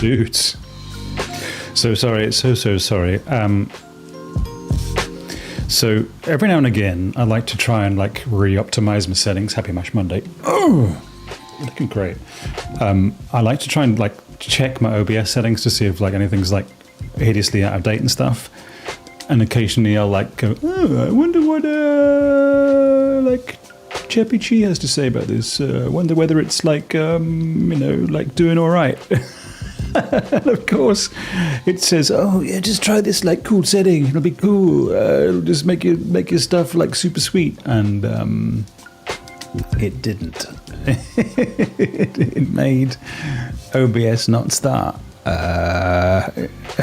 Dudes. So sorry, so sorry. So every now and again, I like to try and like re-optimize my settings. Happy Mash Monday. Oh, looking great. I like to try and like check my OBS settings to see if like anything's like hideously out of date and stuff. And occasionally I'll like go, oh, I wonder what like Cheppy Chi has to say about this. I wonder whether it's like like doing all right. And of course, it says, "Oh yeah, just try this like cool setting. It'll be cool. It'll just make your stuff like super sweet." And it didn't. It made OBS not start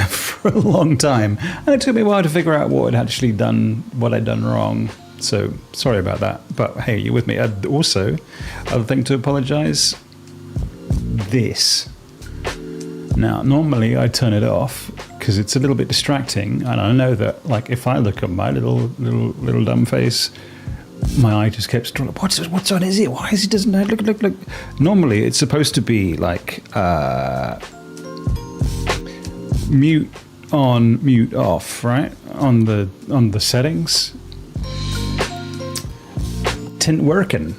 for a long time, and it took me a while to figure out what I'd done wrong. So sorry about that. But hey, you're with me. Also, other thing to apologise. This. Now, normally I turn it off because it's a little bit distracting, and I know that, like, if I look at my little dumb face, my eye just keeps drawing. What's on his ear? Why is he doesn't know? Look. Normally, it's supposed to be like mute on, mute off, right? On the settings. Tint working.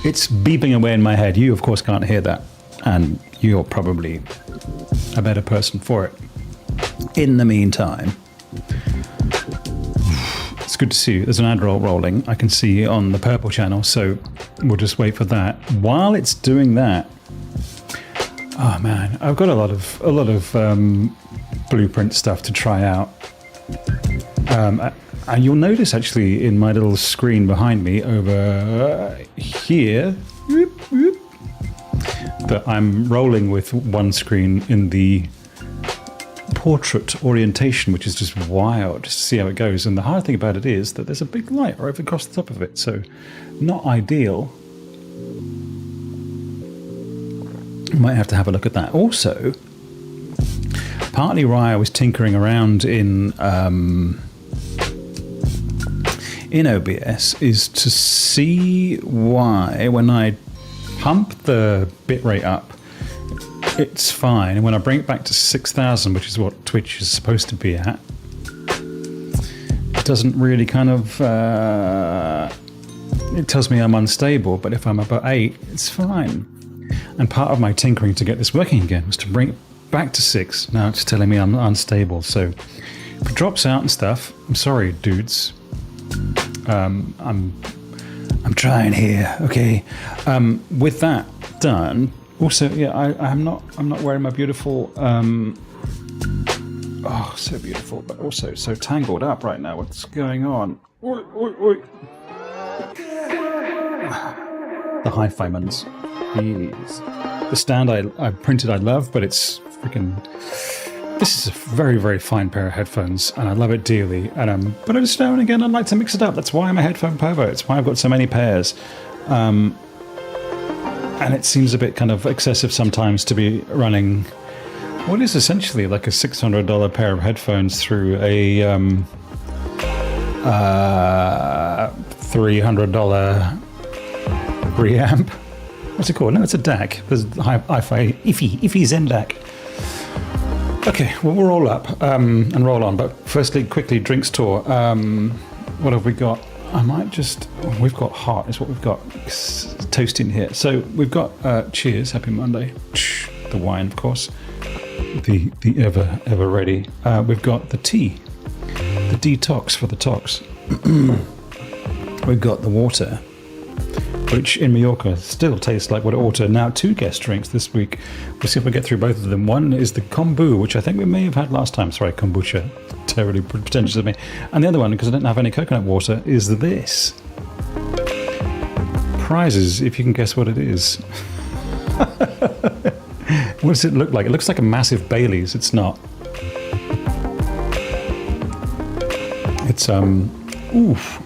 It's beeping away in my head. You, of course, can't hear that, and you're probably a better person for it. In the meantime, it's good to see you. There's an ad roll rolling. I can see on the purple channel, so we'll just wait for that. While it's doing that, oh man, I've got a lot of blueprint stuff to try out. And you'll notice actually in my little screen behind me over here that I'm rolling with one screen in the portrait orientation, which is just wild, just to see how it goes. And the hard thing about it is that there's a big light right across the top of it, so not ideal. You might have to have a look at that. Also, partly why I was tinkering around in OBS is to see why when I pump the bitrate up, it's fine, and when I bring it back to 6,000, which is what Twitch is supposed to be at, it doesn't really kind of it tells me I'm unstable, but if I'm about 8, it's fine. And part of my tinkering to get this working again was to bring it back to 6. Now it's telling me I'm unstable, so if it drops out and stuff, I'm sorry, dudes. I'm trying here. Okay. With that done, also, yeah, I'm not wearing my beautiful. Oh, so beautiful, but also so tangled up right now. What's going on? Oi, oi, oi. The hi-fi ones. Jeez. The stand I printed I love, but it's freaking. This is a very, very fine pair of headphones, and I love it dearly. And but I just now and again I'd like to mix it up. That's why I'm a headphone pervert. It's why I've got so many pairs. And it seems a bit kind of excessive sometimes to be running what is essentially like a $600 pair of headphones through a $300 preamp. What's it called? No, it's a DAC. There's hi-fi Iffy Zen DAC. Okay, well, we'll roll up and roll on. But firstly, quickly, drinks tour. What have we got? I might just... we've got hot, is what we've got. Toasting here. So we've got cheers, happy Monday. The wine, of course. The ever ready. We've got the tea. The detox for the tox. We've got the water, which in Mallorca still tastes like what it ought to. Now, 2 guest drinks this week. We'll see if we get through both of them. One is the kombu, which I think we may have had last time. Sorry, kombucha. Terribly pretentious of me. And the other one, because I don't have any coconut water, is this. Prizes, if you can guess what it is. What does it look like? It looks like a massive Baileys. It's not. It's, oof.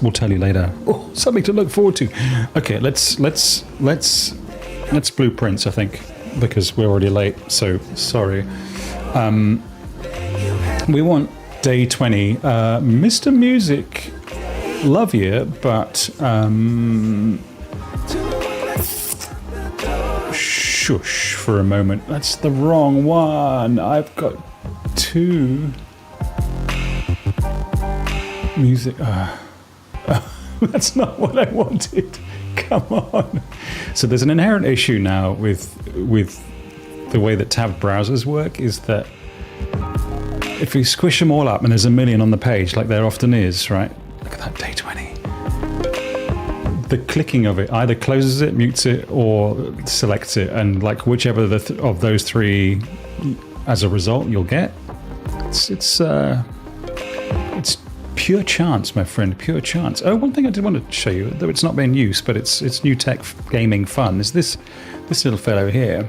We'll tell you later. Oh, something to look forward to. Okay, let's blueprints, I think, because we're already late, so sorry. We want day 20. Mr. Music, love you, but shush for a moment. That's the wrong one. I've got 2 music. That's not what I wanted. Come on. So there's an inherent issue now with the way that tabbed browsers work, is that if you squish them all up and there's a million on the page, like there often is, right? Look at that day 20. The clicking of it either closes it, mutes it, or selects it, and like whichever of those 3 as a result you'll get. It's pure chance, my friend, pure chance. Oh, one thing I did want to show you, though it's not being used, but it's new tech gaming fun, is this little fellow here.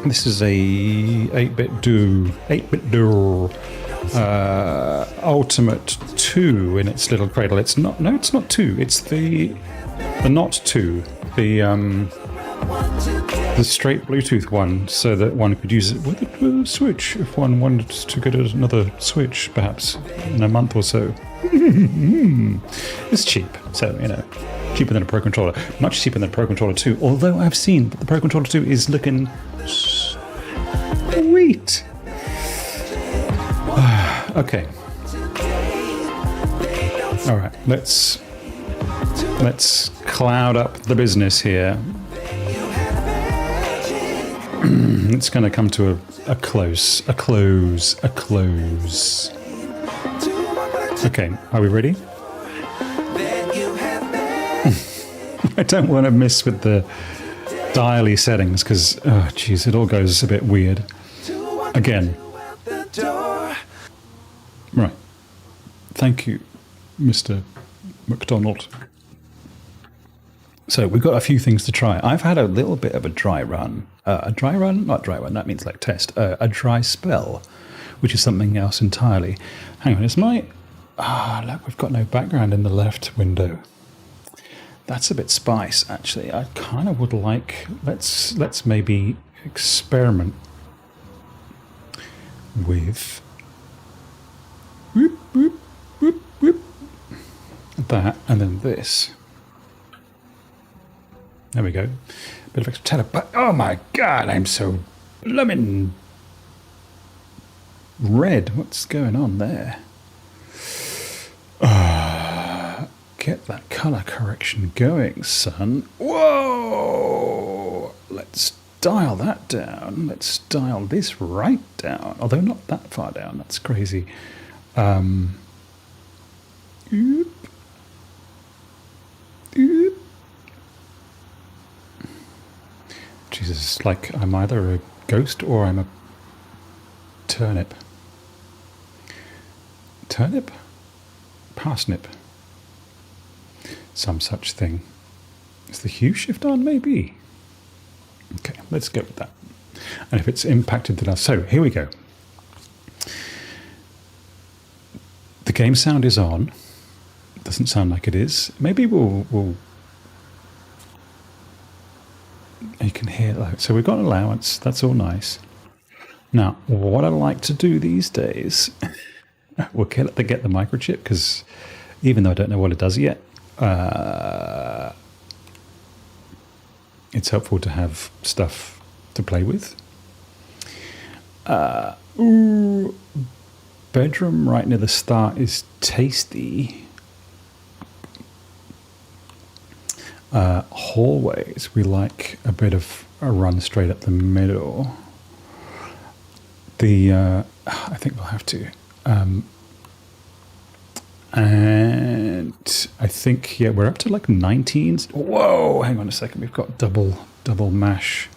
This is a 8-bit do Ultimate 2 in its little cradle. It's not, no, it's not 2. It's the not 2, the straight Bluetooth one, so that one could use it with a Switch if one wanted to get another Switch, perhaps in a month or so. It's cheap, so you know, cheaper than a Pro Controller, much cheaper than a Pro Controller 2. Although I've seen that the Pro Controller 2 is looking sweet. Okay. All right, let's cloud up the business here. It's going to come to a close. Okay, are we ready? I don't want to mess with the dial-y settings because, oh geez, it all goes a bit weird. Again. Right. Thank you, Mr. McDonald. So we've got a few things to try. I've had a little bit of a dry run. A dry run? Not dry run, that means like test. A dry spell, which is something else entirely. Hang on, it's my... look, we've got no background in the left window. That's a bit spice, actually. I kind of would like... Let's maybe experiment with... Whoop, whoop, whoop, whoop. That, and then this. There we go. Bit of extra talent, but oh my god, I'm so blooming red. What's going on there? Get that color correction going, son. Whoa! Let's dial that down. Let's dial this right down. Although not that far down. That's crazy. Oop. Oop. Jesus, it's like I'm either a ghost or I'm a turnip. Turnip? Parsnip. Some such thing. Is the hue shift on? Maybe. Okay, let's go with that. And if it's impacted, then so here we go. The game sound is on. Doesn't sound like it is. Maybe we'll you can hear that. So we've got an allowance. That's all nice. Now, what I like to do these days, we'll get the microchip, because even though I don't know what it does yet, it's helpful to have stuff to play with. Bedroom right near the start is tasty. Hallways, we like a bit of a run straight up the middle. I think we'll have to. And I think, yeah, we're up to like 19s. Whoa, hang on a second. We've got double mash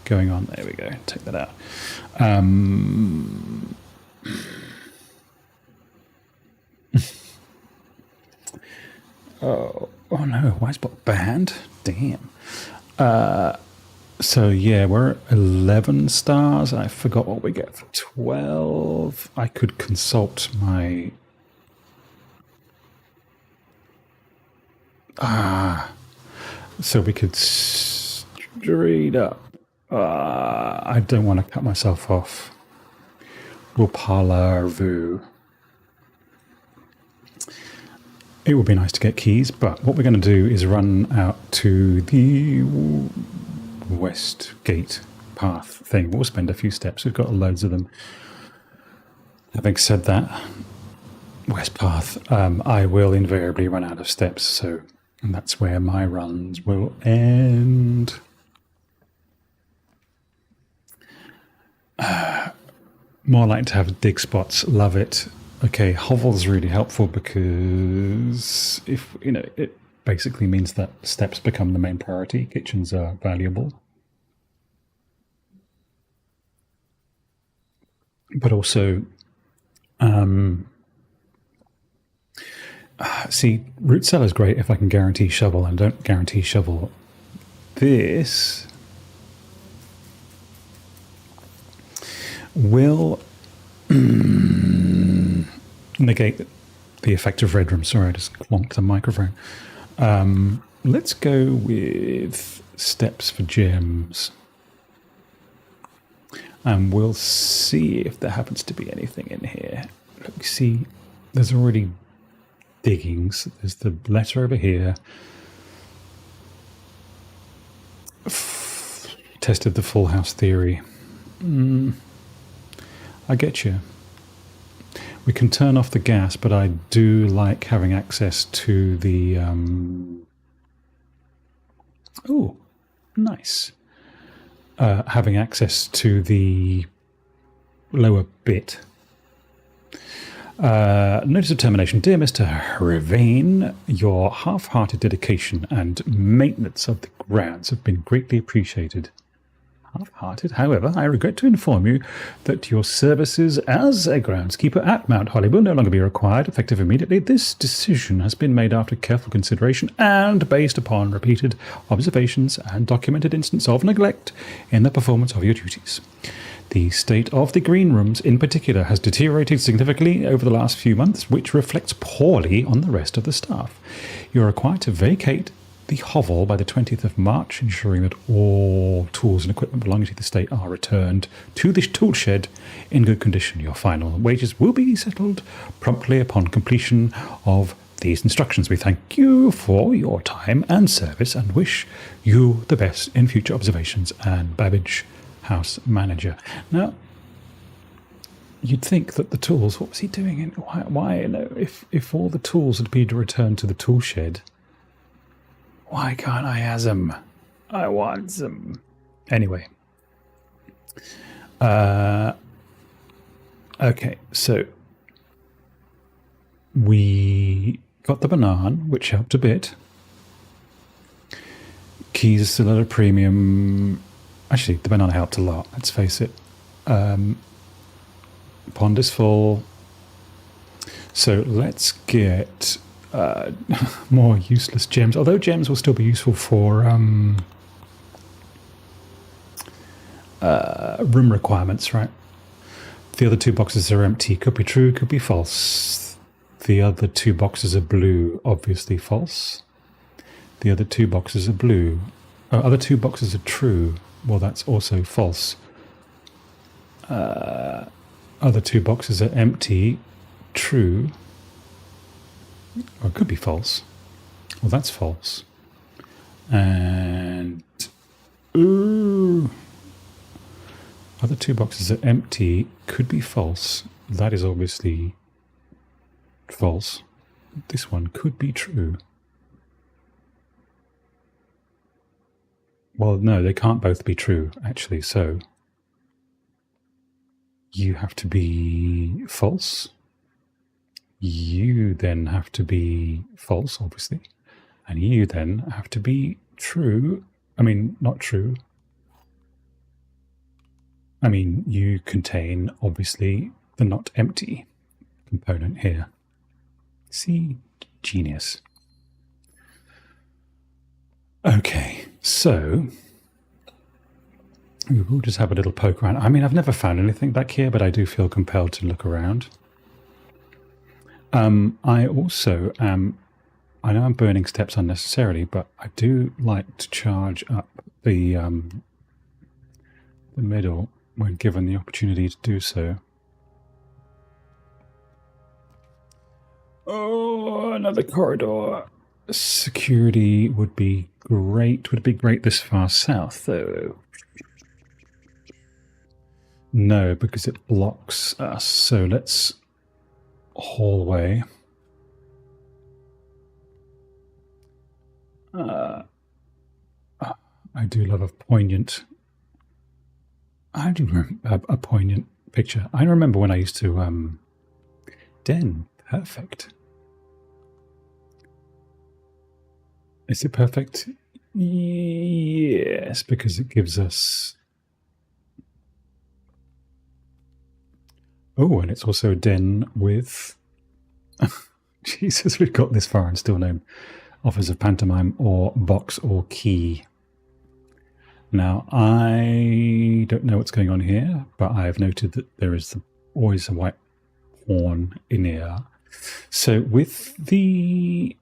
going on. There we go. Take that out. Oh no, why is it banned? Damn. So yeah, we're at 11 stars. I forgot what we get for 12. I could consult my... So we could straight up... I don't want to cut myself off. We'll parlez-vous. It would be nice to get keys, but what we're going to do is run out to the west gate path thing. We'll spend a few steps. We've got loads of them. Having said that, west path, I will invariably run out of steps, so that's where my runs will end. More like to have dig spots. Love it. Okay, Hovel's really helpful because if it basically means that steps become the main priority. Kitchens are valuable. But also, see, root cellar is great if I can guarantee shovel, and don't guarantee shovel. This will negate the effect of red room. Sorry, I just clonked the microphone. Let's go with steps for gems. And we'll see if there happens to be anything in here. Let me see. There's already diggings. There's the letter over here. Tested the full house theory. I get you. We can turn off the gas, but I do like having access to the... Oh, nice. Having access to the lower bit. Notice of termination. Dear Mr. Revane, your half-hearted dedication and maintenance of the grounds have been greatly appreciated. Half-hearted. However, I regret to inform you that your services as a groundskeeper at Mount Holly will no longer be required, effective immediately. This decision has been made after careful consideration and based upon repeated observations and documented instances of neglect in the performance of your duties. The state of the green rooms in particular has deteriorated significantly over the last few months, which reflects poorly on the rest of the staff. You are required to vacate the Hovel by the 20th of March, ensuring that all tools and equipment belonging to the estate are returned to the toolshed in good condition. Your final wages will be settled promptly upon completion of these instructions. We thank you for your time and service and wish you the best in future observations. And Babbage, house manager. Now, you'd think that the tools, what was he doing? Why if all the tools had been returned to the toolshed, why can't I has them? I want them. Anyway. Okay, so we got the banana, which helped a bit. Keys are still at a premium. Actually, the banana helped a lot, let's face it. Pond is full. So let's get more useless gems. Although gems will still be useful for room requirements, right? The other two boxes are empty. Could be true, could be false. The other two boxes are blue. Obviously false. The other two boxes are blue. Other two boxes are true. Well, that's also false. Other two boxes are empty. True. Or it could be false. Well, that's false. And... ooh. Other two boxes are empty. Could be false. That is obviously false. This one could be true. Well, no, they can't both be true, actually, so you have to be false. You then have to be false, obviously. And you then have to be true. I mean, not true. I mean, you contain, obviously, the not empty component here. See? Genius. Okay, so we'll just have a little poke around. I mean, I've never found anything back here, but I do feel compelled to look around. I also am... I know I'm burning steps unnecessarily, but I do like to charge up the middle when given the opportunity to do so. Oh, another corridor. Security would be great. Would it be great this far south, though? No, because it blocks us. So let's hallway. I do love a poignant. I do remember a poignant picture. I remember when I used to den. Perfect. Is it perfect? Yes, because it gives us. Oh, and it's also a den with. Jesus, we've got this far and still no offers of pantomime or box or key. Now, I don't know what's going on here, but I have noted that there is always a white pawn in here. So with the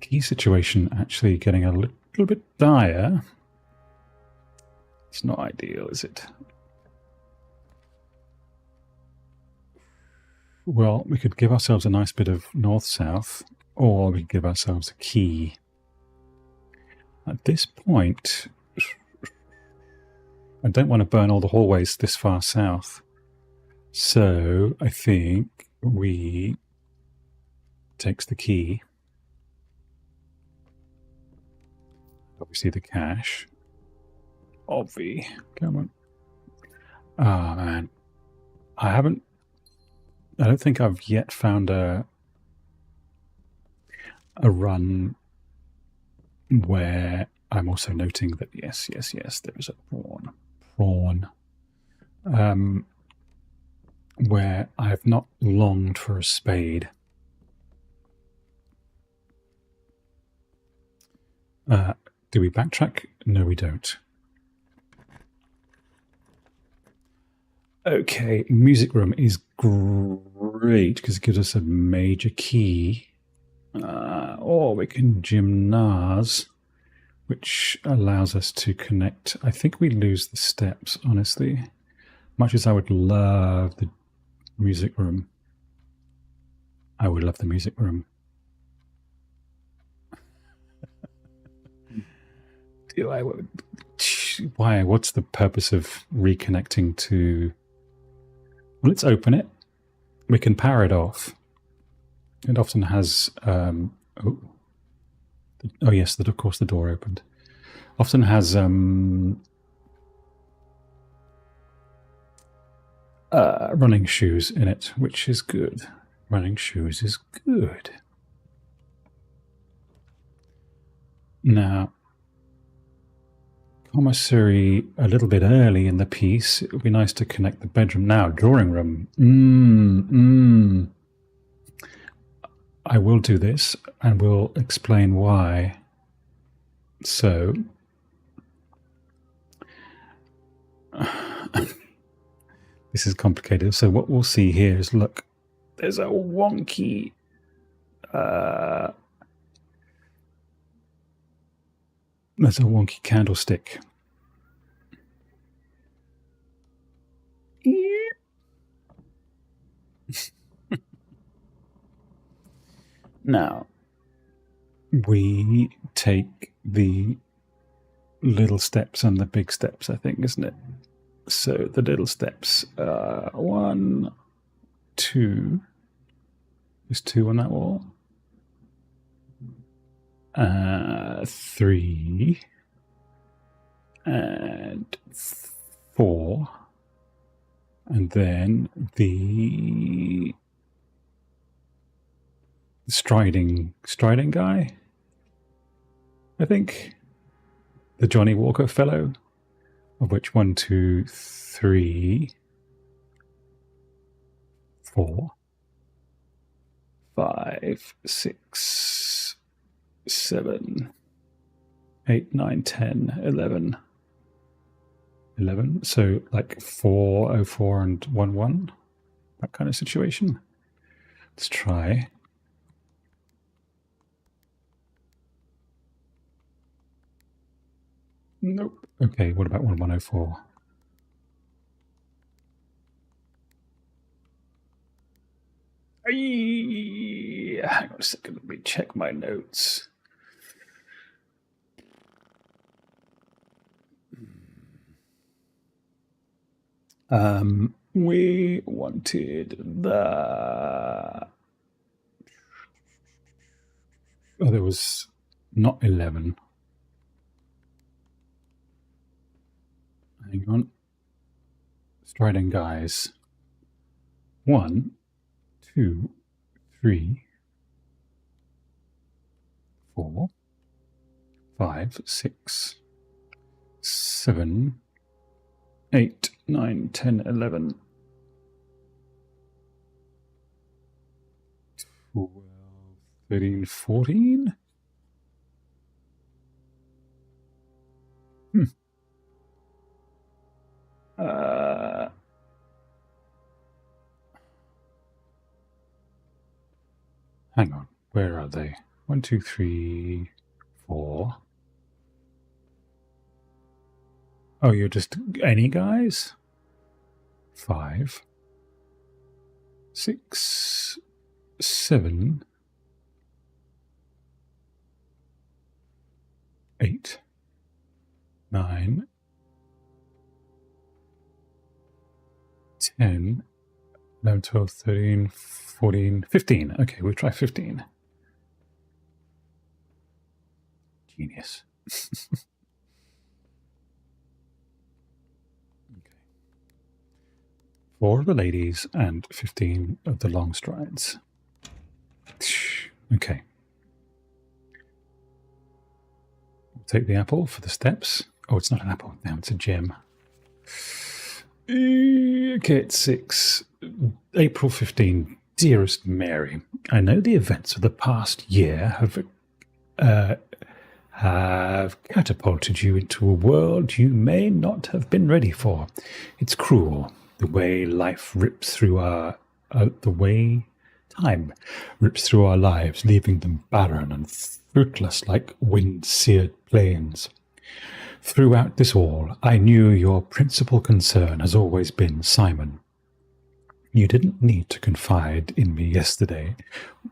key situation actually getting a little bit dire, it's not ideal, is it? Well, we could give ourselves a nice bit of north-south, or we could give ourselves a key. At this point, I don't want to burn all the hallways this far south. So I think we takes the key. Obviously the cash. Obvi. Come on. Ah, man. I don't think I've yet found a run where I'm also noting that yes, there is a prawn, where I have not longed for a spade. Do we backtrack? No, we don't. Okay, music room is great because it gives us a major key. Or we can gymnase, which allows us to connect. I think we lose the steps, honestly. Much as I would love the music room. I would love the music room. Why? What's the purpose of reconnecting to... Well, let's open it. We can power it off. It often has... oh yes, of course the door opened. Often has running shoes in it, which is good. Running shoes is good. Now, Commissary a little bit early in the piece. It would be nice to connect the bedroom. Now, drawing room. I will do this and we'll explain why. So, this is complicated. So what we'll see here is, look, there's a wonky candlestick. Now, we take the little steps and the big steps, I think, isn't it? So the little steps, 1, 2, there's 2 on that wall, 3, and 4, and then the striding guy, I think, the Johnny Walker fellow, of which 1, 2, 3, 4, 5, 6, 7, 8, 9, 10, 11. 11, so like 4, 04 and 1, 1, that kind of situation. Let's try. Nope. Okay, what about 1104? Hang on a second, let me check my notes. We wanted the... Oh, there was not 11. Hang on. Striding guys. 1, 2, 3, 4, 5, 6, 7, 8, 9, 10, 11, 12, 13, 14. Hang on, where are they? 1, 2, 3, 4. Oh, you're just any guys? 5, 6, 7, 8, 9, 10, 11, 12, 13, 14, 15. Okay, we'll try 15. Genius. Okay. 4 of the ladies and 15 of the long strides. Okay. We'll take the apple for the steps. Oh, it's not an apple now, it's a gem. Okay, it's 6. April 15. Dearest Mary, I know the events of the past year have catapulted you into a world you may not have been ready for. It's cruel, the way life rips through time rips through our lives, leaving them barren and fruitless like wind-seared plains. Throughout this all, I knew your principal concern has always been Simon. You didn't need to confide in me yesterday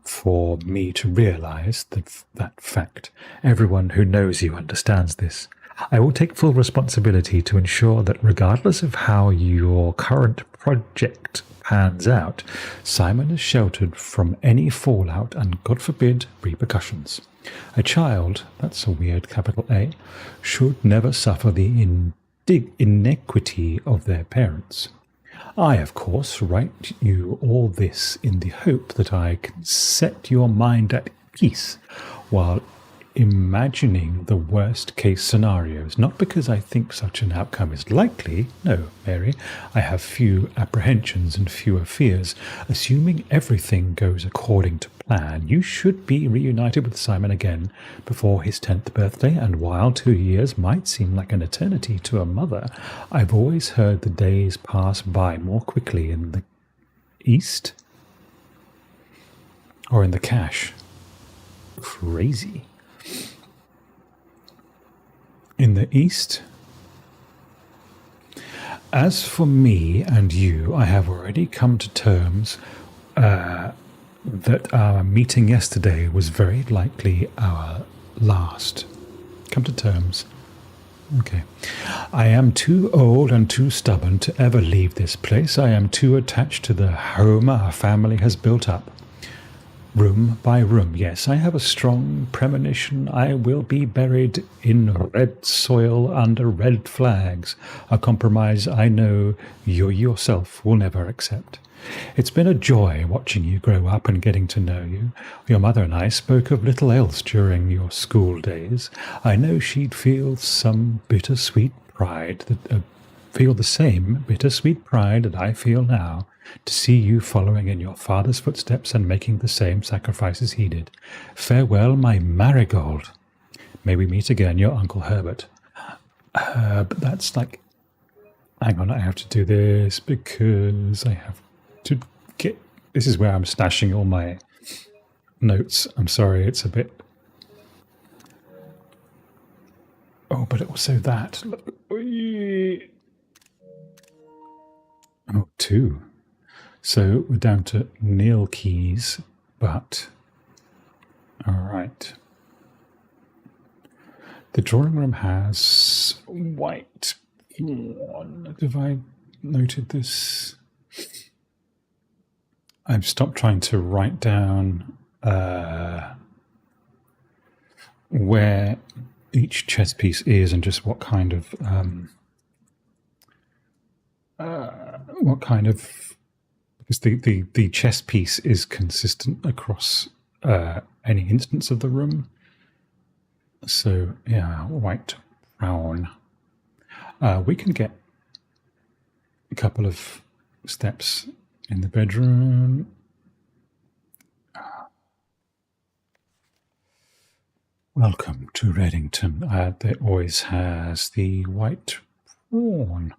for me to realize that fact. Everyone who knows you understands this. I will take full responsibility to ensure that regardless of how your current project pans out, Simon is sheltered from any fallout and, God forbid, repercussions. A child, that's a weird capital A, should never suffer the inequity of their parents. I, of course, write you all this in the hope that I can set your mind at peace while imagining the worst-case scenarios, not because I think such an outcome is likely. No, Mary, I have few apprehensions and fewer fears. Assuming everything goes according to plan, you should be reunited with Simon again before his 10th birthday, and while 2 years might seem like an eternity to a mother, I've always heard the days pass by more quickly in the East or in the cash. Crazy. In the East? As for me and you, I have already come to terms that our meeting yesterday was very likely our last. Come to terms. Okay. I am too old and too stubborn to ever leave this place. I am too attached to the home our family has built up. Room by room, yes, I have a strong premonition I will be buried in red soil under red flags, a compromise I know you yourself will never accept. It's been a joy watching you grow up and getting to know you. Your mother and I spoke of little else during your school days. I know she'd feel some bittersweet pride feel the same bittersweet pride that I feel now, to see you following in your father's footsteps and making the same sacrifices he did. Farewell, my marigold. May we meet again, your Uncle Herbert. But that's like... Hang on, I have to do this because I have to get... This is where I'm stashing all my notes. I'm sorry, it's a bit... Oh, but also that... Oh, 2. So we're down to nail keys, but all right. The drawing room has white. Have I noted this? I've stopped trying to write down where each chess piece is and just what kind of because the chess piece is consistent across any instance of the room. So yeah, white, brown. We can get a couple of steps in the bedroom. Welcome to Reddington. There always has the white prawn.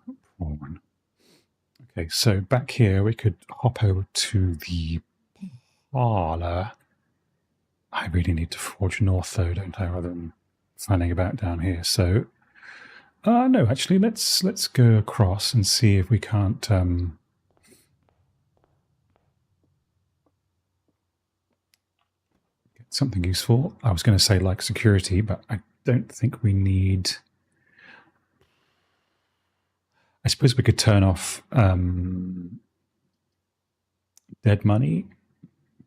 Okay, so back here we could hop over to the parlour. I really need to forge north though, don't I, rather than finding about down here. So, no, actually, let's go across and see if we can't get something useful. I was going to say like security, but I don't think we need... I suppose we could turn off dead money,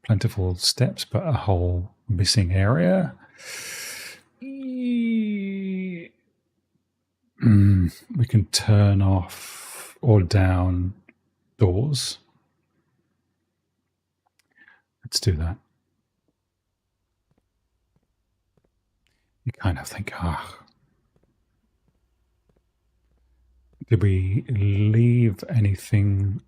plentiful steps, but a whole missing area. We can turn off or down doors. Let's do that. You kind of think, did we leave anything?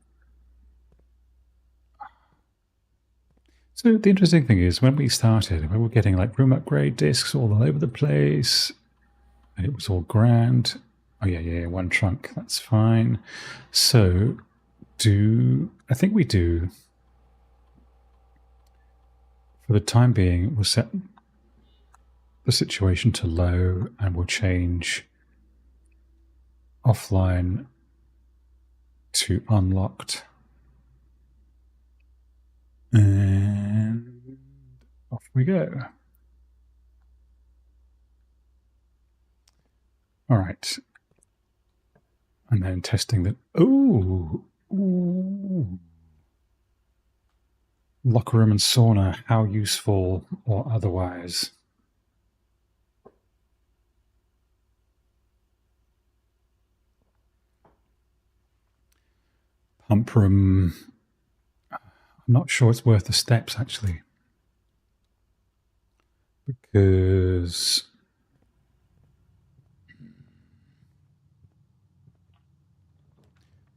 So the interesting thing is, when we started, we were getting like room upgrade discs all over the place. And it was all grand. Oh yeah, one trunk, that's fine. So I think we do, for the time being, we'll set the situation to low and we'll change offline to unlocked. And off we go. All right. And then testing that. Ooh. Locker room and sauna, how useful or otherwise? Pump room. I'm not sure it's worth the steps, actually. Because...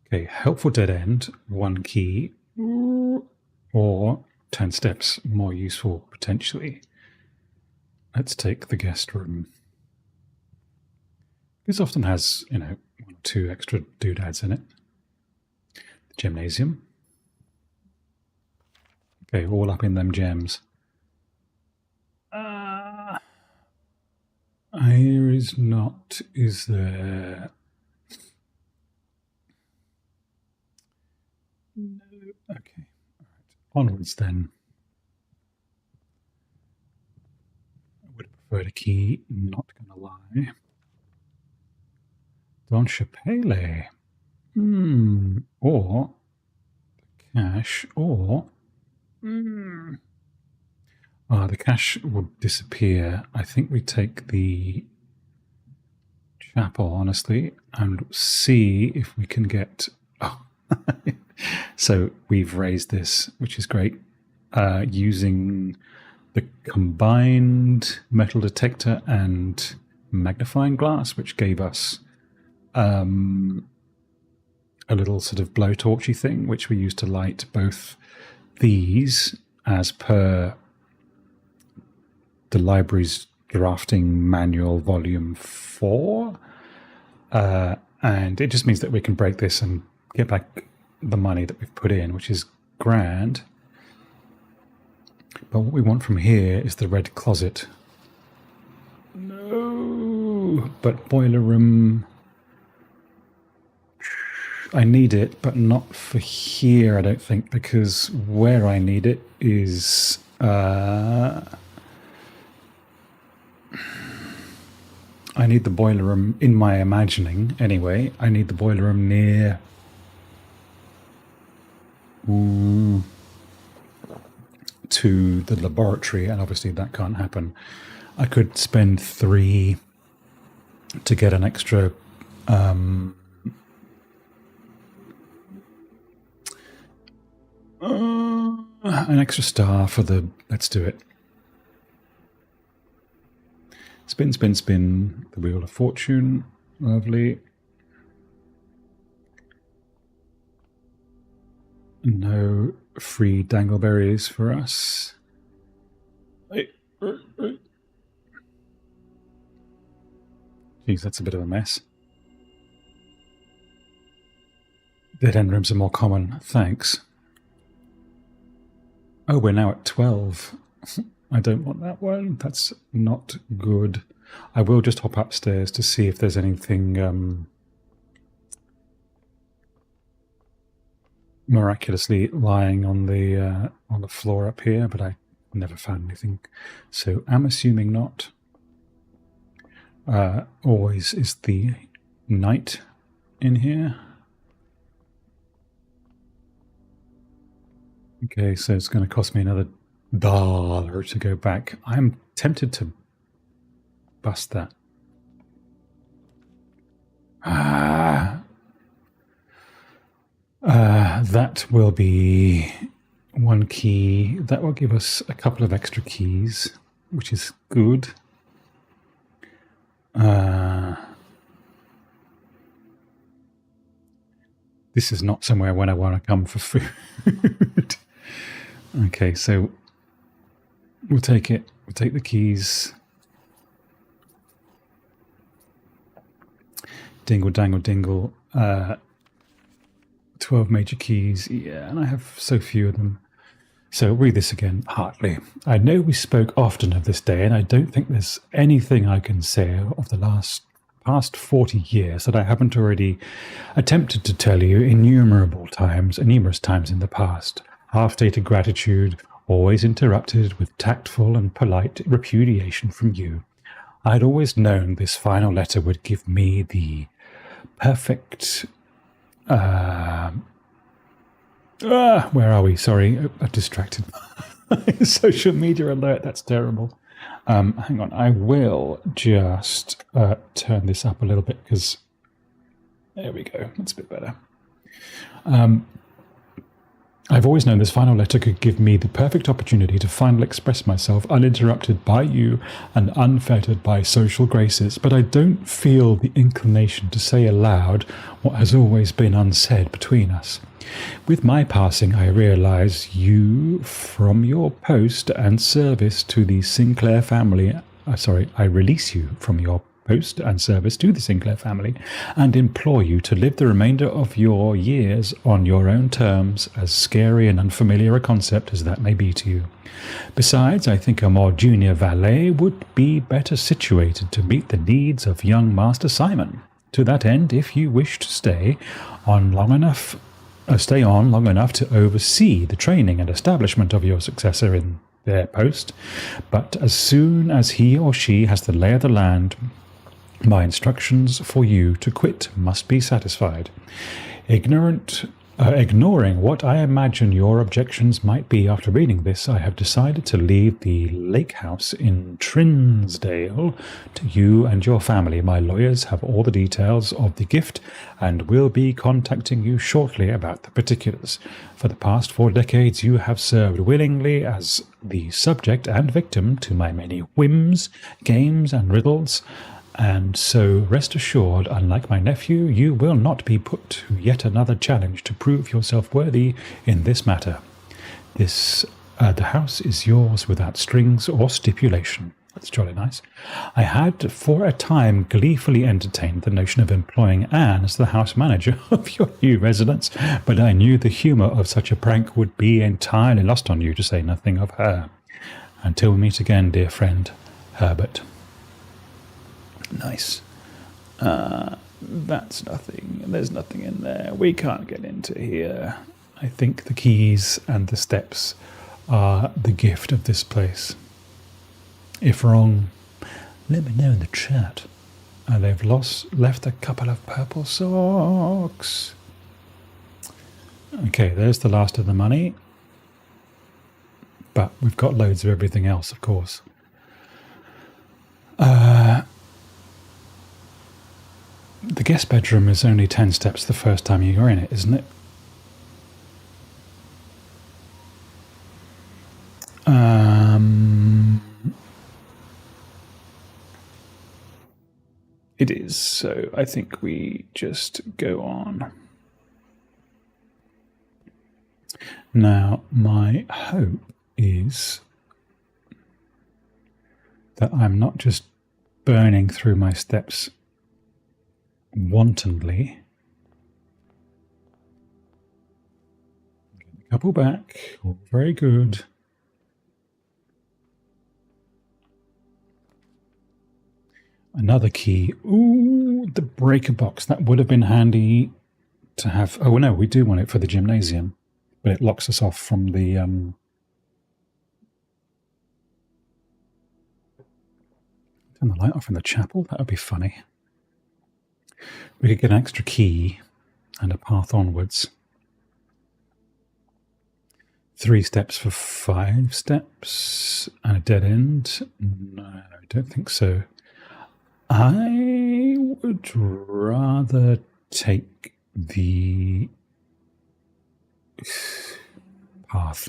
Okay, helpful dead end, 1 key, or 10 steps, more useful potentially. Let's take the guest room. This often has, 1 or 2 extra doodads in it. The gymnasium. Okay, all up in them gems. Here is not, is there... No. Okay. All right. Onwards then. I would have preferred a key, not going to lie. Don Chapele. Or cash, or... the cash will disappear. I think we take the chapel, honestly, and see if we can get... Oh. So we've raised this, which is great, using the combined metal detector and magnifying glass, which gave us a little sort of blowtorchy thing, which we used to light both these as per the library's drafting manual volume 4. And it just means that we can break this and get back the money that we've put in, which is grand. But what we want from here is the red closet. No, but boiler room. I need it, but not for here, I don't think, because where I need it is... I need the boiler room, in my imagining anyway, I need the boiler room near... to the laboratory, and obviously that can't happen. I could spend 3 to get an extra... an extra star for the... Let's do it. Spin, spin, spin. The Wheel of Fortune. Lovely. No free dangleberries for us. Jeez, that's a bit of a mess. Dead end rooms are more common. Thanks. Oh, we're now at 12. I don't want that one. That's not good. I will just hop upstairs to see if there's anything miraculously lying on the floor up here, but I never found anything. So I'm assuming not. Always is the night in here. Okay, so it's going to cost me another $1 to go back. I'm tempted to bust that. That will be 1 key. That will give us a couple of extra keys, which is good. This is not somewhere when I want to come for food. Okay, so we'll take it. We'll take the keys. Dingle, dangle, dingle. 12 major keys. Yeah, and I have so few of them. So read this again. Hartley. I know we spoke often of this day, and I don't think there's anything I can say of the past 40 years that I haven't already attempted to tell you numerous times in the past. Half-stated gratitude, always interrupted with tactful and polite repudiation from you. I'd always known this final letter would give me the perfect... where are we? Sorry, I'm distracted. Social media alert, that's terrible. Hang on, I will just turn this up a little bit because... There we go, that's a bit better. I've always known this final letter could give me the perfect opportunity to finally express myself uninterrupted by you and unfettered by social graces, but I don't feel the inclination to say aloud what has always been unsaid between us. With my passing, I realize you from your post and service to the Sinclair family. I release you from your post and service to the Sinclair family and implore you to live the remainder of your years on your own terms, as scary and unfamiliar a concept as that may be to you. Besides, I think a more junior valet would be better situated to meet the needs of young Master Simon. To that end, if you wish to stay on long enough to oversee the training and establishment of your successor in their post, but as soon as he or she has the lay of the land, my instructions for you to quit must be satisfied. Ignoring what I imagine your objections might be after reading this, I have decided to leave the lake house in Trinsdale to you and your family. My lawyers have all the details of the gift and will be contacting you shortly about the particulars. For the past 4 decades, you have served willingly as the subject and victim to my many whims, games, and riddles. And so, rest assured, unlike my nephew, you will not be put to yet another challenge to prove yourself worthy in this matter. The house is yours without strings or stipulation. That's jolly nice. I had for a time gleefully entertained the notion of employing Anne as the house manager of your new residence, but I knew the humour of such a prank would be entirely lost on you, to say nothing of her. Until we meet again, dear friend, Herbert. Nice. That's nothing. There's nothing in there. We can't get into here. I think the keys and the steps are the gift of this place. If wrong, let me know in the chat. And they've left a couple of purple socks. Okay, there's the last of the money. But we've got loads of everything else, of course. The guest bedroom is only 10 steps the first time you're in it, isn't it? It is, so I think we just go on. Now, my hope is that I'm not just burning through my steps wantonly. Get a couple back, all very good. Another key. Ooh, the breaker box. That would have been handy to have. Oh, no, we do want it for the gymnasium. But it locks us off from the... Turn the light off in the chapel. That would be funny. We could get an extra key and a path onwards. 3 steps for 5 steps. And a dead end. No, I don't think so. I would rather take the path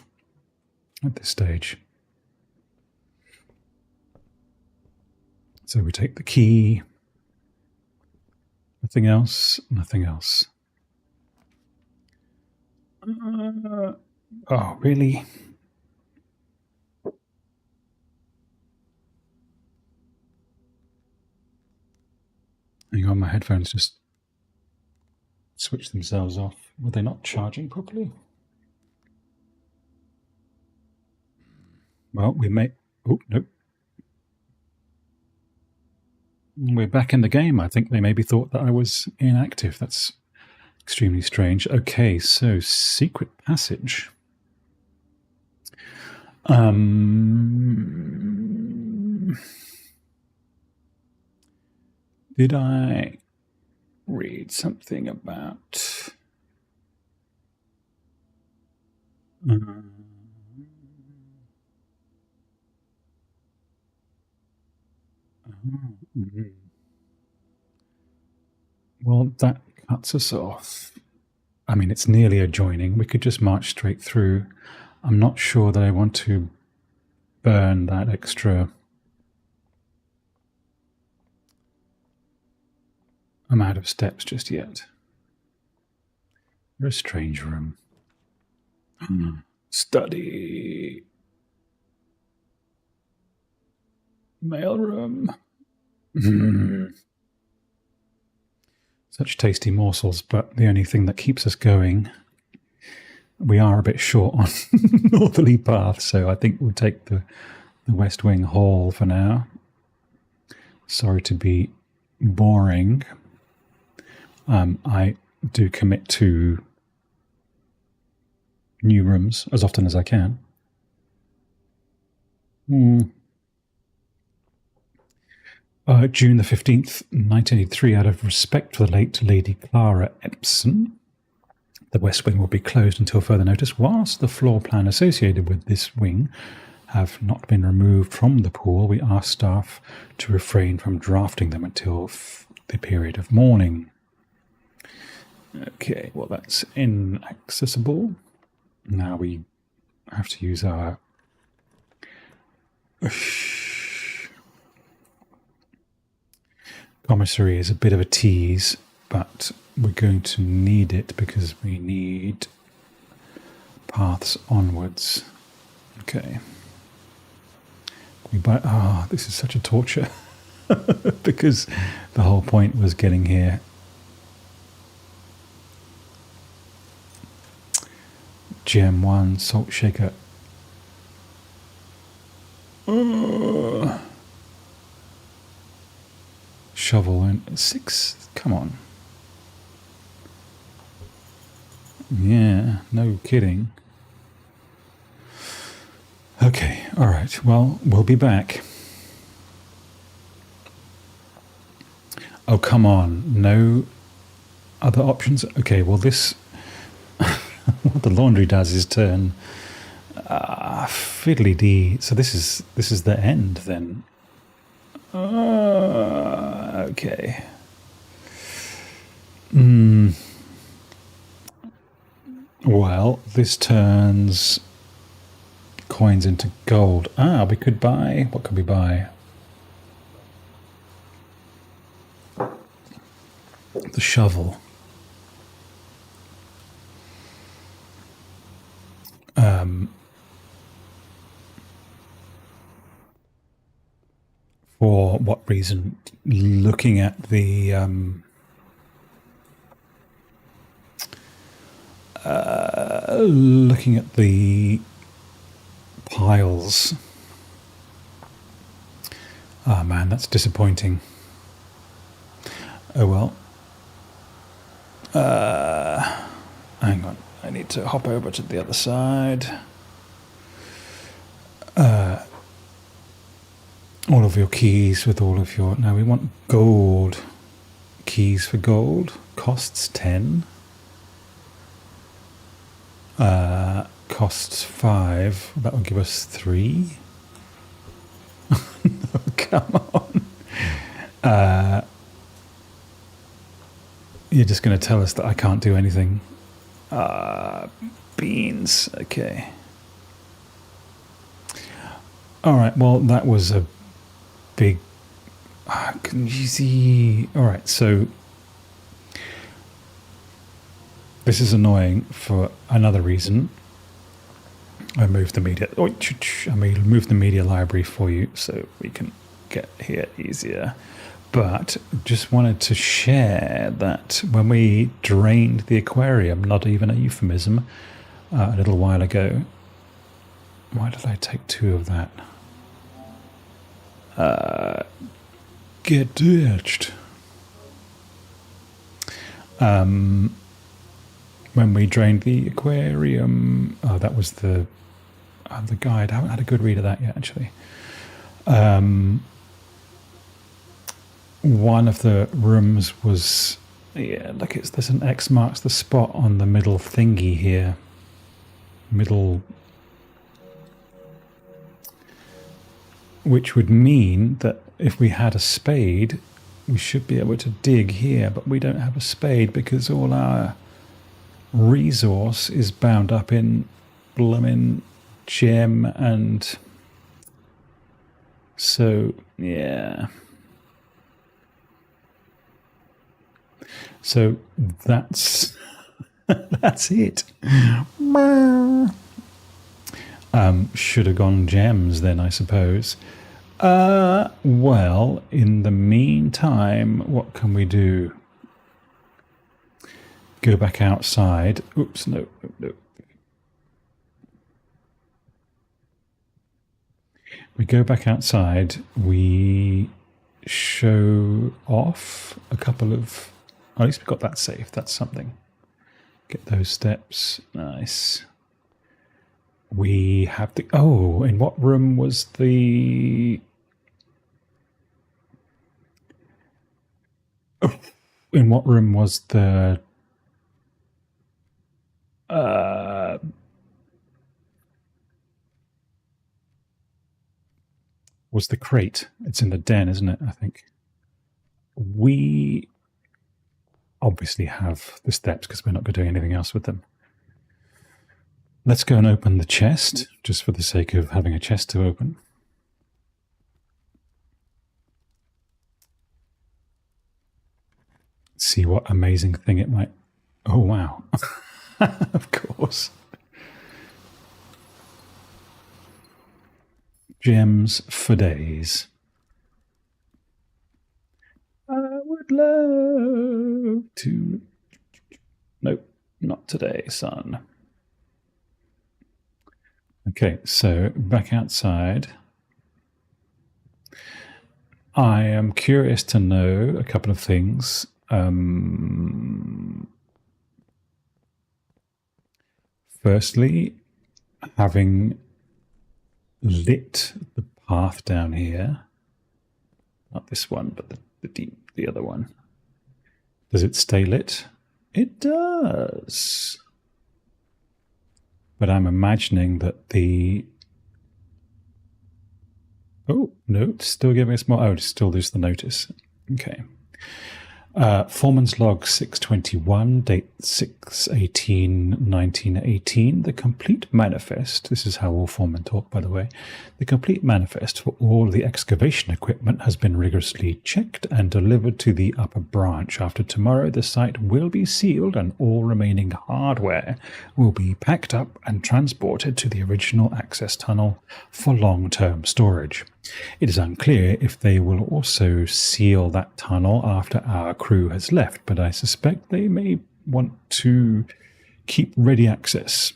at this stage. So we take the key. Nothing else. Nothing else. Oh, really? Hang on, my headphones just switched themselves off. Were they not charging properly? Well, we may... Oh, nope. We're back in the game. I think they maybe thought that I was inactive. That's extremely strange. Okay, so secret passage. Did I read something about... Well, that cuts us off. I mean, it's nearly adjoining. We could just march straight through. I'm not sure that I want to burn that extra amount of steps just yet. You're a strange room. Study. Mailroom. Such tasty morsels, but the only thing that keeps us going, we are a bit short on northerly path, so I think we'll take the West Wing Hall for now. Sorry to be boring. I do commit to new rooms as often as I can. June the 15th, 1983, out of respect for the late Lady Clara Epson, the West Wing will be closed until further notice, whilst the floor plan associated with this wing have not been removed from the pool. We ask staff to refrain from drafting them until the period of mourning. Okay, well, that's inaccessible. Now we have to use our... Commissary is a bit of a tease, but we're going to need it because we need paths onwards. Okay. This is such a torture because the whole point was getting here. Gem 1, Salt Shaker. shovel and 6. Come on. Yeah, no kidding. Okay, all right. Well, we'll be back. Oh, come on. No other options? Okay, well, this... what the laundry does is turn fiddly-dee. So this is the end, then. Okay. Well, this turns coins into gold. We could buy... What could we buy? The shovel. For what reason? Looking at the piles. Oh man, that's disappointing. Oh well. Hang on, I need to hop over to the other side. All of your keys with all of your... Now we want gold. Keys for gold. Costs 10. Costs 5. That will give us 3. No, come on. You're just going to tell us that I can't do anything. Beans. Okay. All right. Well, that was a big... can you see? All right. So this is annoying for another reason. I moved the media... I moved the media library for you so we can get here easier. But just wanted to share that when we drained the aquarium, not even a euphemism, a little while ago. Why did I take 2 of that? Get ditched. When we drained the aquarium, that was the guide. I haven't had a good read of that yet, actually. One of the rooms was, yeah, look, there's an X marks the spot on the middle thingy here. Middle, which would mean that if we had a spade, we should be able to dig here, but we don't have a spade because all our resource is bound up in blooming gem, and so, yeah. So that's that's it. Should have gone gems then, I suppose. Well, in the meantime, what can we do? Go back outside. Oops, no. We go back outside. We show off a couple of... At least we got that safe. That's something. Get those steps. Nice. We have the... Oh, in what room was the... Oh, in what room was the... was the crate? It's in the den, isn't it? I think. We obviously have the steps because we're not going to do anything else with them. Let's go and open the chest, just for the sake of having a chest to open. See what amazing thing it might... Oh, wow. Of course. Gems for days. I would love to... Nope, not today, son. Okay, so back outside. I am curious to know a couple of things. Firstly, having lit the path down here, not this one, but the other one, does it stay lit? It does. But I'm imagining that the... Oh, no, it's still giving us more. Oh, it's still there's the notice. Okay. Foreman's log 621, date 6/18/1918. The complete manifest, this is how all foremen talk, by the way. The complete manifest for all the excavation equipment has been rigorously checked and delivered to the upper branch. After tomorrow, the site will be sealed and all remaining hardware will be packed up and transported to the original access tunnel for long-term storage. It is unclear if they will also seal that tunnel after our crew has left, but I suspect they may want to keep ready access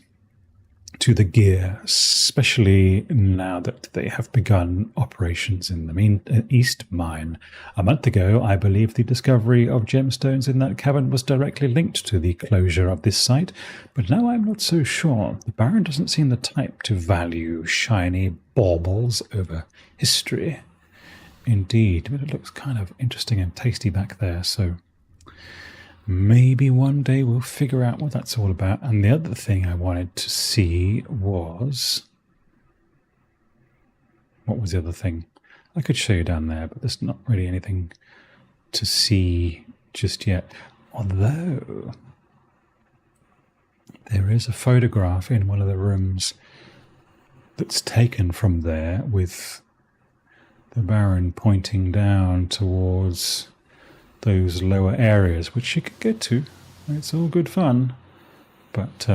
to the gear, especially now that they have begun operations in the East Mine. A month ago, I believe the discovery of gemstones in that cavern was directly linked to the closure of this site, but now I'm not so sure. The Baron doesn't seem the type to value shiny baubles over history. Indeed, but it looks kind of interesting and tasty back there, so maybe one day we'll figure out what that's all about. And the other thing I wanted to see was... What was the other thing? I could show you down there, but there's not really anything to see just yet. Although there is a photograph in one of the rooms that's taken from there with the Baron pointing down towards those lower areas, which you could get to. It's all good fun, but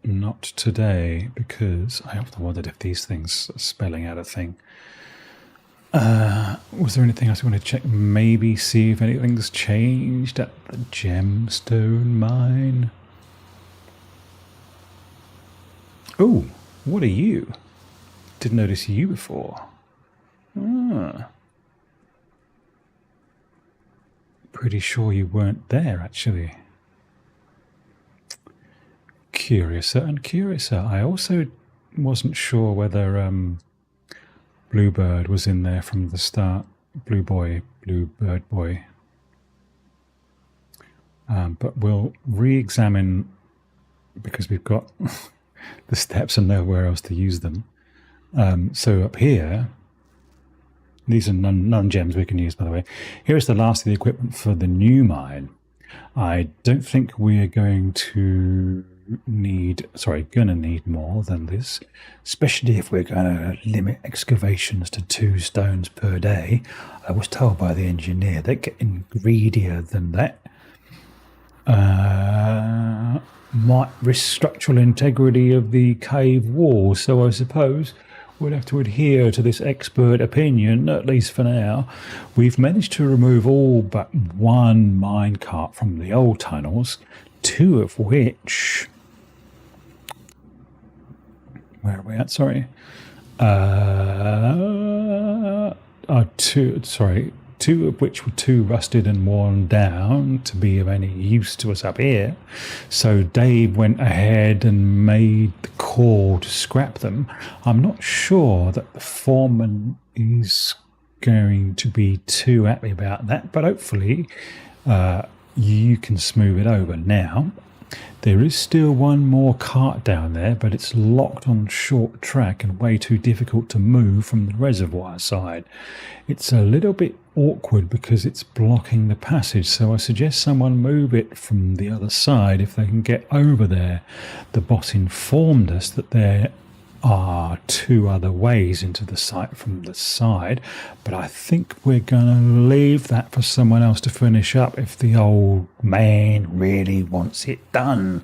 not today, because I often wondered if these things are spelling out a thing. Was there anything else you want to check? Maybe see if anything's changed at the gemstone mine. Oh, what are you? Didn't notice you before. Pretty sure you weren't there, actually. Curiouser and curiouser. I also wasn't sure whether Bluebird was in there from the start. Bluebird boy. But we'll re-examine, because we've got the steps and nowhere else to use them. So up here, these are non-gems we can use, by the way. Here's the last of the equipment for the new mine. I don't think we're going to need more than this, especially if we're going to limit excavations to 2 stones per day. I was told by the engineer they're getting greedier than that. Might risk structural integrity of the cave wall, so I suppose we'll have to adhere to this expert opinion, at least for now. We've managed to remove all but 1 minecart from the old tunnels, 2 of which... Where are we at? Sorry. Two of which were too rusted and worn down to be of any use to us up here. So Dave went ahead and made the call to scrap them. I'm not sure that the foreman is going to be too happy about that, but hopefully you can smooth it over now. There is still 1 more cart down there, but it's locked on short track and way too difficult to move from the reservoir side. It's a little bit awkward because it's blocking the passage, so I suggest someone move it from the other side if they can get over there. The boss informed us that there are 2 other ways into the site from the side, but I think we're going to leave that for someone else to finish up if the old man really wants it done.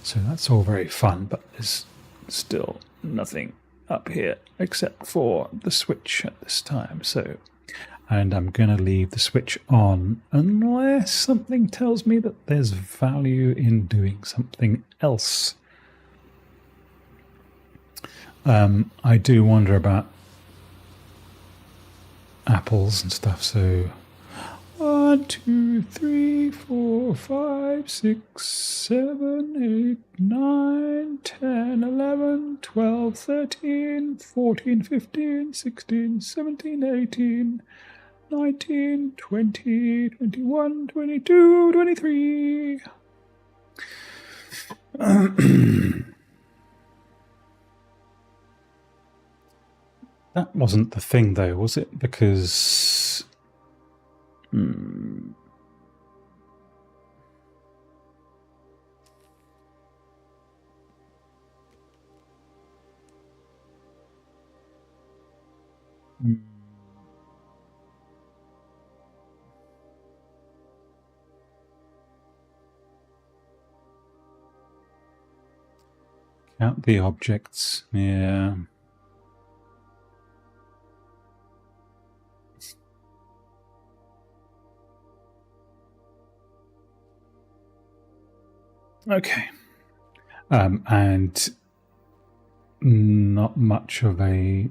So that's all very fun, but there's still nothing up here except for the switch at this time. And I'm going to leave the switch on unless something tells me that there's value in doing something else. I do wonder about apples and stuff. So 1, 2, 3, 4, 5, 6, 7, 8, 9, 10, 11, 12, 13, 14, 15, 16, 17, 18, 19, 20, 21, 22, 23. That wasn't the thing, though, was it? Because... Count the objects, yeah. Okay. And not much of a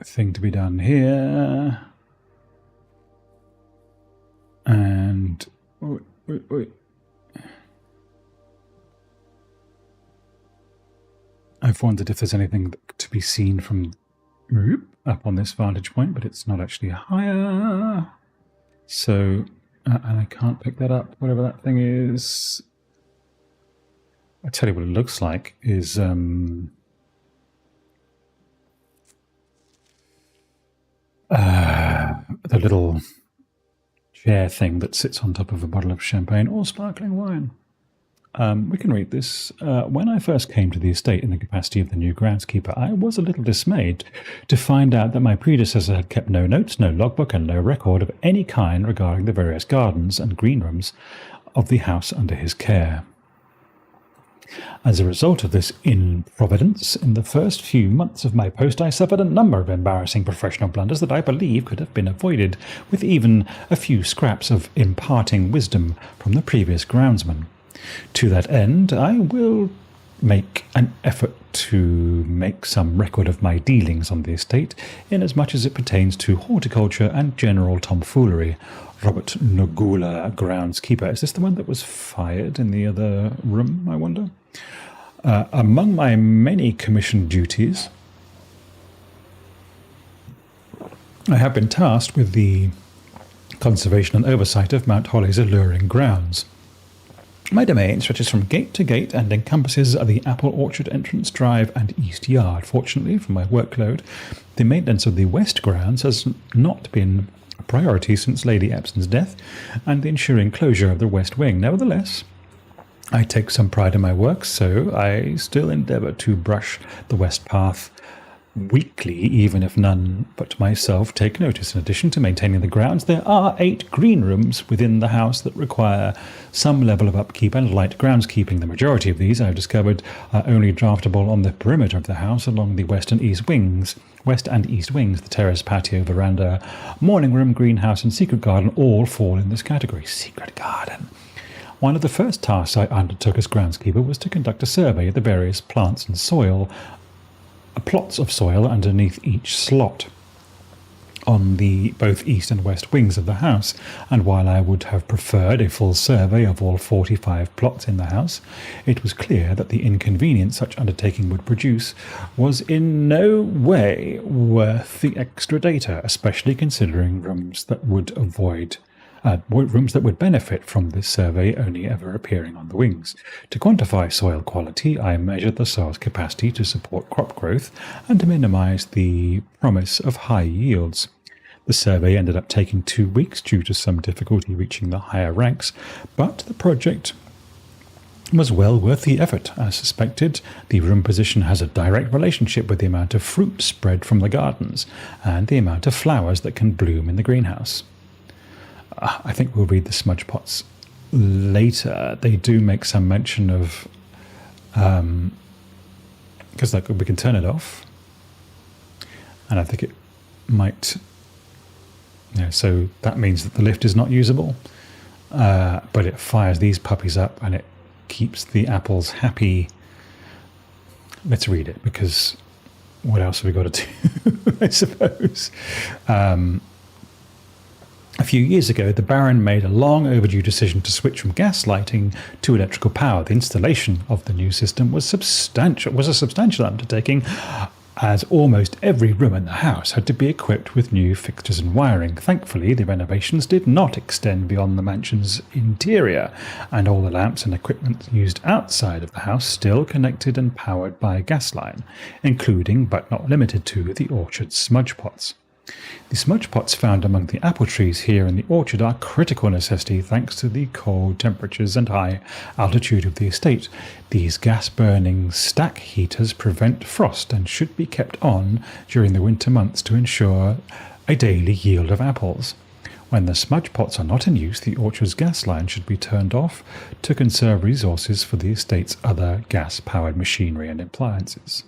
thing to be done here. And... wait. I've wondered if there's anything to be seen from up on this vantage point, but it's not actually higher. So, and I can't pick that up, whatever that thing is. I'll tell you what it looks like is the little chair thing that sits on top of a bottle of champagne or sparkling wine. We can read this. When I first came to the estate in the capacity of the new groundskeeper, I was a little dismayed to find out that my predecessor had kept no notes, no logbook, and no record of any kind regarding the various gardens and green rooms of the house under his care. As a result of this improvidence, in the first few months of my post I suffered a number of embarrassing professional blunders that I believe could have been avoided with even a few scraps of imparting wisdom from the previous groundsman. To that end, I will make an effort to make some record of my dealings on the estate, inasmuch as it pertains to horticulture and general tomfoolery. Robert Nogula, groundskeeper. Is this the one that was fired in the other room, I wonder? Among my many commissioned duties, I have been tasked with the conservation and oversight of Mount Holly's alluring grounds. My domain stretches from gate to gate and encompasses the apple orchard entrance drive and east yard. Fortunately for my workload, the maintenance of the west grounds has not been a priority since Lady Epson's death and the ensuing closure of the west wing. Nevertheless, I take some pride in my work, so I still endeavour to brush the west path weekly, even if none but myself take notice. In addition to maintaining the grounds, there are 8 green rooms within the house that require some level of upkeep and light groundskeeping. The majority of these, I've discovered, are only draftable on the perimeter of the house along the west and east wings. The terrace, patio, veranda, morning room, greenhouse, and secret garden all fall in this category. Secret garden. One of the first tasks I undertook as groundskeeper was to conduct a survey of the various plants and plots of soil underneath each slot on the both east and west wings of the house, and while I would have preferred a full survey of all 45 plots in the house, it was clear that the inconvenience such undertaking would produce was in no way worth the extra data, especially considering rooms that would benefit from this survey only ever appearing on the wings. To quantify soil quality, I measured the soil's capacity to support crop growth and to minimize the promise of high yields. The survey ended up taking 2 weeks due to some difficulty reaching the higher ranks, but the project was well worth the effort. As suspected, the room position has a direct relationship with the amount of fruit spread from the gardens and the amount of flowers that can bloom in the greenhouse. I think we'll read the smudge pots later. They do make some mention of, because we can turn it off, and I think it might, so that means that the lift is not usable, but it fires these puppies up and it keeps the apples happy. Let's read it, because what else have we got to do, I suppose? A few years ago, the Baron made a long overdue decision to switch from gas lighting to electrical power. The installation of the new system was a substantial undertaking, as almost every room in the house had to be equipped with new fixtures and wiring. Thankfully, the renovations did not extend beyond the mansion's interior, and all the lamps and equipment used outside of the house still connected and powered by a gas line, including, but not limited to, the orchard smudge pots. The smudge pots found among the apple trees here in the orchard are a critical necessity thanks to the cold temperatures and high altitude of the estate. These gas-burning stack heaters prevent frost and should be kept on during the winter months to ensure a daily yield of apples. When the smudge pots are not in use, the orchard's gas line should be turned off to conserve resources for the estate's other gas-powered machinery and appliances.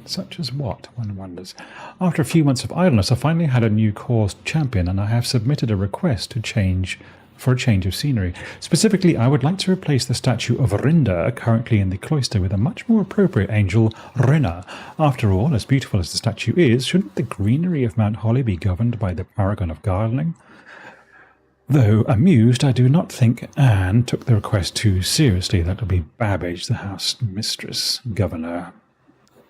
Such as what, one wonders. After a few months of idleness, I finally had a new cause champion, and I have submitted a request for a change of scenery. Specifically, I would like to replace the statue of Rinda, currently in the cloister, with a much more appropriate angel, Rena. After all, as beautiful as the statue is, shouldn't the greenery of Mount Holly be governed by the paragon of gardening? Though amused, I do not think Anne took the request too seriously. That would be Babbage, the house mistress, governor.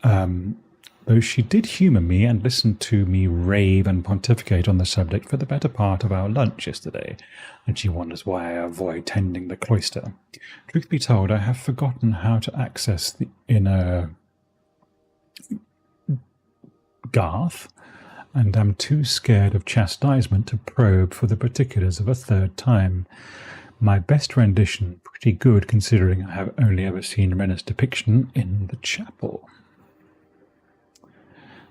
Though she did humour me and listen to me rave and pontificate on the subject for the better part of our lunch yesterday, and she wonders why I avoid tending the cloister. Truth be told, I have forgotten how to access the inner garth, and am too scared of chastisement to probe for the particulars of a third time. My best rendition, pretty good considering I have only ever seen Rena's depiction in the chapel.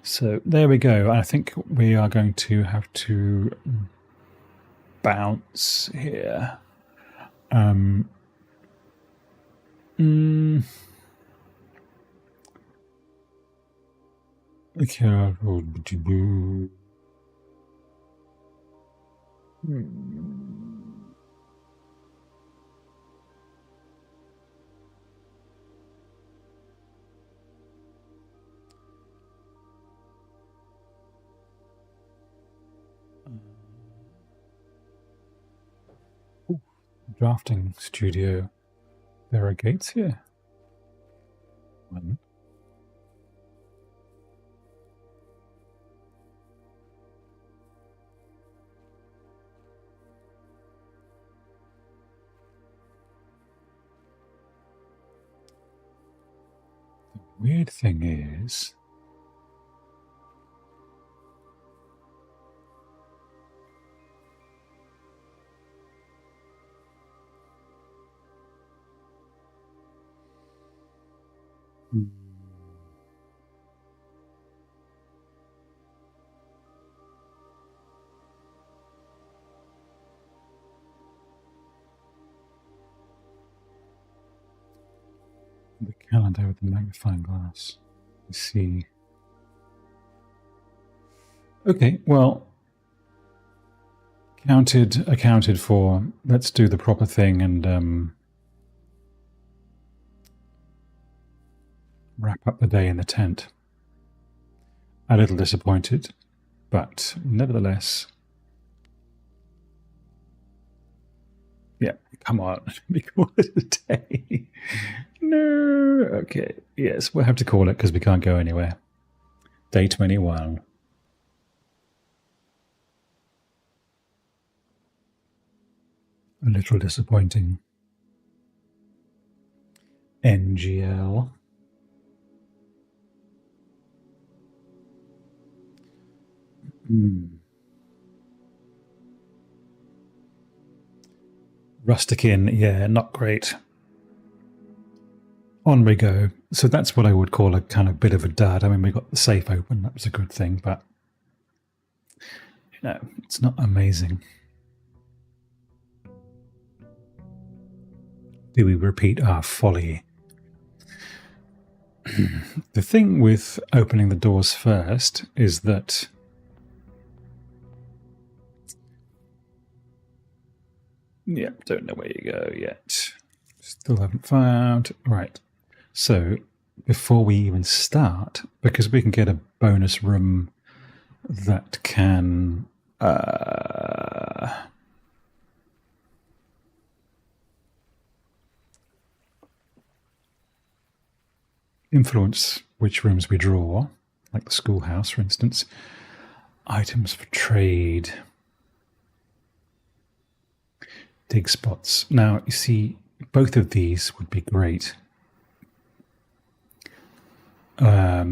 So there we go. I think we are going to have to bounce here. Okay. Drafting studio. There are gates here. One. The weird thing is, the calendar with the magnifying glass. Let's see. Okay, well, accounted for. Let's do the proper thing and wrap up the day in the tent. A little disappointed, but nevertheless, yeah, come on, we call it a day. No, okay, yes, we'll have to call it because we can't go anywhere. Day 21. A little disappointing. NGL. Rustic Inn, yeah, not great. On we go. So that's what I would call a kind of bit of a dud. I mean, we got the safe open, that was a good thing, but it's not amazing. Do we repeat our folly? The thing with opening the doors first is that don't know where you go yet. Still haven't found. Right. So before we even start, because we can get a bonus room that can influence which rooms we draw, like the schoolhouse, for instance. Items for trade. Dig spots. Now, you see, both of these would be great. But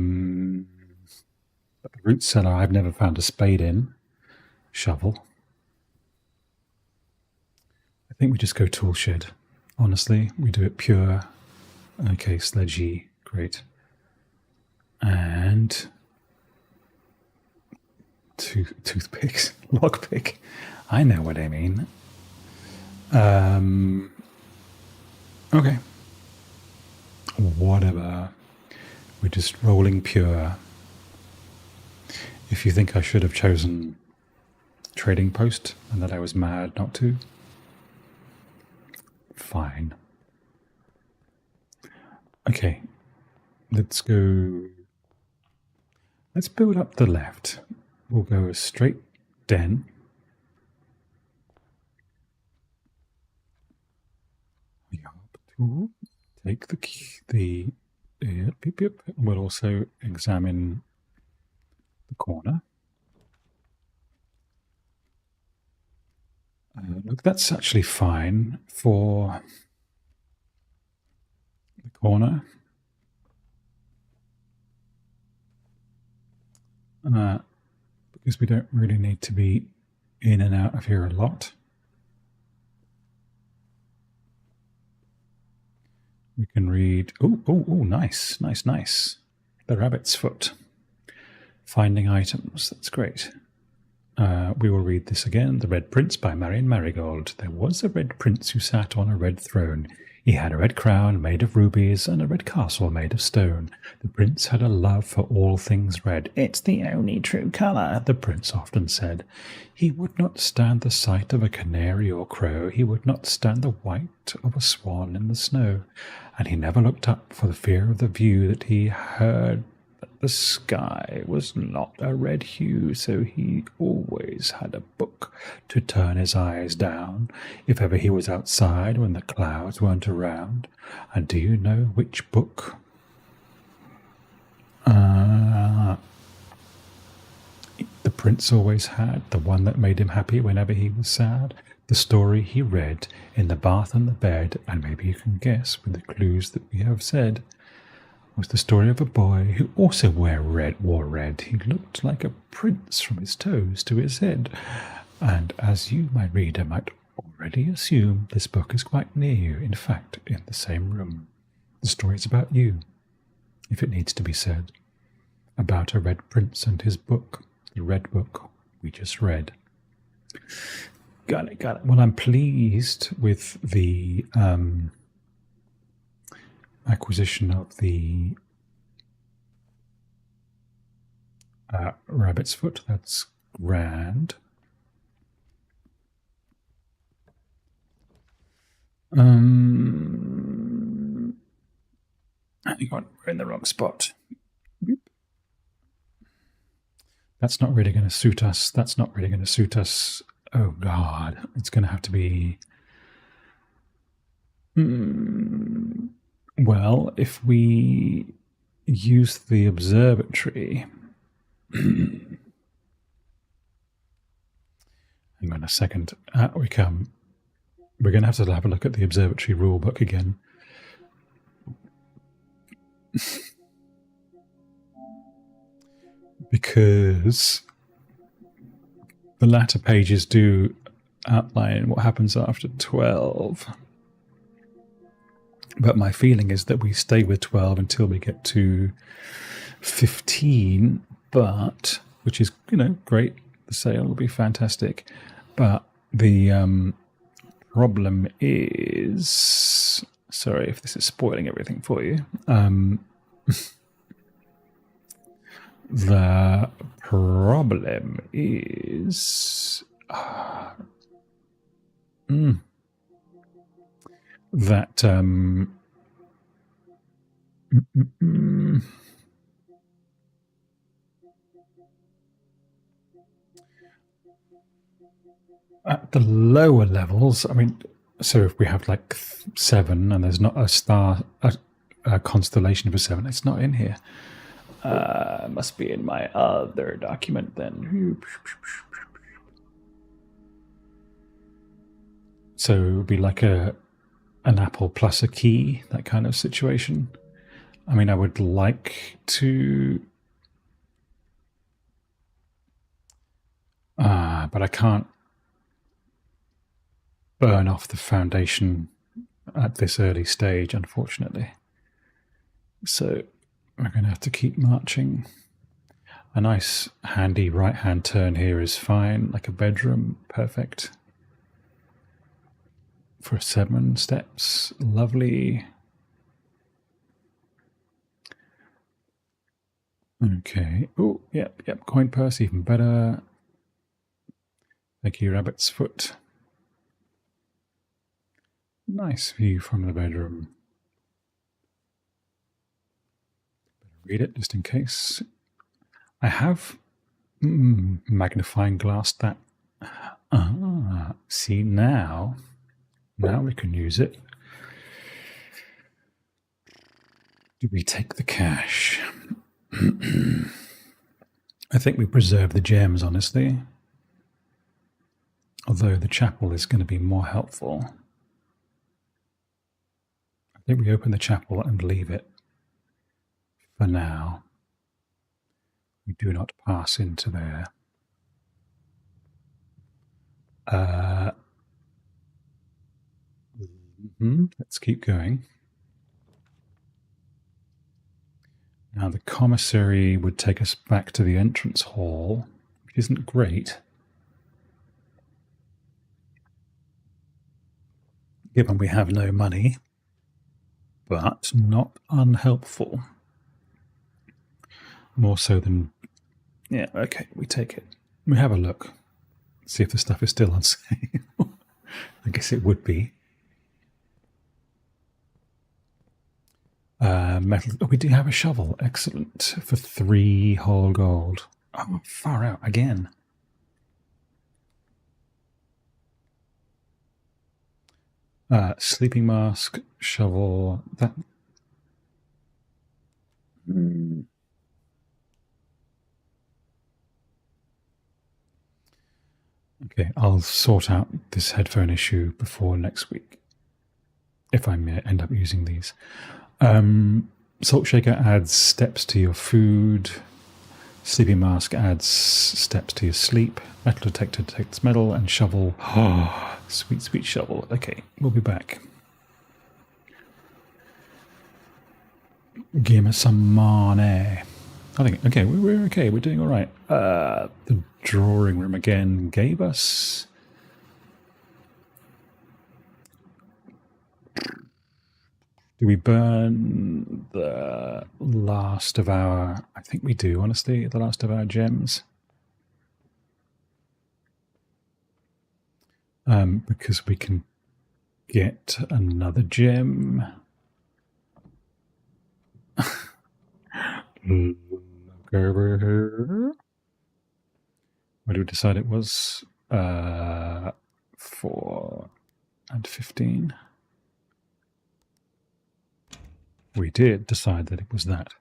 the root cellar I've never found a spade in. Shovel. I think we just go Toolshed. Honestly, we do it pure. Okay, Sledgy. Great. And toothpicks. Lockpick. I know what I mean. Okay. Whatever. We're just rolling pure. If you think I should have chosen trading post and that I was mad not to, fine. Okay, let's go. Let's build up the left. We'll go a straight den. Take the key, we'll also examine the corner. Look, that's actually fine for the corner. Because we don't really need to be in and out of here a lot. We can read, oh, nice. The rabbit's foot. Finding items, that's great. We will read this again. The Red Prince by Marion Marigold. There was a red prince who sat on a red throne. He had a red crown made of rubies and a red castle made of stone. The prince had a love for all things red. It's the only true colour, the prince often said. He would not stand the sight of a canary or crow. He would not stand the white of a swan in the snow. And he never looked up for the fear of the view that he heard that the sky was not a red hue, so he always had a book to turn his eyes down if ever he was outside when the clouds weren't around. And do you know which book? The prince always had, the one that made him happy whenever he was sad. The story he read in the bath and the bed, and maybe you can guess with the clues that we have said, was the story of a boy who also wore red. He looked like a prince from his toes to his head. And as you, my reader, might already assume, this book is quite near you, in fact, in the same room. The story is about you, if it needs to be said, about a red prince and his book, the red book we just read. Got it. Well, I'm pleased with the acquisition of the rabbit's foot. That's grand. Hang on, we're in the wrong spot. That's not really going to suit us. Oh, God. It's going to have to be... Well, if we use the observatory... Hang on a second. We're going to have a look at the observatory rulebook again. Because the latter pages do outline what happens after 12. But my feeling is that we stay with 12 until we get to 15, but, which is, great. The sale will be fantastic. But the problem is, sorry if this is spoiling everything for you, the problem is that At the lower levels, I mean, so if we have like 7 and there's not a star, a constellation for 7, it's not in here. Must be in my other document then. So it would be like an apple plus a key, that kind of situation. I mean, I would like to... but I can't burn off the foundation at this early stage, unfortunately. So we're going to have to keep marching. A nice handy right-hand turn here is fine, like a bedroom, perfect. For 7 steps, lovely. Okay, oh, yep, coin purse, even better. Thank you, rabbit's foot. Nice view from the bedroom. Read it just in case. I have magnifying glass that. See now we can use it. Do we take the cash? I think we preserve the gems, honestly. Although the chapel is going to be more helpful. I think we open the chapel and leave it for now. We do not pass into there. Let's keep going. Now the commissary would take us back to the entrance hall, which isn't great, given we have no money, but not unhelpful. More so than... Yeah, okay, we take it. We have a look. See if the stuff is still on sale. I guess it would be. Metal... Oh, we do have a shovel. Excellent. For 3 whole gold. Oh, far out again. Sleeping mask, shovel, that... Okay, I'll sort out this headphone issue before next week, if I end up using these. Salt shaker adds steps to your food. Sleeping mask adds steps to your sleep. Metal detector detects metal, and shovel. Oh, sweet, sweet shovel. Okay, we'll be back. Give us some money. I think, okay, we're okay. We're doing all right. The drawing room again gave us... Do we burn the last of our... I think we do, honestly, the last of our gems. Because we can get another gem. Look over here. What did we decide it was? 4 and 15. We did decide that it was that.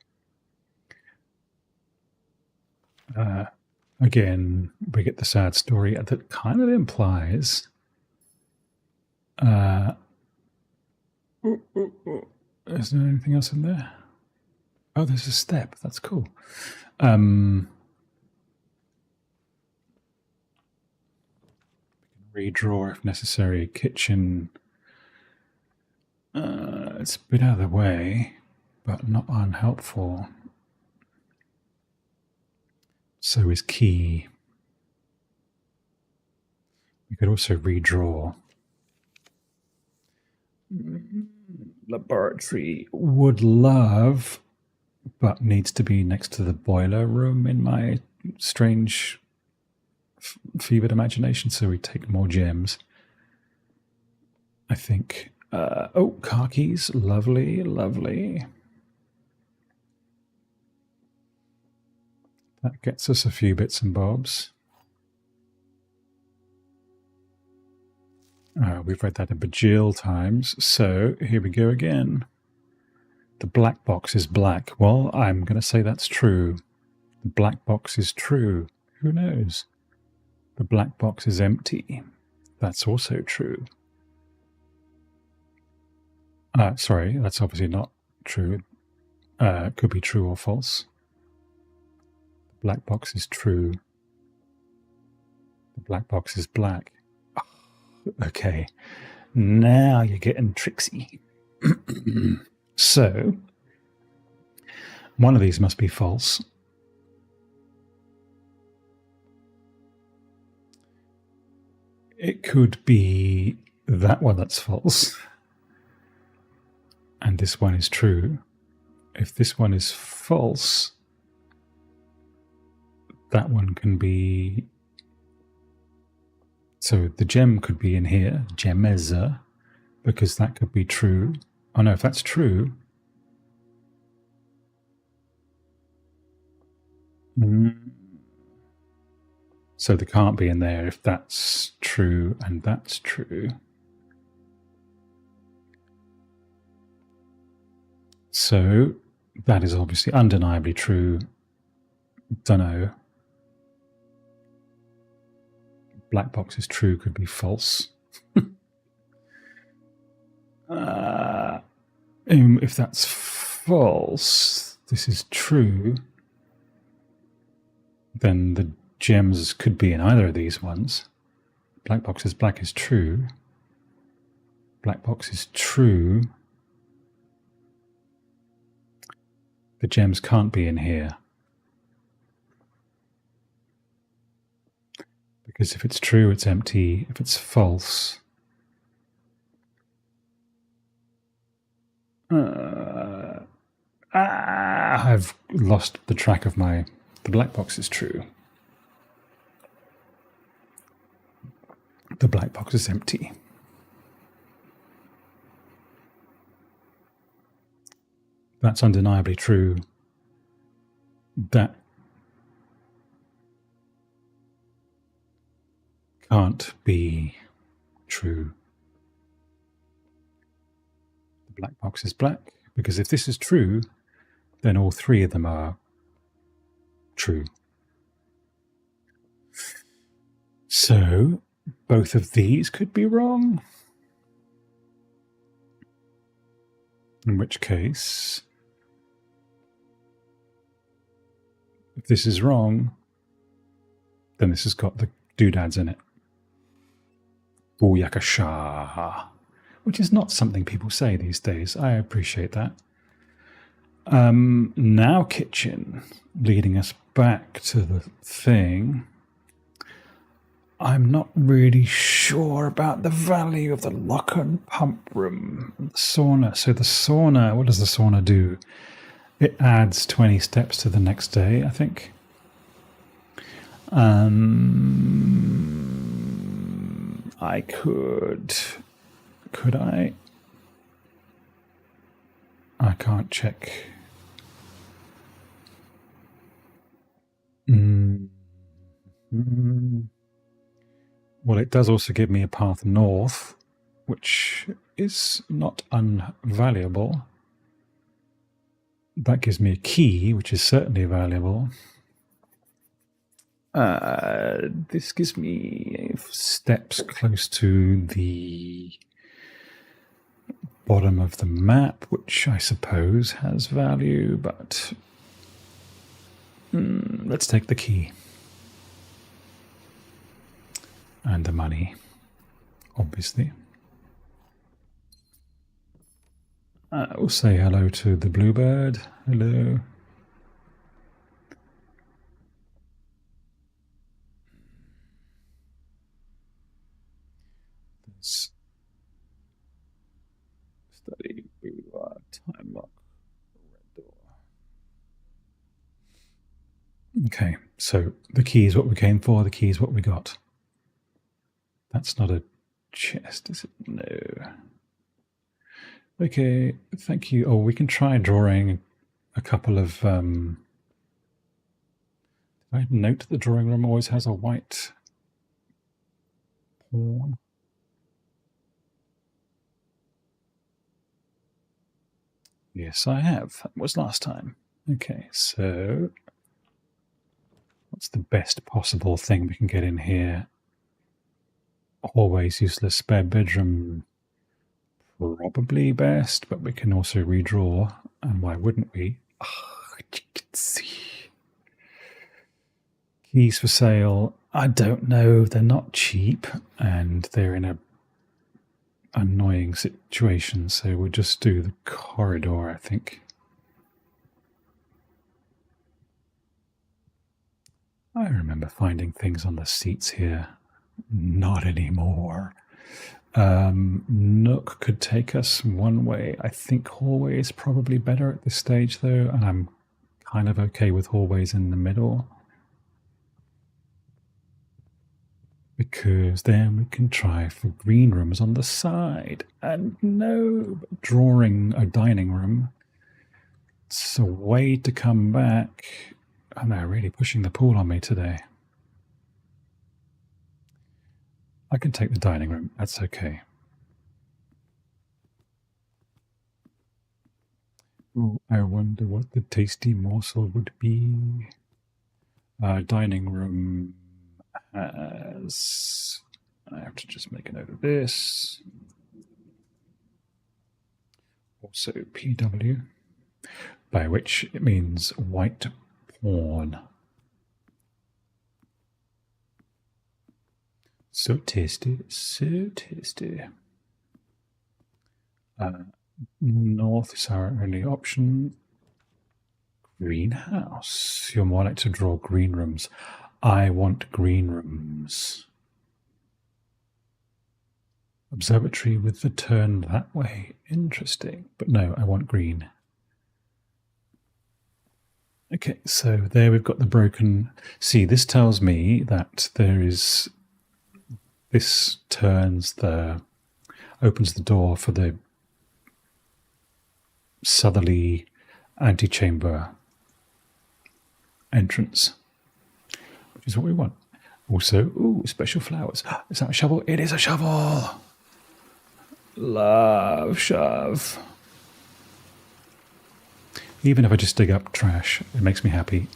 Again, we get the sad story that kind of implies... Is there anything else in there? Oh, there's a step. That's cool. Redraw if necessary. Kitchen. It's a bit out of the way, but not unhelpful. So is key. We could also redraw. Laboratory would love, but needs to be next to the boiler room in my strange fevered imagination, so we take more gems. I think. Oh, car keys. Lovely, lovely. That gets us a few bits and bobs. We've read that a bajillion times, so here we go again. The black box is black. Well, I'm going to say that's true. The black box is true. Who knows? The black box is empty. That's also true. Sorry, that's obviously not true. It could be true or false. The black box is true. The black box is black. Okay, now you're getting tricksy. So, one of these must be false. It could be that one that's false. And this one is true. If this one is false, that one can be... So the gem could be in here, gemeza, because that could be true. Oh no, if that's true... So they can't be in there if that's true and that's true. So that is obviously undeniably true. Dunno. Black box is true, could be false. If that's false, this is true, then the gems could be in either of these ones. Black box is black is true. Black box is true. The gems can't be in here. Because if it's true, it's empty. If it's false... I've lost the track of my... The black box is true. The black box is empty. That's undeniably true. That can't be true. The black box is black, because if this is true, then all three of them are true. So, both of these could be wrong. In which case, if this is wrong, then this has got the doodads in it. Booyakasha. Which is not something people say these days. I appreciate that. Now kitchen, leading us back to the thing. I'm not really sure about the value of the locker and pump room. The sauna. So the sauna, what does the sauna do? It adds 20 steps to the next day, I think. I could I? I can't check. Well, it does also give me a path north, which is not unvaluable. That gives me a key, which is certainly valuable. This gives me steps close to the bottom of the map, which I suppose has value, but let's take the key. And the money, obviously. We'll say hello to the bluebird. Hello. Let's study Boudoir, time lock, red door. Okay, so the key is what we came for, the key is what we got. That's not a chest, is it? No. Okay, thank you. Oh, we can try drawing a couple of I note the drawing room always has a white pawn. Yes, I have. That was last time. Okay, so what's the best possible thing we can get in here? Always useless spare bedroom. Probably best, but we can also redraw. And why wouldn't we? Oh, you can see. Keys for sale. I don't know. They're not cheap, and they're in a annoying situation. So we'll just do the corridor, I think. I remember finding things on the seats here. Not anymore. Nook could take us one way. I think hallway is probably better at this stage, though, and I'm kind of okay with hallways in the middle. Because then we can try for green rooms on the side. And no, drawing a dining room. It's a way to come back. Oh, they're really pushing the pool on me today. I can take the dining room. That's okay. Ooh, I wonder what the tasty morsel would be. Dining room has... I have to just make a note of this. Also PW, by which it means white pawn. So tasty, so tasty. North is our only option. Greenhouse. You're more like to draw green rooms. I want green rooms. Observatory with the turn that way. Interesting. But no, I want green. Okay, so there we've got the broken... See, this tells me that there is... This turns the... opens the door for the Southerly antechamber entrance, which is what we want. Also, ooh, special flowers. Is that a shovel? It is a shovel! Love shove. Even if I just dig up trash, it makes me happy.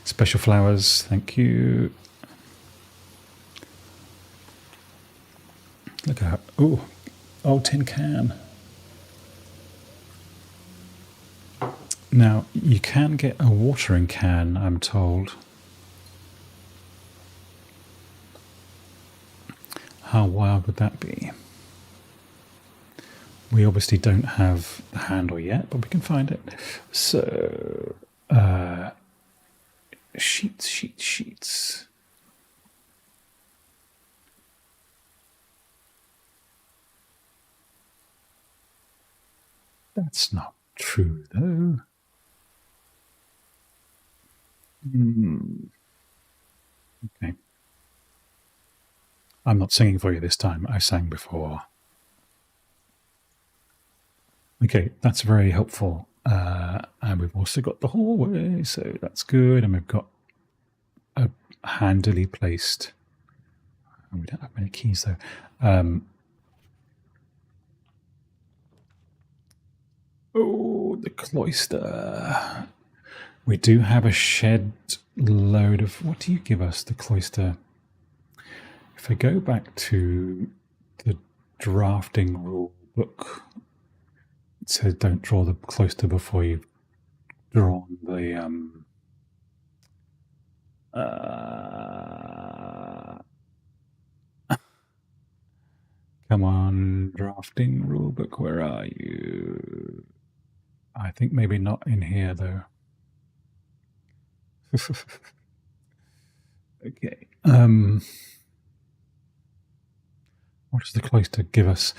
Special flowers, thank you. Look out. Ooh, old tin can. Now, you can get a watering can, I'm told. How wild would that be? We obviously don't have the handle yet, but we can find it. So, sheets. That's not true, though. Okay. I'm not singing for you this time. I sang before. Okay, that's very helpful. And we've also got the hallway, so that's good. And we've got a handily placed... we don't have many keys, though. Oh, the cloister. We do have a shed load of... What do you give us, the cloister? If I go back to the drafting rule book, it says don't draw the cloister before you've drawn the... Come on, drafting rule book, where are you? I think maybe not in here, though. Okay. What does the cloister give us?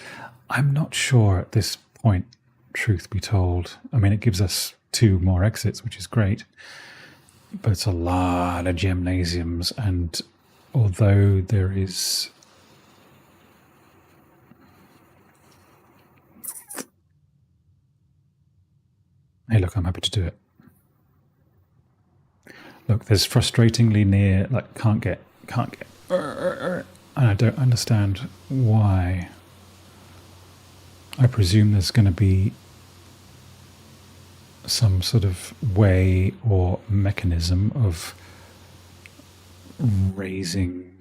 I'm not sure at this point, truth be told. I mean, it gives us 2 more exits, which is great. But it's a lot of gymnasiums, and although there is... Hey, look, I'm happy to do it. Look, there's frustratingly near, like, can't get. And I don't understand why. I presume there's going to be some sort of way or mechanism of raising.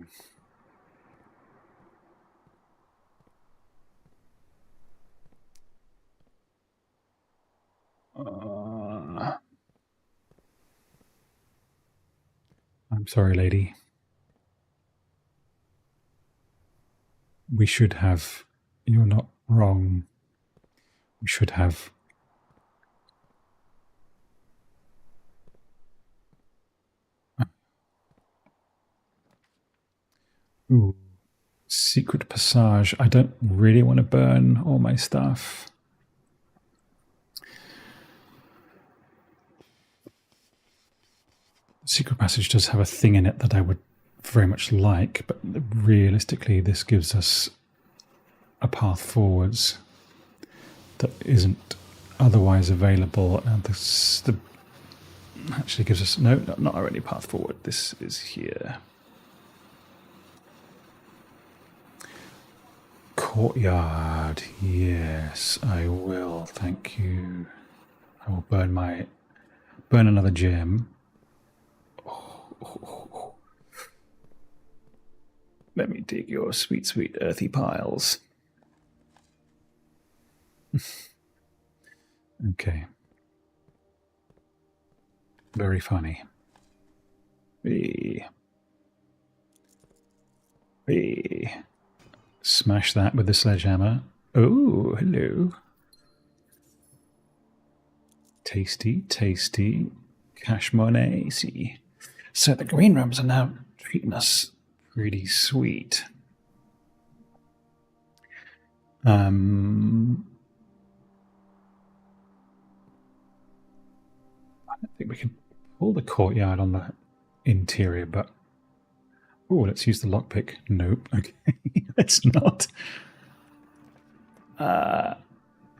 I'm sorry, lady. We should have. You're not wrong. We should have. Ooh. Secret passage. I don't really want to burn all my stuff. Secret passage does have a thing in it that I would very much like, but realistically this gives us a path forwards that isn't otherwise available, and this actually gives us not already path forward. This is here. Courtyard. Yes, I will. Thank you. I will burn another gem. Let me dig your sweet, sweet earthy piles. Okay. Very funny. Smash that with the sledgehammer. Oh, hello. Tasty, tasty. Cash money. See. So the green rooms are now treating us pretty sweet. I don't think we can pull the courtyard on the interior, but oh, let's use the lockpick. Nope. Okay, let's not.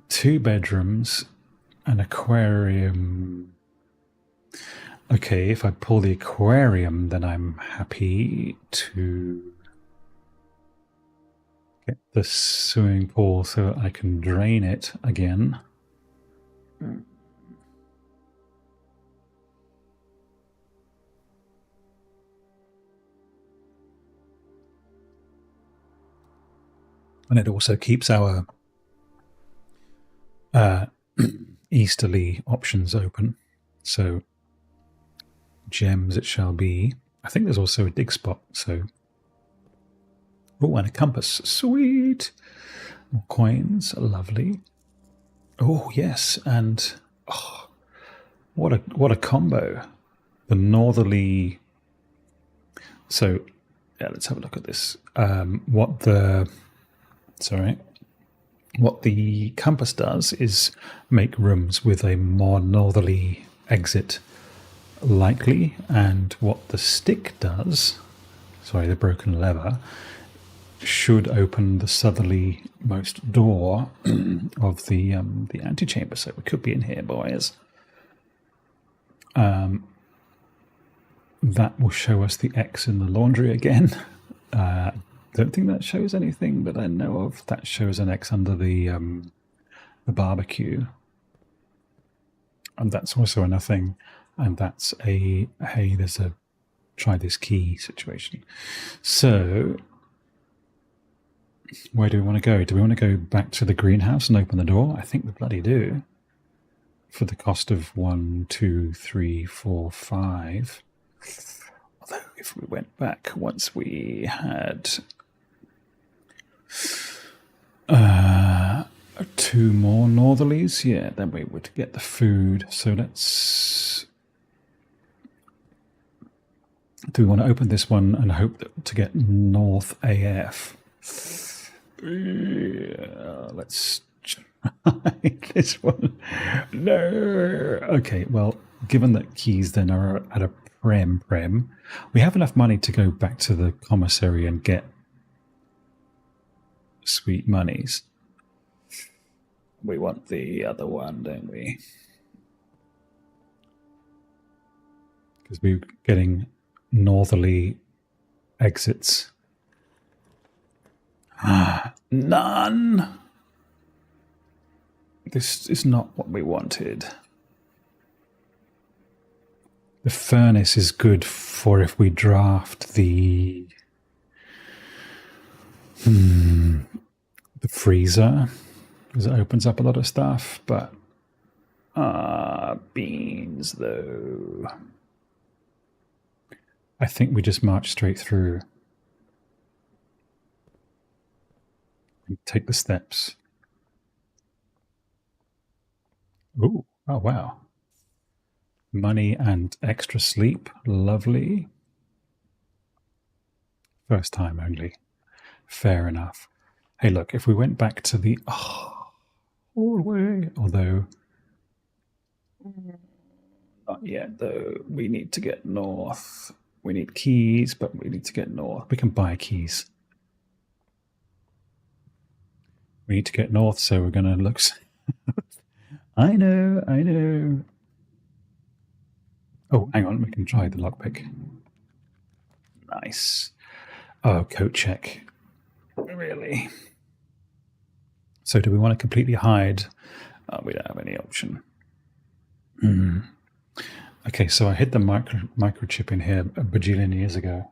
2 bedrooms, an aquarium. Okay, if I pull the aquarium, then I'm happy to get the swimming pool so I can drain it again. And it also keeps our easterly options open. So gems it shall be. I think there's also a dig spot, so... Oh, and a compass. Sweet! More coins. Lovely. Oh, yes, and... Oh, what a combo. The northerly... So, yeah, let's have a look at this. What the compass does is make rooms with a more northerly exit likely, and what the stick does, the broken lever, should open the southerly most door of the antechamber. So we could be in here, boys. That will show us the X in the laundry again. Don't think that shows anything that I know of. That shows an X under the barbecue, and that's also a nothing. And that's a, hey, there's a try this key situation. So, where do we want to go? Do we want to go back to the greenhouse and open the door? I think we bloody do. For the cost of 1, 2, 3, 4, 5. Although, if we went back once we had 2 more northerlies, yeah, then we would get the food. So let's... Do we want to open this one and hope to get North AF? Yeah, let's try this one. No. Okay, well, given that keys then are at a prem, we have enough money to go back to the Commissary and get sweet monies. We want the other one, don't we? because we're getting northerly exits. None! This is not what we wanted. The furnace is good for if we draft the freezer, because it opens up a lot of stuff, but beans though. I think we just march straight through and take the steps. Ooh, oh wow. Money and extra sleep, lovely. First time only. Fair enough. Hey, look, if we went back to the all the way, although not yet though. We need to get north. We need keys, but we need to get north. We can buy keys. We need to get north, so we're gonna look. I know. Oh, hang on, we can try the lockpick. Nice. Oh, coat check. Really? So do we want to completely hide? Oh, we don't have any option. Okay, so I hid the microchip in here a bajillion years ago.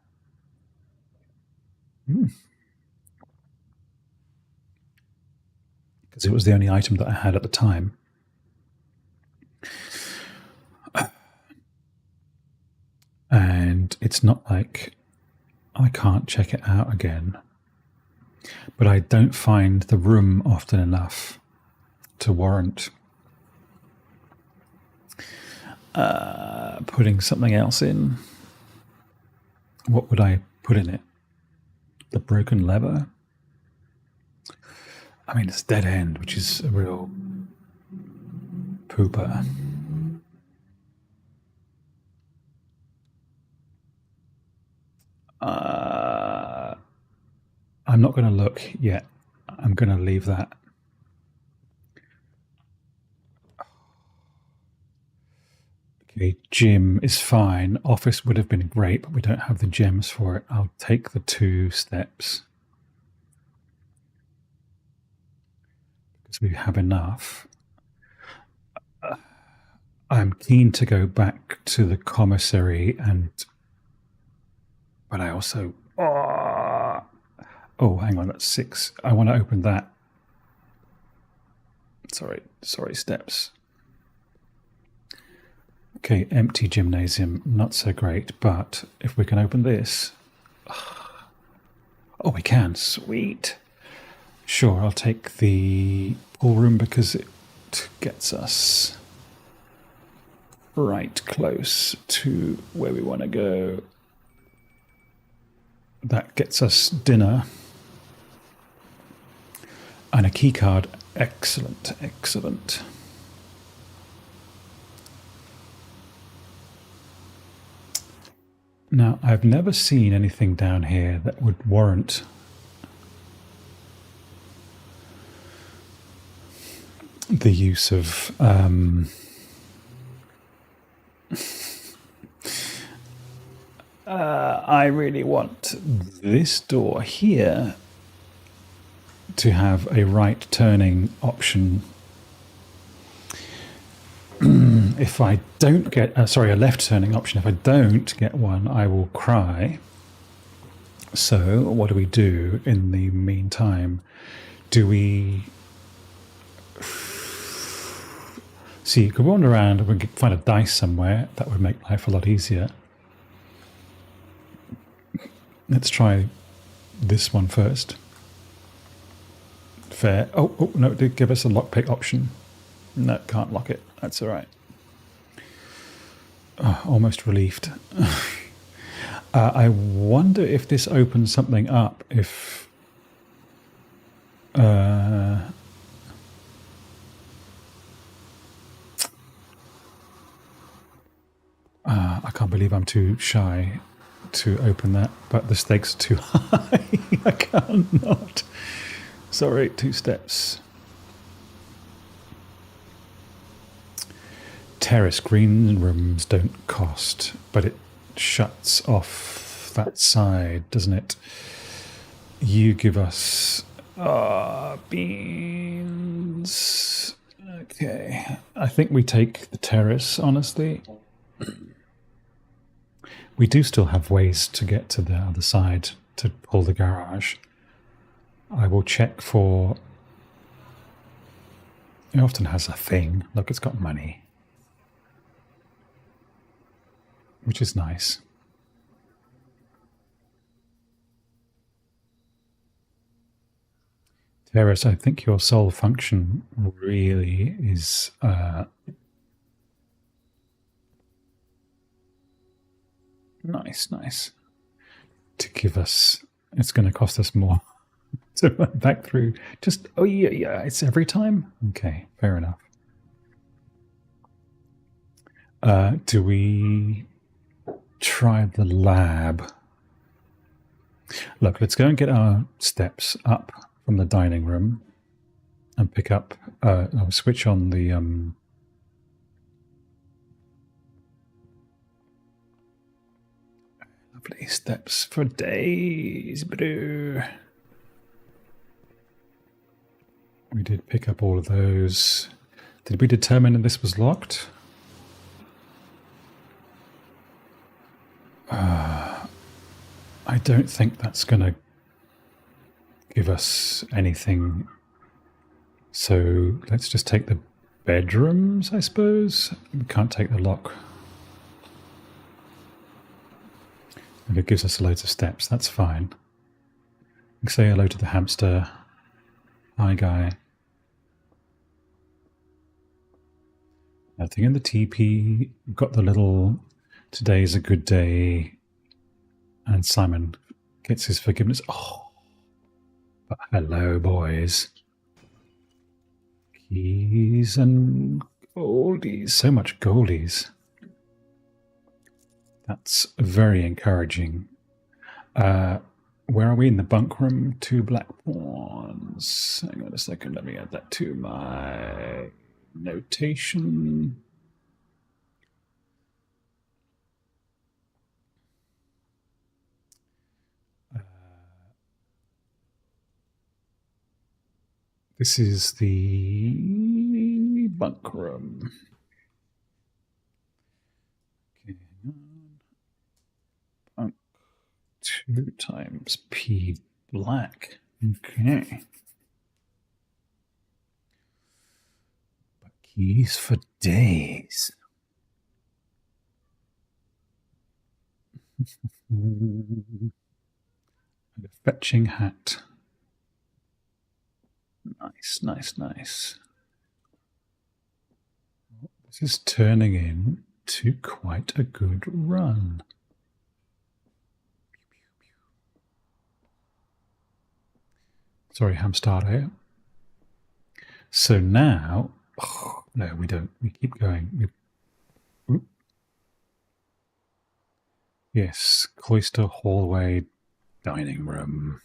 Because it was the only item that I had at the time. And it's not like I can't check it out again. But I don't find the room often enough to warrant putting something else in. What would I put in it? The broken lever? I mean, it's dead end, which is a real pooper. I'm not going to look yet. I'm going to leave that. Okay, gym is fine. Office would have been great, but we don't have the gems for it. I'll take the 2 steps. Because we have enough. I'm keen to go back to the commissary, but I also... Oh, hang on, that's 6. I want to open that. Sorry, steps. Okay, empty gymnasium, not so great, but if we can open this... Oh, we can, sweet. Sure, I'll take the pool room because it gets us right close to where we want to go. That gets us dinner. And a keycard. Excellent, excellent. Now, I've never seen anything down here that would warrant the use of I really want this door here to have a right turning option. If I don't get, a left turning option. If I don't get one, I will cry. So what do we do in the meantime? Do we... See, you could wander around and we could find a dice somewhere. That would make life a lot easier. Let's try this one first. Fair. Oh no, it did give us a lockpick option. No, can't lock it. That's all right. Oh, almost relieved. I wonder if this opens something up. If I can't believe I'm too shy to open that, but the stakes are too high. I can't not. Sorry, 2 steps. terrace. Green rooms don't cost, but it shuts off that side, doesn't it? You give us beans. Okay. I think we take the terrace, honestly. We do still have ways to get to the other side to pull the garage. I will check for... It often has a thing. Look, it's got money. Which is nice. Terrace, I think your sole function really is... nice. To give us... It's going to cost us more to run back through. Just... Oh, yeah, it's every time? Okay, fair enough. Do we try the lab? Look, let's go and get our steps up from the dining room and pick up... I'll switch on the... Lovely steps for days, bro. We did pick up all of those. Did we determine that this was locked? I don't think that's going to give us anything. So let's just take the bedrooms, I suppose. We can't take the lock. If it gives us loads of steps, that's fine. We can say hello to the hamster. Hi, guy. Nothing in the teepee. We've got the little today's a good day. And Simon gets his forgiveness. Oh, but hello, boys. Keys and goldies. So much goldies. That's very encouraging. Where are we? In the bunk room? 2 black pawns. Hang on a second. Let me add that to my notation. This is the bunk room. Okay, bunk 2 times P black. Okay. But keys for days. And a fetching hat. Nice. This is turning into quite a good run. Sorry, hamster. So now... Oh, no, we don't. We keep going. Yes, cloister, hallway, dining room.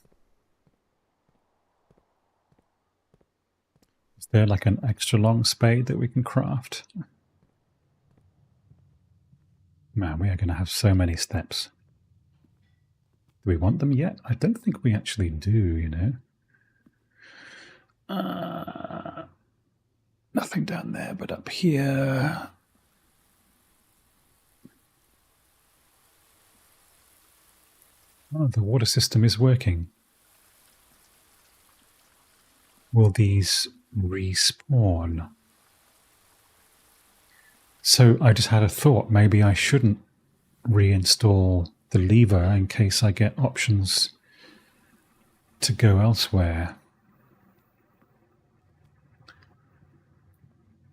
Is there like an extra long spade that we can craft? Man, we are going to have so many steps. Do we want them yet? I don't think we actually do, you know. Nothing down there, but up here. Oh, the water system is working. Will these respawn? So I just had a thought. Maybe I shouldn't reinstall the lever in case I get options to go elsewhere.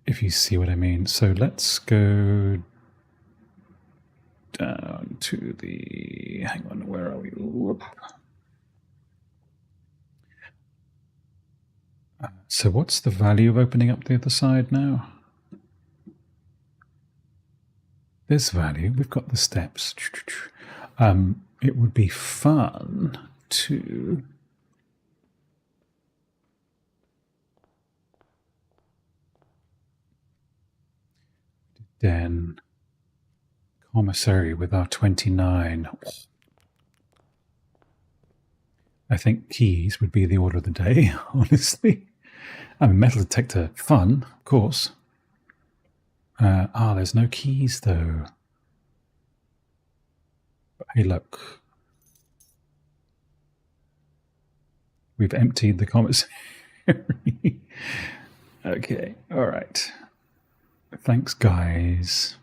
If you see what I mean. So let's go down to the... Hang on, where are we? Whoop. So what's the value of opening up the other side now? There's value. We've got the steps. It would be fun to... Den. Commissary with our 29. I think keys would be the order of the day, honestly. I mean, metal detector, fun, of course. There's no keys, though. But hey, look. We've emptied the commissary. Okay, all right. Thanks, guys.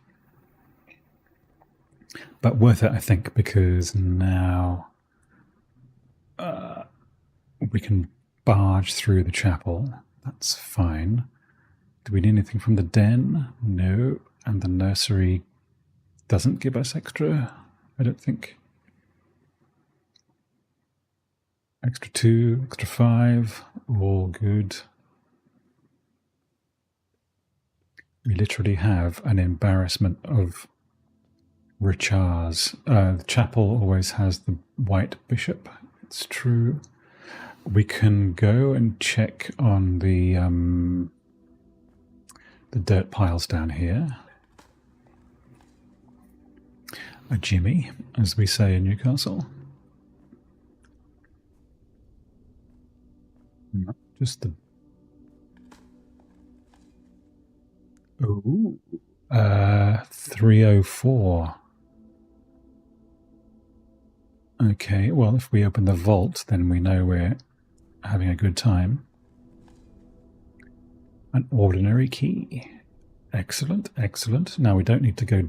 But worth it, I think, because now we can barge through the chapel. That's fine. Do we need anything from the den? No. And the nursery doesn't give us extra, I don't think. Extra 2, extra 5, all good. We literally have an embarrassment of riches. The chapel always has the white bishop. It's true. We can go and check on the dirt piles down here. A Jimmy, as we say in Newcastle. Not just the... Oh, 304. Okay, well, if we open the vault, then we know we're having a good time. An ordinary key. Excellent, excellent. Now we don't need to go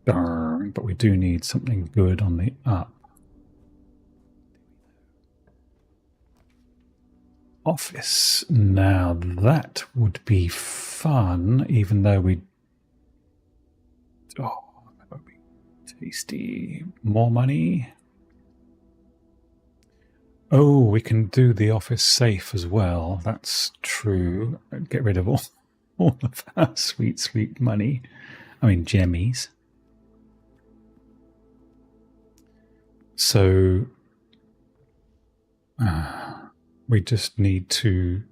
down, but we do need something good on the up. Office. Now that would be fun, even though we... Oh, that would be tasty. More money. Oh, we can do the office safe as well. That's true. Get rid of all of our sweet, sweet money. I mean, gemmies. So... we just need to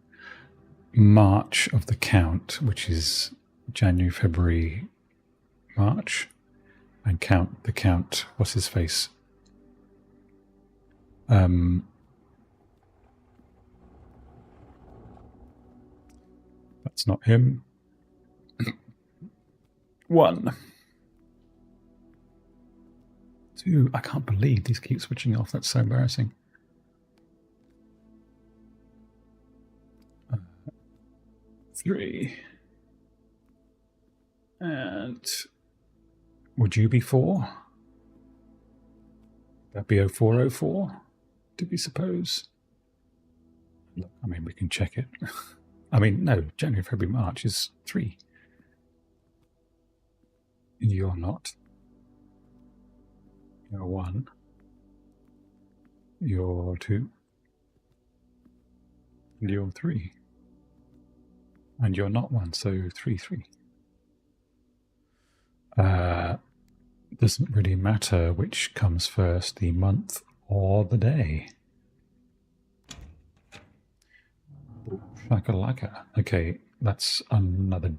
March of the count, which is January, February, March, and count the count. What's his face? That's not him. 1, 2. I can't believe these keep switching off. That's so embarrassing. 3. And would you be 4? That'd be 0404, do we suppose? Look, I mean, we can check it. I mean, no, January, February, March is 3. You're not. You're 1. You're 2. And you're 3. And you're not 1, so 3, 3. Doesn't really matter which comes first, the month or the day. Shakalaka. Okay, that's another...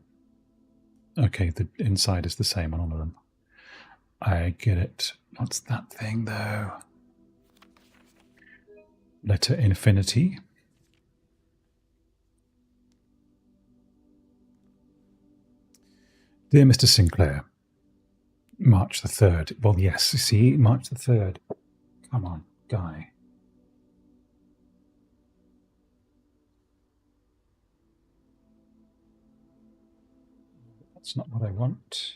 Okay, the inside is the same on all of them. I get it. What's that thing, though? Letter infinity. Dear Mr. Sinclair, March the 3rd. Well, yes, see, March the 3rd. Come on, guy. That's not what I want.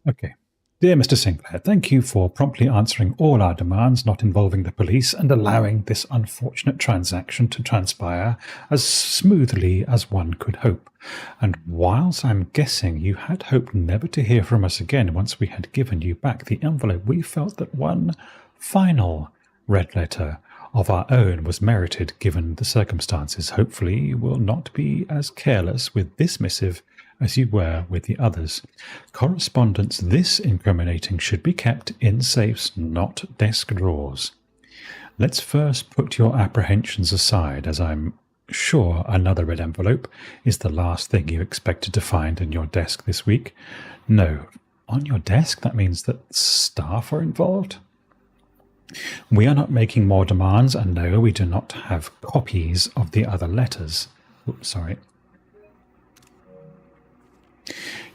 Okay. Dear Mr. Sinclair, thank you for promptly answering all our demands not involving the police and allowing this unfortunate transaction to transpire as smoothly as one could hope. And whilst I'm guessing you had hoped never to hear from us again once we had given you back the envelope, we felt that one final red letter of our own was merited given the circumstances. Hopefully you will not be as careless with this missive as you were with the others. Correspondence this incriminating should be kept in safes, not desk drawers. Let's first put your apprehensions aside, as I'm sure another red envelope is the last thing you expected to find on your desk this week. No, on your desk? That means that staff are involved? We are not making more demands, and no, we do not have copies of the other letters. Oops, sorry.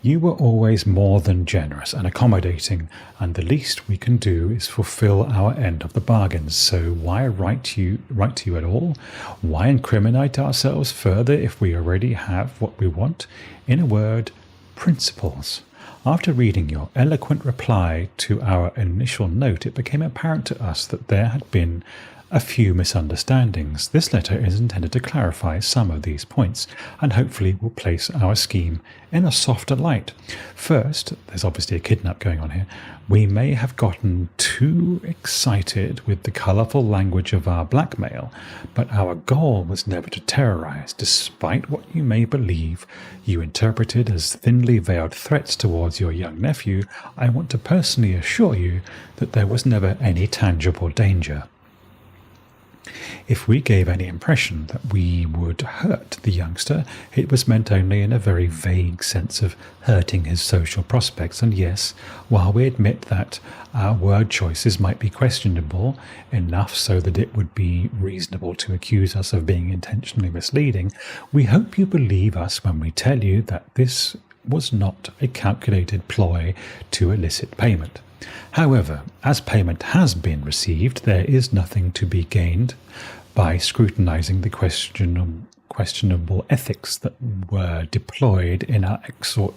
You were always more than generous and accommodating, and the least we can do is fulfill our end of the bargain. So why write to you at all? Why incriminate ourselves further if we already have what we want? In a word, principles. After reading your eloquent reply to our initial note, it became apparent to us that there had been a few misunderstandings. This letter is intended to clarify some of these points, and hopefully will place our scheme in a softer light. First, there's obviously a kidnap going on here. We may have gotten too excited with the colourful language of our blackmail, but our goal was never to terrorise, despite what you may believe you interpreted as thinly veiled threats towards your young nephew. I want to personally assure you that there was never any tangible danger. If we gave any impression that we would hurt the youngster, it was meant only in a very vague sense of hurting his social prospects. And yes, while we admit that our word choices might be questionable enough so that it would be reasonable to accuse us of being intentionally misleading, we hope you believe us when we tell you that this was not a calculated ploy to elicit payment. However, as payment has been received, there is nothing to be gained by scrutinizing the questionable ethics that were deployed in our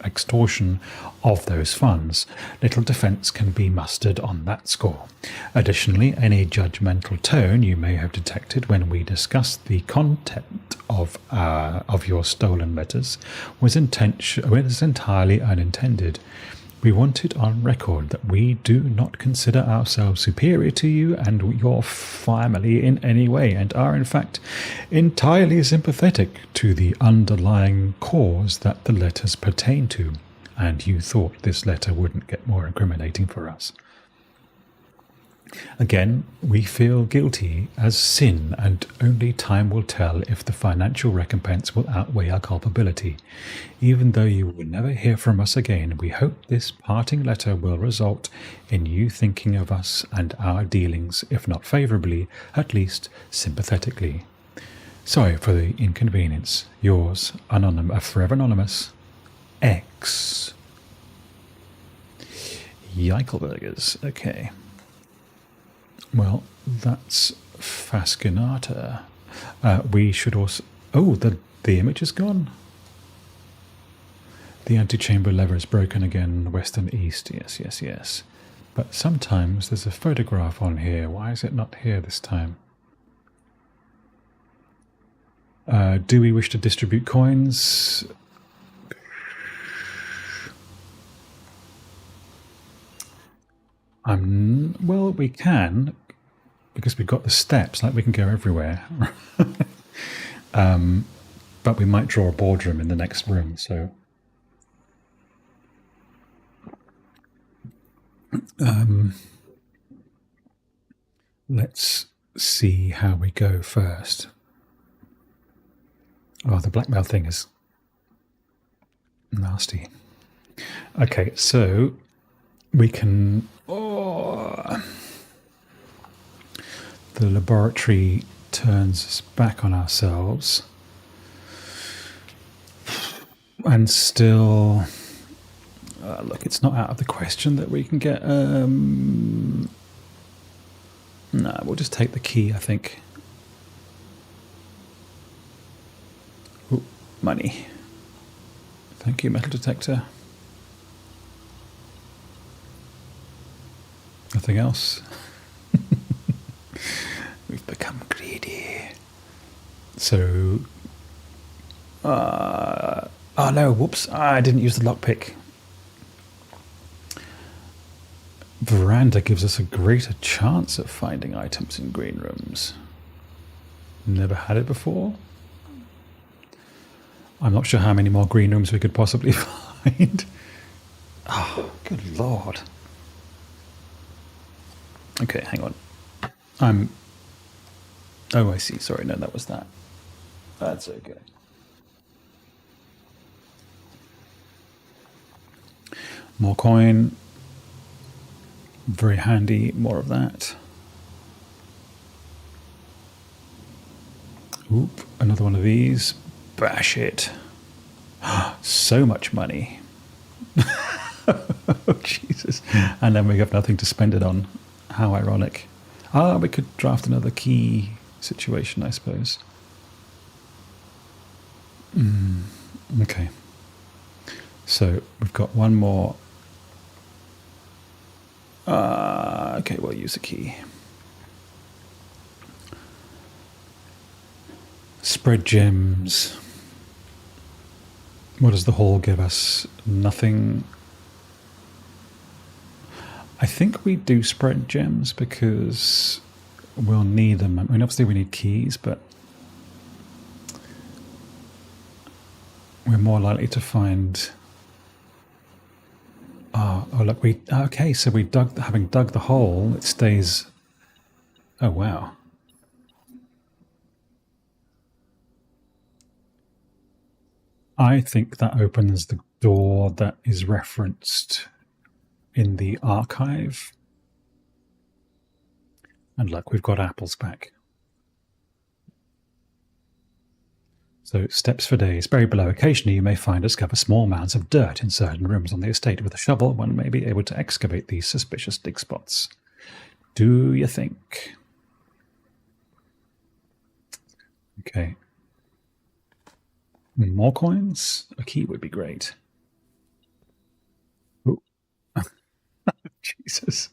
extortion of those funds. Little defense can be mustered on that score. Additionally, any judgmental tone you may have detected when we discussed the content of your stolen letters was entirely unintended. We want it on record that we do not consider ourselves superior to you and your family in any way, and are in fact entirely sympathetic to the underlying cause that the letters pertain to. And you thought this letter wouldn't get more incriminating for us. Again, we feel guilty as sin, and only time will tell if the financial recompense will outweigh our culpability. Even though you will never hear from us again, we hope this parting letter will result in you thinking of us and our dealings, if not favourably, at least sympathetically. Sorry for the inconvenience. Yours, forever anonymous, X. Yeikelbergers. Okay. Well, that's Fascinata. We should also... Oh, the image is gone. The antechamber lever is broken again, west and east. Yes. But sometimes there's a photograph on here. Why is it not here this time? Do we wish to distribute coins? Well, we can, because we've got the steps, like we can go everywhere. But we might draw a boardroom in the next room, so... let's see how we go first. Oh, the blackmail thing is nasty. Okay, so we can... Oh, the laboratory turns us back on ourselves. And still... look, it's not out of the question that we can get... no, we'll just take the key, I think. Ooh, money. Thank you, Metal Detector. Nothing else. We've become greedy. So... oh no, whoops. I didn't use the lockpick. Veranda gives us a greater chance of finding items in green rooms. Never had it before. I'm not sure how many more green rooms we could possibly find. Oh, good lord. Okay, hang on. I'm Oh, I see. Sorry, no, that was that. That's okay. More coin. Very handy. More of that. Oop, another one of these. Bash it. So much money. Oh, Jesus. And then we have nothing to spend it on. How ironic. Ah, we could draft another key situation, I suppose. Okay. So we've got one more. Okay, we'll use a key. Spread gems. What does the hall give us? Nothing. I think we do spread gems because we'll need them. I mean, obviously we need keys, but we're more likely to find... Oh, look, okay, so we having dug the hole, it stays... Oh, wow. I think that opens the door that is referenced in the archive. And look, we've got apples back. So, steps for days. Buried below, occasionally you may discover small mounds of dirt in certain rooms on the estate. With a shovel, one may be able to excavate these suspicious dig spots. Do you think? Okay. More coins? A key would be great. Ooh. Jesus.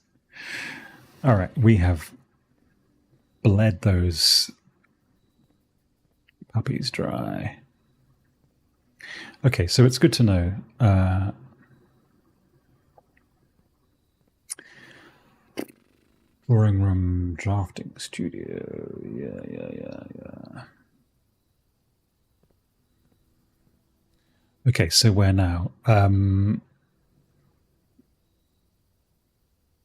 All right, we have bled those puppies dry. Okay, so it's good to know. Flooring room, drafting studio. Yeah. Okay, so where now?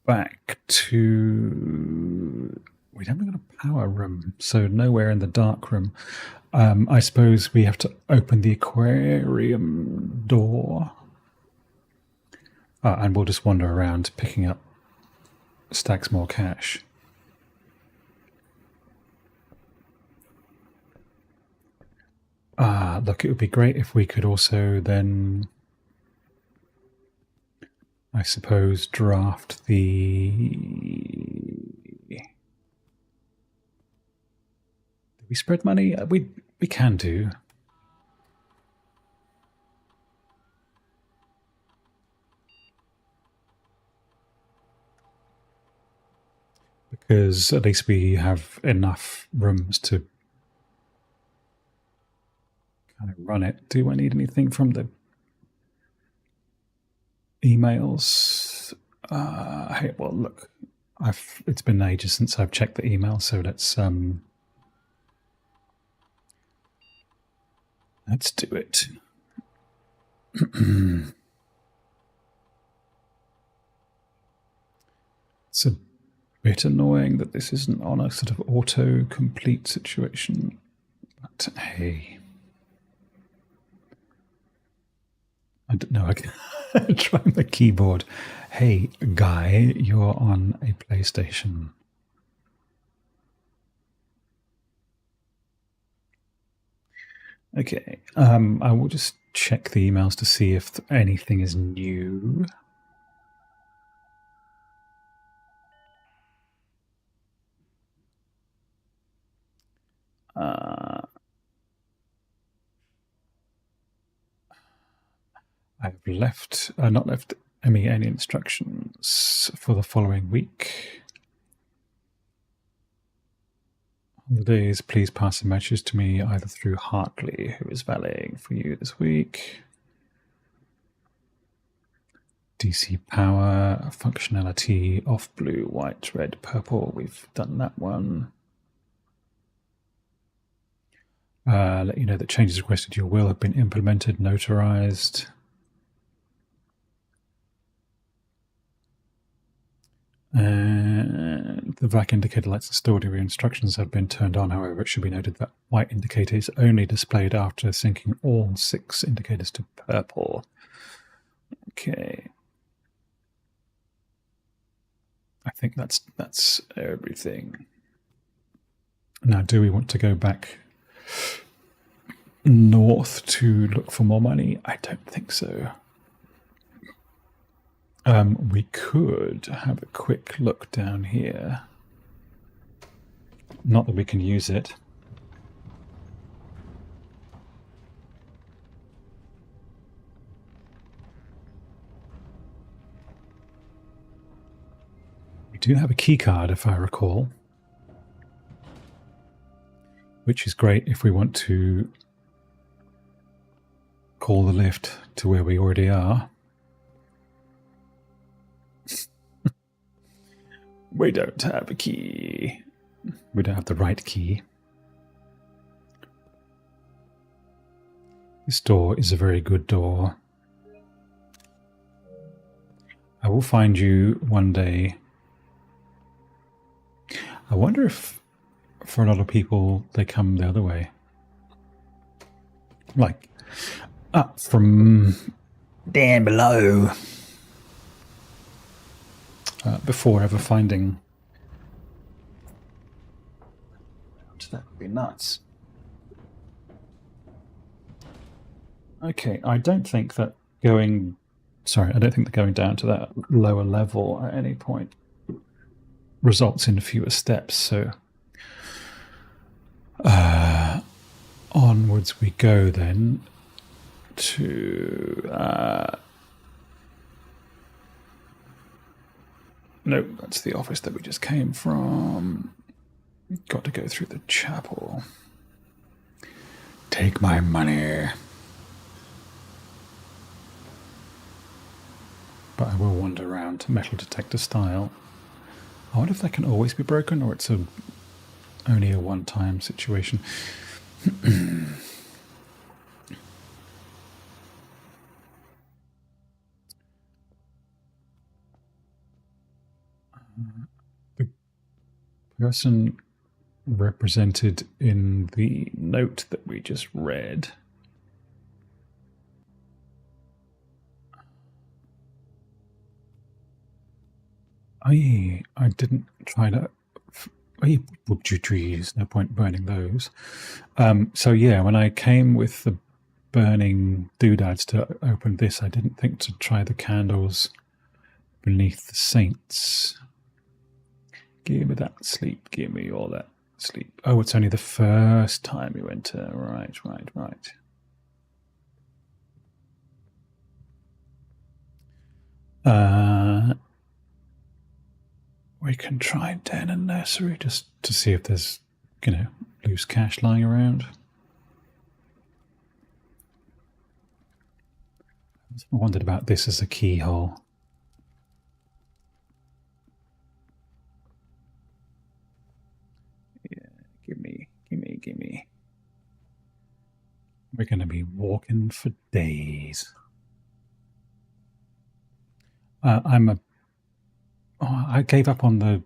Back to... We haven't got a power room, so nowhere in the dark room. I suppose we have to open the aquarium door. And we'll just wander around picking up stacks more cash. Look, it would be great if we could also then, I suppose, draft the... Do we spread money? We can do. Because at least we have enough rooms to kind of run it. Do I need anything from the emails? Hey, well, look, it's been ages since I've checked the email, so let's do it. It's a bit annoying that this isn't on a sort of auto-complete situation, but hey. I don't know, I can try my keyboard. Hey, guy, you're on a PlayStation. Okay, I will just check the emails to see if anything is new. I've not left Emmy any instructions for the following week. Holidays, please pass a message to me either through Hartley, who is valeting for you this week. DC power, functionality, off blue, white, red, purple. We've done that one. Let you know that changes requested to your will have been implemented, notarized. And the black indicator lights installed, your instructions have been turned on. However, it should be noted that white indicator is only displayed after syncing all 6 indicators to purple. Okay. I think that's everything. Now, do we want to go back north to look for more money? I don't think so. We could have a quick look down here. Not that we can use it. We do have a keycard, if I recall, which is great if we want to call the lift to where we already are. We don't have a key. We don't have the right key. This door is a very good door. I will find you one day. I wonder if for a lot of people they come the other way. Like up from down below. Before ever finding. That would be nuts. Okay, I don't think that going down to that lower level at any point results in fewer steps, so onwards we go then to no, that's the office that we just came from. Got to go through the chapel. Take my money. But I will wander around metal detector style. I wonder if that can always be broken, or it's only a one-time situation. The person represented in the note that we just read. I didn't try to. Trees, no point burning those. So yeah, when I came with the burning doodads to open this, I didn't think to try the candles beneath the saints. Give me that sleep. Give me all that sleep. Oh, it's only the first time you enter. Right. We can try Den and Nursery just to see if there's, loose cash lying around. I wondered about this as a keyhole. Gimme. We're going to be walking for days. I gave up on the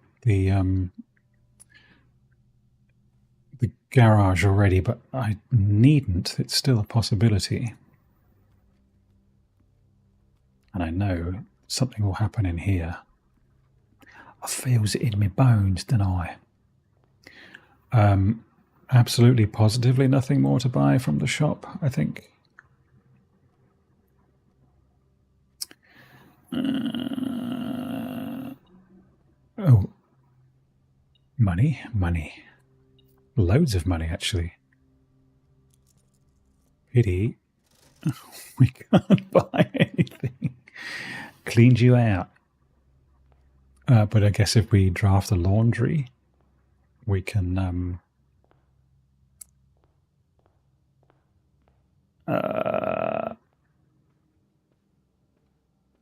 garage already, but I needn't. It's still a possibility. And I know something will happen in here. I feels it in my bones, don't I? Absolutely positively nothing more to buy from the shop, I think. Oh, money. Loads of money, actually. Pity. We can't buy anything. Cleaned you out. But I guess if we draft a laundry, we can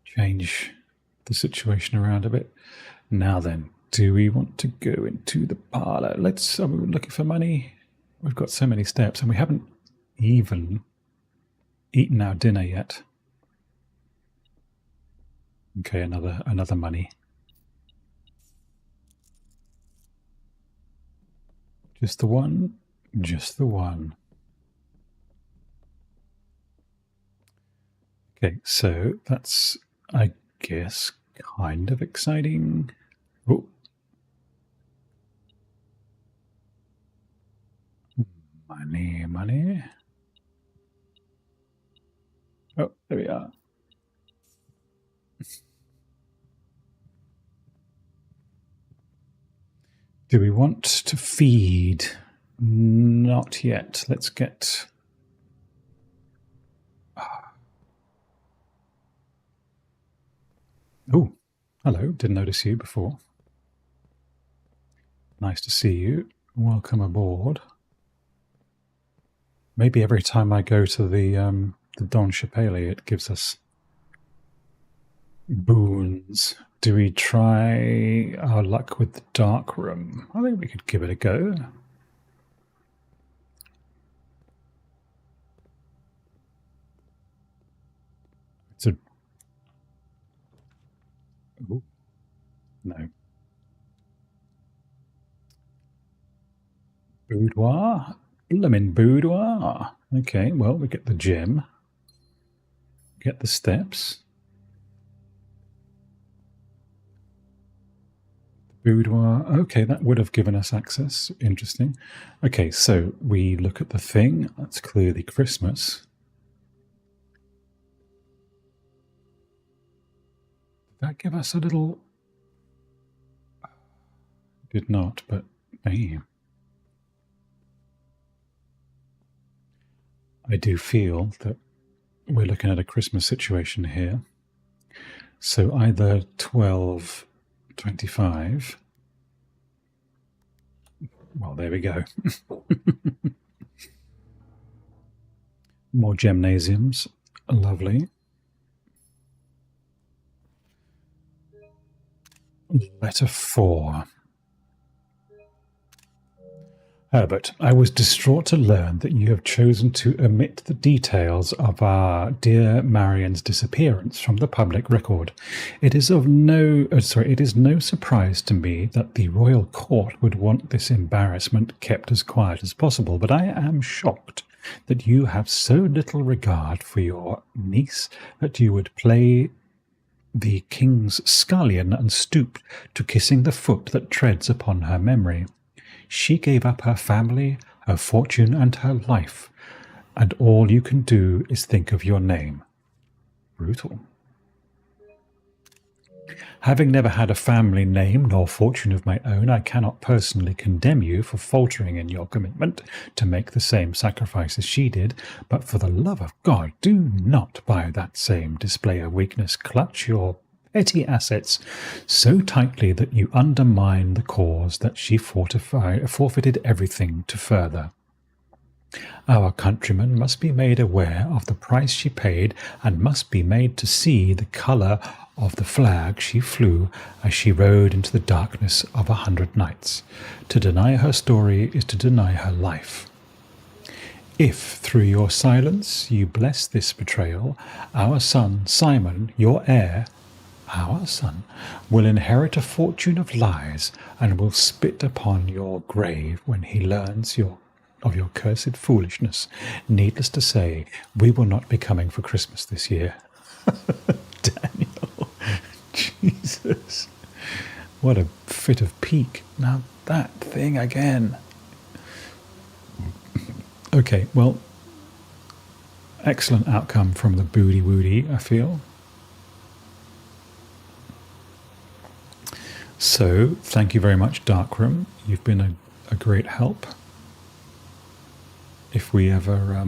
change the situation around a bit. Now then, do we want to go into the parlour? Are we looking for money? We've got so many steps and we haven't even eaten our dinner yet. Okay, another money. Just the one? Just the one. Okay, so that's, I guess, kind of exciting. Oh. Money, money. Oh, there we are. Do we want to feed? Not yet. Let's get... Oh, hello. Didn't notice you before. Nice to see you. Welcome aboard. Maybe every time I go to the Don Chapelle, it gives us boons. Do we try our luck with the dark room? I think we could give it a go. It's a... Ooh. No. Boudoir? Lemon Boudoir. Okay, well, we get the gem. Get the steps. Boudoir. Okay, that would have given us access. Interesting. Okay, so we look at the thing. That's clearly Christmas. Did that give us a little... Did not, but hey. I do feel that we're looking at a Christmas situation here. So either 12.25. Well, there we go. More gymnasiums. Lovely. Letter 4. Herbert, I was distraught to learn that you have chosen to omit the details of our dear Marion's disappearance from the public record. It is no surprise to me that the royal court would want this embarrassment kept as quiet as possible, but I am shocked that you have so little regard for your niece that you would play the king's scullion and stoop to kissing the foot that treads upon her memory. She gave up her family, her fortune, and her life, and all you can do is think of your name. Brutal. Having never had a family name nor fortune of my own, I cannot personally condemn you for faltering in your commitment to make the same sacrifice as she did, but for the love of God, do not by that same display of weakness clutch your petty assets so tightly that you undermine the cause that she forfeited everything to further. Our countrymen must be made aware of the price she paid and must be made to see the colour of the flag she flew as she rode into the darkness of 100 nights. To deny her story is to deny her life. If, through your silence, you bless this betrayal, our son Simon, your heir, our son, will inherit a fortune of lies and will spit upon your grave when he learns of your cursed foolishness. Needless to say, we will not be coming for Christmas this year. Daniel, Jesus, what a fit of pique. Now that thing again. Okay, well, excellent outcome from the Booty Woody, I feel. So, thank you very much, Darkroom. You've been a great help. If we ever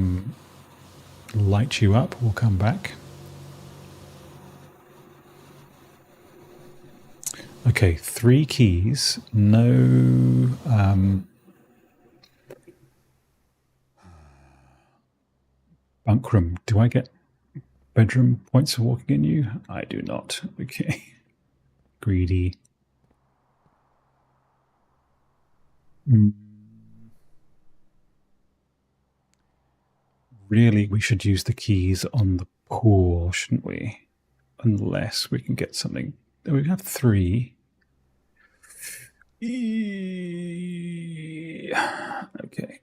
light you up, we'll come back. Okay, 3 keys. No... bunk room. Do I get bedroom points for walking in you? I do not. Okay. Greedy. Really, we should use the keys on the pool, shouldn't we? Unless we can get something. We have 3. key. Okay.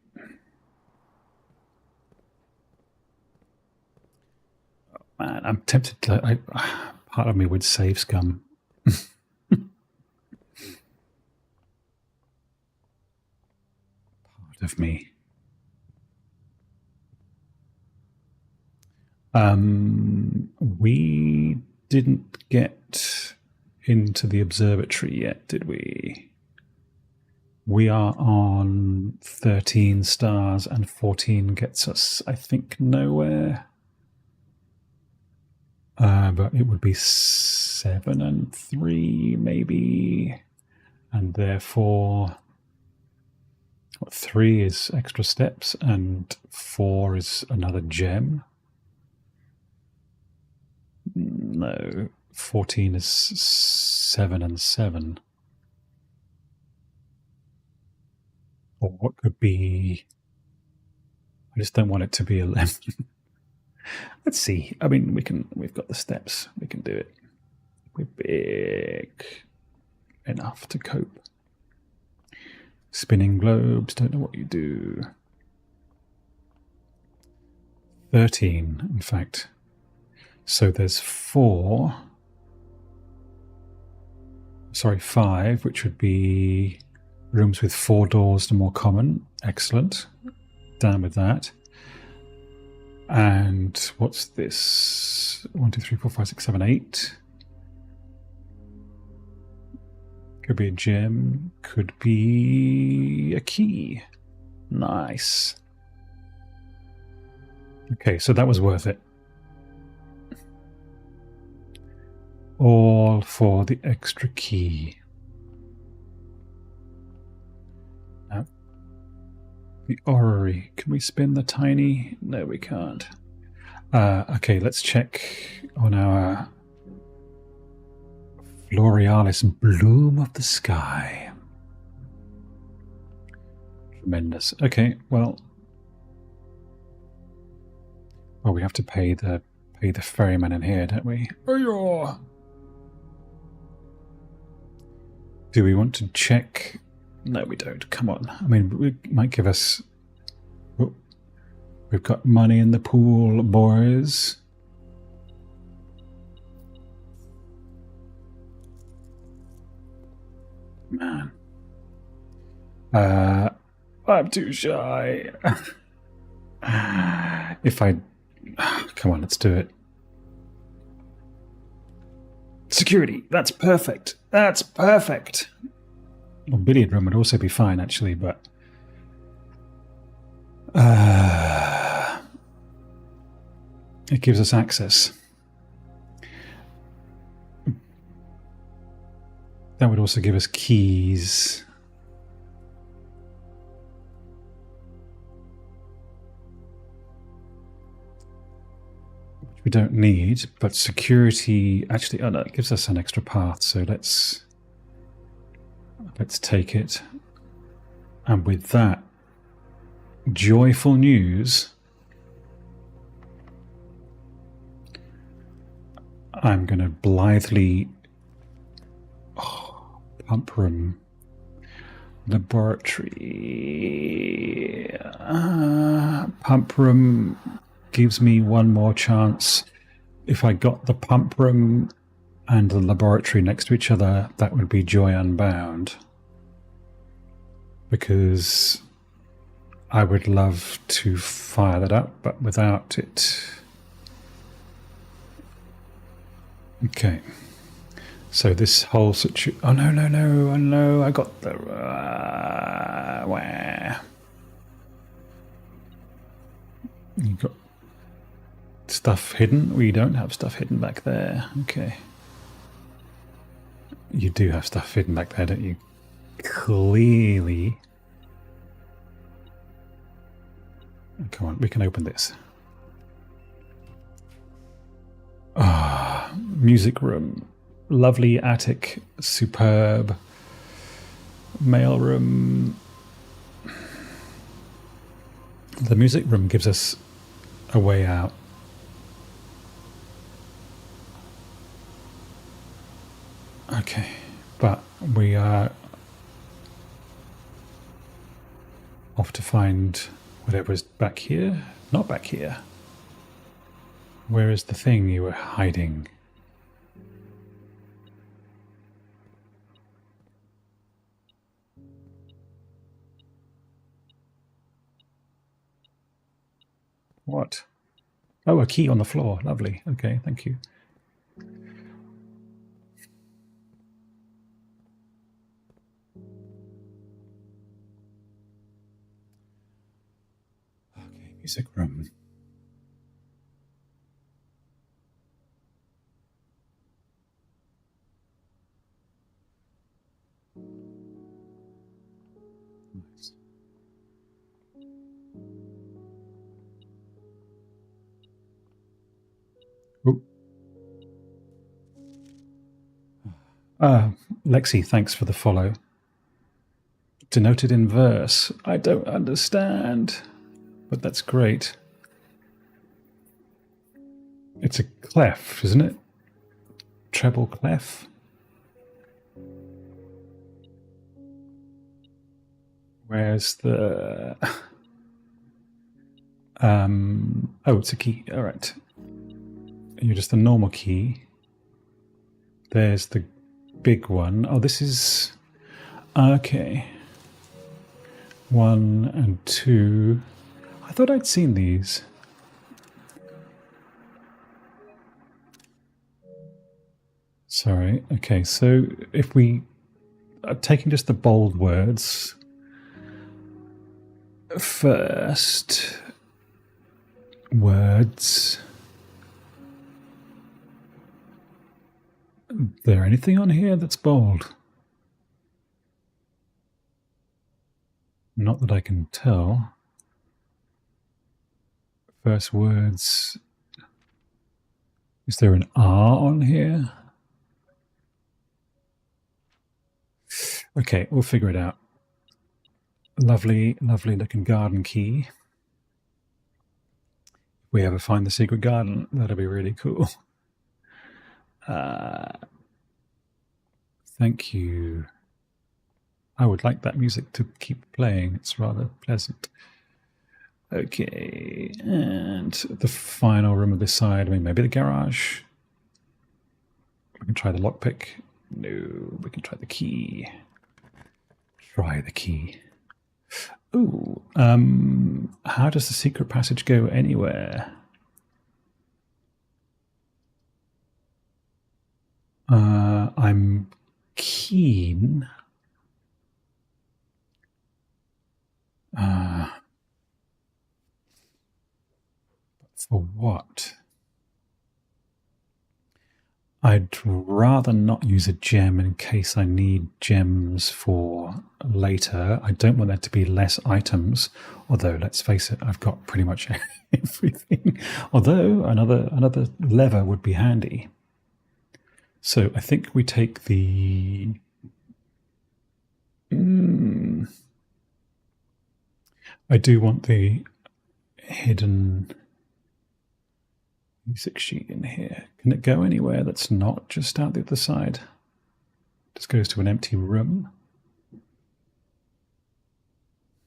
Man, I'm tempted to... part of me would save scum. Part of me. We didn't get into the observatory yet, did we? We are on 13 stars and 14 gets us, I think, nowhere. But it would be 7 and 3, maybe. And therefore, 3 is extra steps and 4 is another gem. No, 14 is 7 and 7. Or what could be... I just don't want it to be 11. Let's see. I mean, we've got the steps. We can do it. We're big enough to cope. Spinning globes, don't know what you do. 13, in fact. So there's 4. Sorry, 5, which would be rooms with 4 doors to more common. Excellent. Down with that. And what's this? 1, 2, 3, 4, 5, 6, 7, 8. Could be a gem. Could be a key. Nice. Okay, so that was worth it. All for the extra key. Now, the orrery. Can we spin the tiny? No, we can't. Okay, let's check on our Florealis Bloom of the Sky. Tremendous. Okay, well, we have to pay the ferryman in here, don't we? Oh, do we want to check? No, we don't. Come on. I mean, it might give us... Oh, we've got money in the pool, boys. Man. I'm too shy. If I... Come on, let's do it. Security. That's perfect. That's perfect. Well, billiard room would also be fine, actually, but... it gives us access. That would also give us keys. Which we don't need, but security... Actually, oh no, it gives us an extra path, so let's take it. And with that joyful news, I'm going to blithely... pump room. Laboratory. Pump room gives me one more chance. If I got the pump room and the laboratory next to each other, that would be joy unbound. Because I would love to fire that up, but without it... Okay. So this whole situation... Oh, no, no, no, oh, no, I got the... where? You got stuff hidden? We don't have stuff hidden back there. Okay. You do have stuff hidden back there, don't you? Clearly. Come on, we can open this. Music room. Lovely attic. Superb. Mail room. The music room gives us a way out. Okay, but we are... Off to find whatever is back here. Not back here. Where is the thing you were hiding? What? Oh, a key on the floor. Lovely. Okay, thank you. Okay, music room. Nice. Lexi, thanks for the follow. Denoted in verse. I don't understand, but that's great. It's a clef, isn't it? Treble clef. Where's the... oh, it's a key. All right. You're just the normal key. There's the big one. Oh, this is... Okay. 1 and 2. I thought I'd seen these. Sorry. Okay, so if we are taking just the bold words first, words. Is there anything on here that's bold? Not that I can tell. First words. Is there an R on here? Okay, we'll figure it out. Lovely, lovely looking garden key. If we ever find the secret garden, that'll be really cool. Thank you. I would like that music to keep playing. It's rather pleasant. Okay, and the final room of this side. I mean, maybe the garage. We can try the lockpick. No, we can try the key. Try the key. Ooh, how does the secret passage go anywhere? I'm keen. For what? I'd rather not use a gem in case I need gems for later. I don't want there to be less items, although let's face it, I've got pretty much everything. Although another lever would be handy. So I think we take the... I do want the hidden music sheet in here. Can it go anywhere that's not just out the other side? Just goes to an empty room.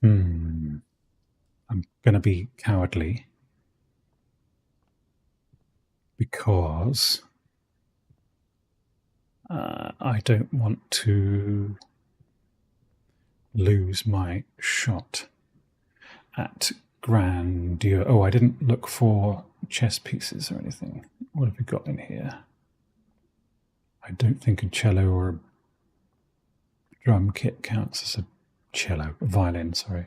I'm going to be cowardly because I don't want to lose my shot at grandeur. Oh, I didn't look for chess pieces or anything. What have we got in here? I don't think a cello or a drum kit counts as a cello. A violin, sorry.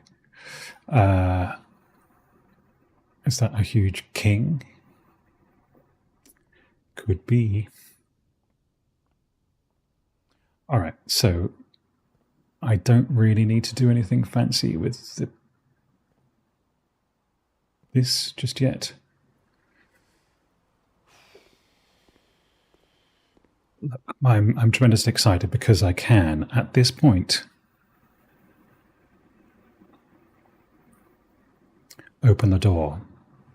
Is that a huge king? Could be. All right, so I don't really need to do anything fancy with this just yet. I'm tremendously excited because I can, at this point, open the door.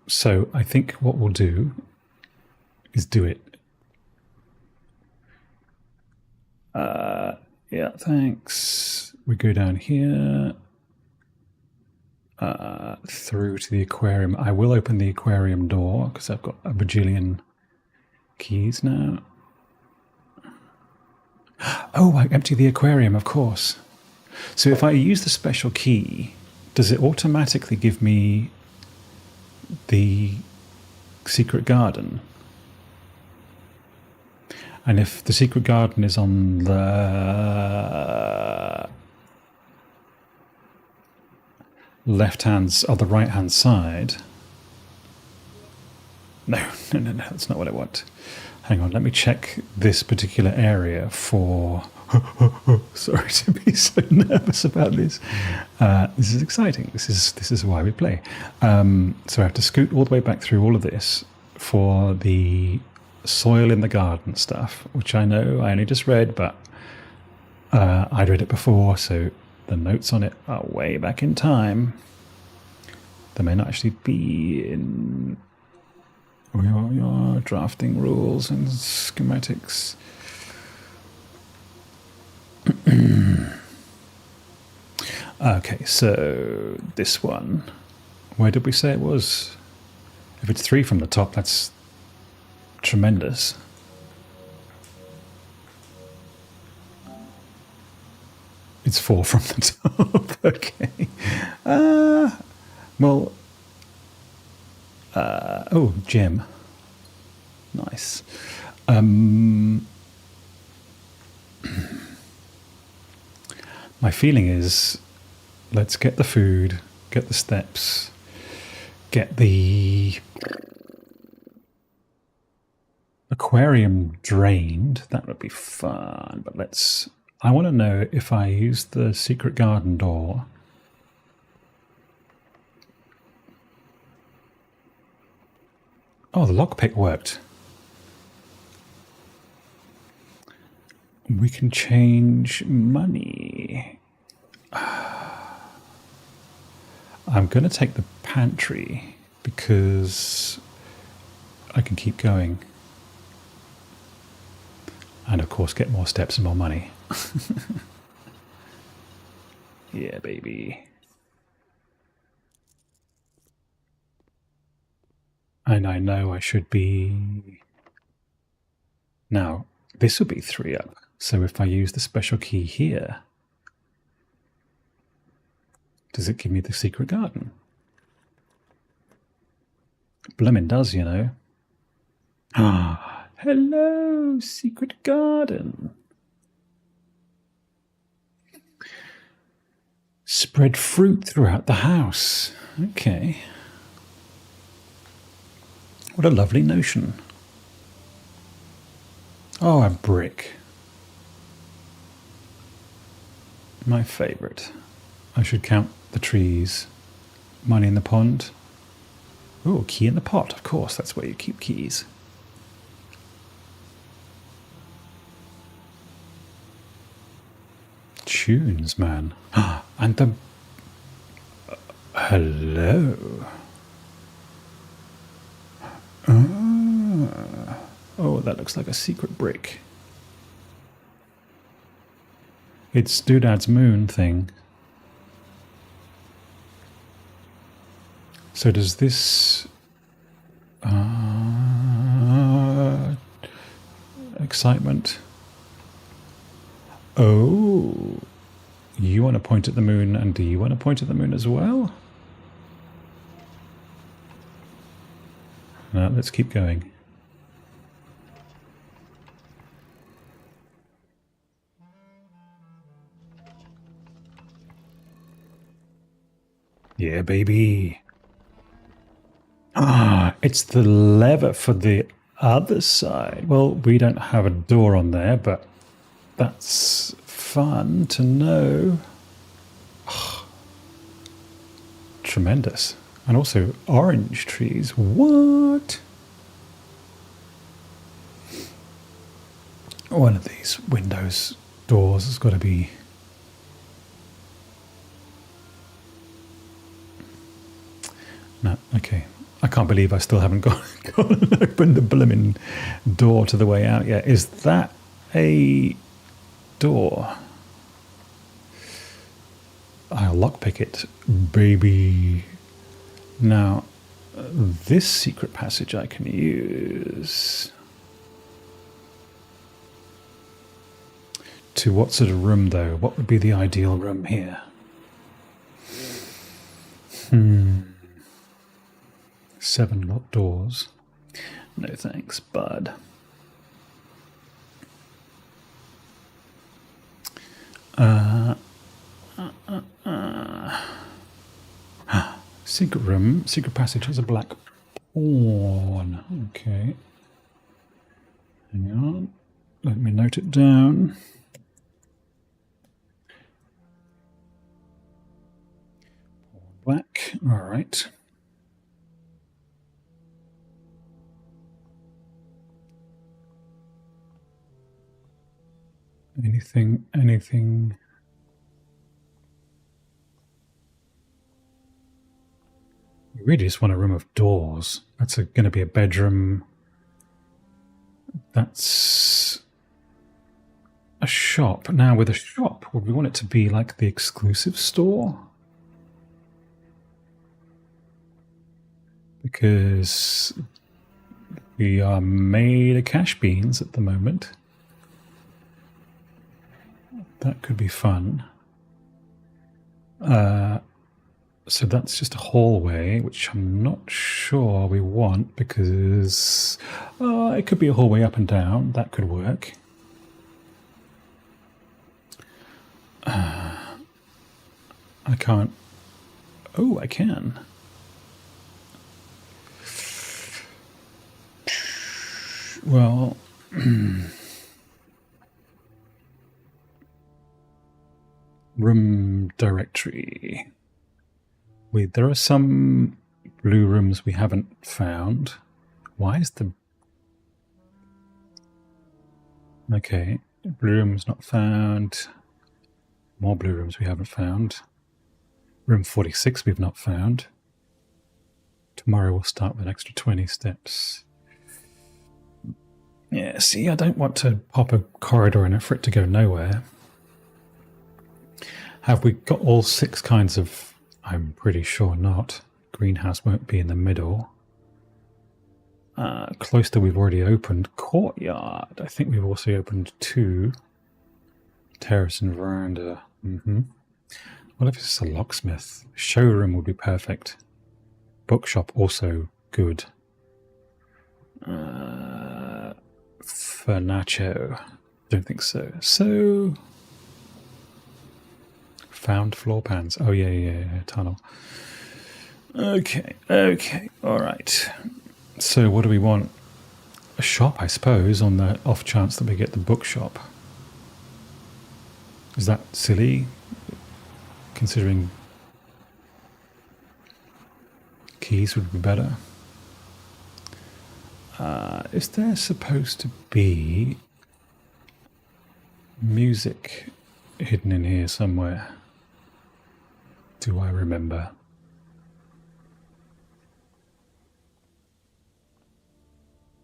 So I think what we'll do is do it. Yeah, thanks. We go down here. through to the aquarium. I will open the aquarium door because I've got a bajillion keys now. Oh, I empty the aquarium, of course. So if I use the special key, does it automatically give me the secret garden? And if the secret garden is on the left-hand or the right-hand side... No, that's not what I want. Hang on, let me check this particular area for... Sorry to be so nervous about this. This is exciting. This is why we play. So I have to scoot all the way back through all of this for the soil in the garden stuff, which I know I only just read, but I'd read it before, so the notes on it are way back in time. They may not actually be in your drafting rules and schematics. Okay, so this one, where did we say it was? If it's 3 from the top, that's tremendous. It's 4 from the top. Okay. Well. Oh, gem. Nice. My feeling is, let's get the food, get the steps, get the aquarium drained. That would be fun, but let's... I want to know if I use the secret garden door. Oh, the lockpick worked. We can change money. I'm going to take the pantry because I can keep going. And of course get more steps and more money. Yeah, baby. And I know I should be... Now, this will be 3 up. So if I use the special key here, does it give me the secret garden? Blimmin' does, you know. Ah, hello, secret garden. Spread fruit throughout the house. Okay. What a lovely notion. Oh, a brick. My favourite. I should count the trees. Money in the pond. Oh, key in the pot, of course. That's where you keep keys. Tunes, man. And the... hello. Oh, that looks like a secret brick. It's Doodad's moon thing. So does this... excitement. Oh, you want to point at the moon, and do you want to point at the moon as well? No, let's keep going. Yeah, baby. Ah, it's the lever for the other side. Well, we don't have a door on there, but that's fun to know. Oh, tremendous. And also orange trees. What? One of these windows, doors has got to be... No, okay. I can't believe I still haven't gone and opened the blooming door to the way out yet. Is that a door? I'll lockpick it, baby. Now, this secret passage I can use. To what sort of room, though? What would be the ideal room here? 7 locked doors. No thanks, bud. Secret room. Secret passage has a black pawn. Okay. Hang on. Let me note it down. Black. All right. Anything? We really just want a room of doors. That's going to be a bedroom. That's a shop. Now, with a shop, would we want it to be like the exclusive store? Because we are made of cash beans at the moment. That could be fun. So that's just a hallway, which I'm not sure we want because it could be a hallway up and down. That could work. I can't. Oh, I can. Well, room directory. There are some blue rooms we haven't found. Why is the... Okay, blue rooms not found. More blue rooms we haven't found. Room 46 we've not found. Tomorrow we'll start with an extra 20 steps. Yeah, see, I don't want to pop a corridor in it for it to go nowhere. Have we got all 6 kinds of... I'm pretty sure not. Greenhouse won't be in the middle. Cloister we've already opened. Courtyard. I think we've also opened 2. Terrace and veranda. What if it's a locksmith? Showroom would be perfect. Bookshop also good. Furnacho. Don't think so. So... Found floor pans. Oh, yeah, tunnel. Okay, all right. So what do we want? A shop, I suppose, on the off chance that we get the bookshop. Is that silly? Considering keys would be better. Is there supposed to be music hidden in here somewhere? Do I remember?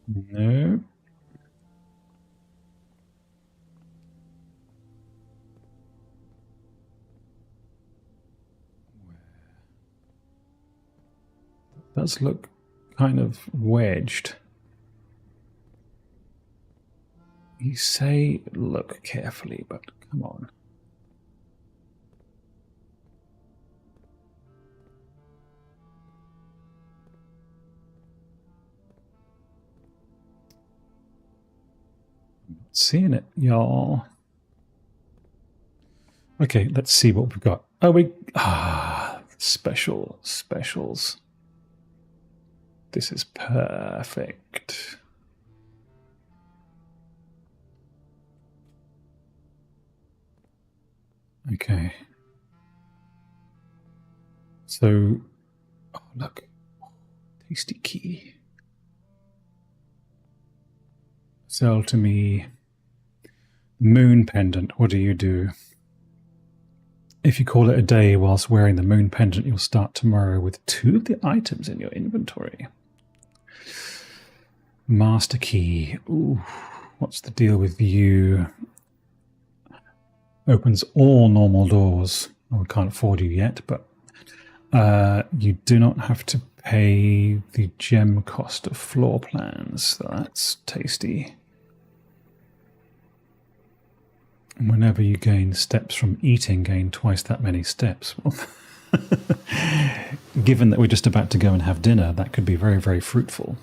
No. That does look kind of wedged. You say look carefully, but come on. Seeing it, y'all. Okay, let's see what we've got. Oh, specials. This is perfect. Okay. So, oh, look. Tasty key. Sell to me. Moon Pendant, what do you do? If you call it a day whilst wearing the Moon Pendant, you'll start tomorrow with 2 of the items in your inventory. Master Key. Ooh, what's the deal with you? Opens all normal doors. Well, we can't afford you yet, but you do not have to pay the gem cost of floor plans. So that's tasty. And whenever you gain steps from eating, gain twice that many steps. Well, given that we're just about to go and have dinner, that could be very, very fruitful.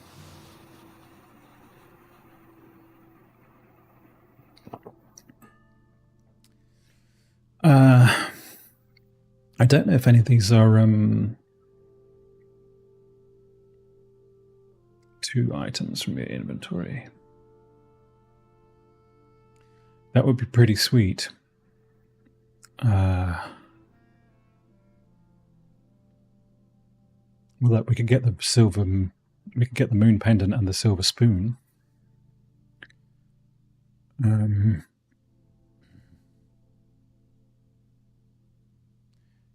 I don't know if any of these are 2 items from your inventory. That would be pretty sweet. Well, that we could get the silver. We could get the Moon Pendant and the silver spoon.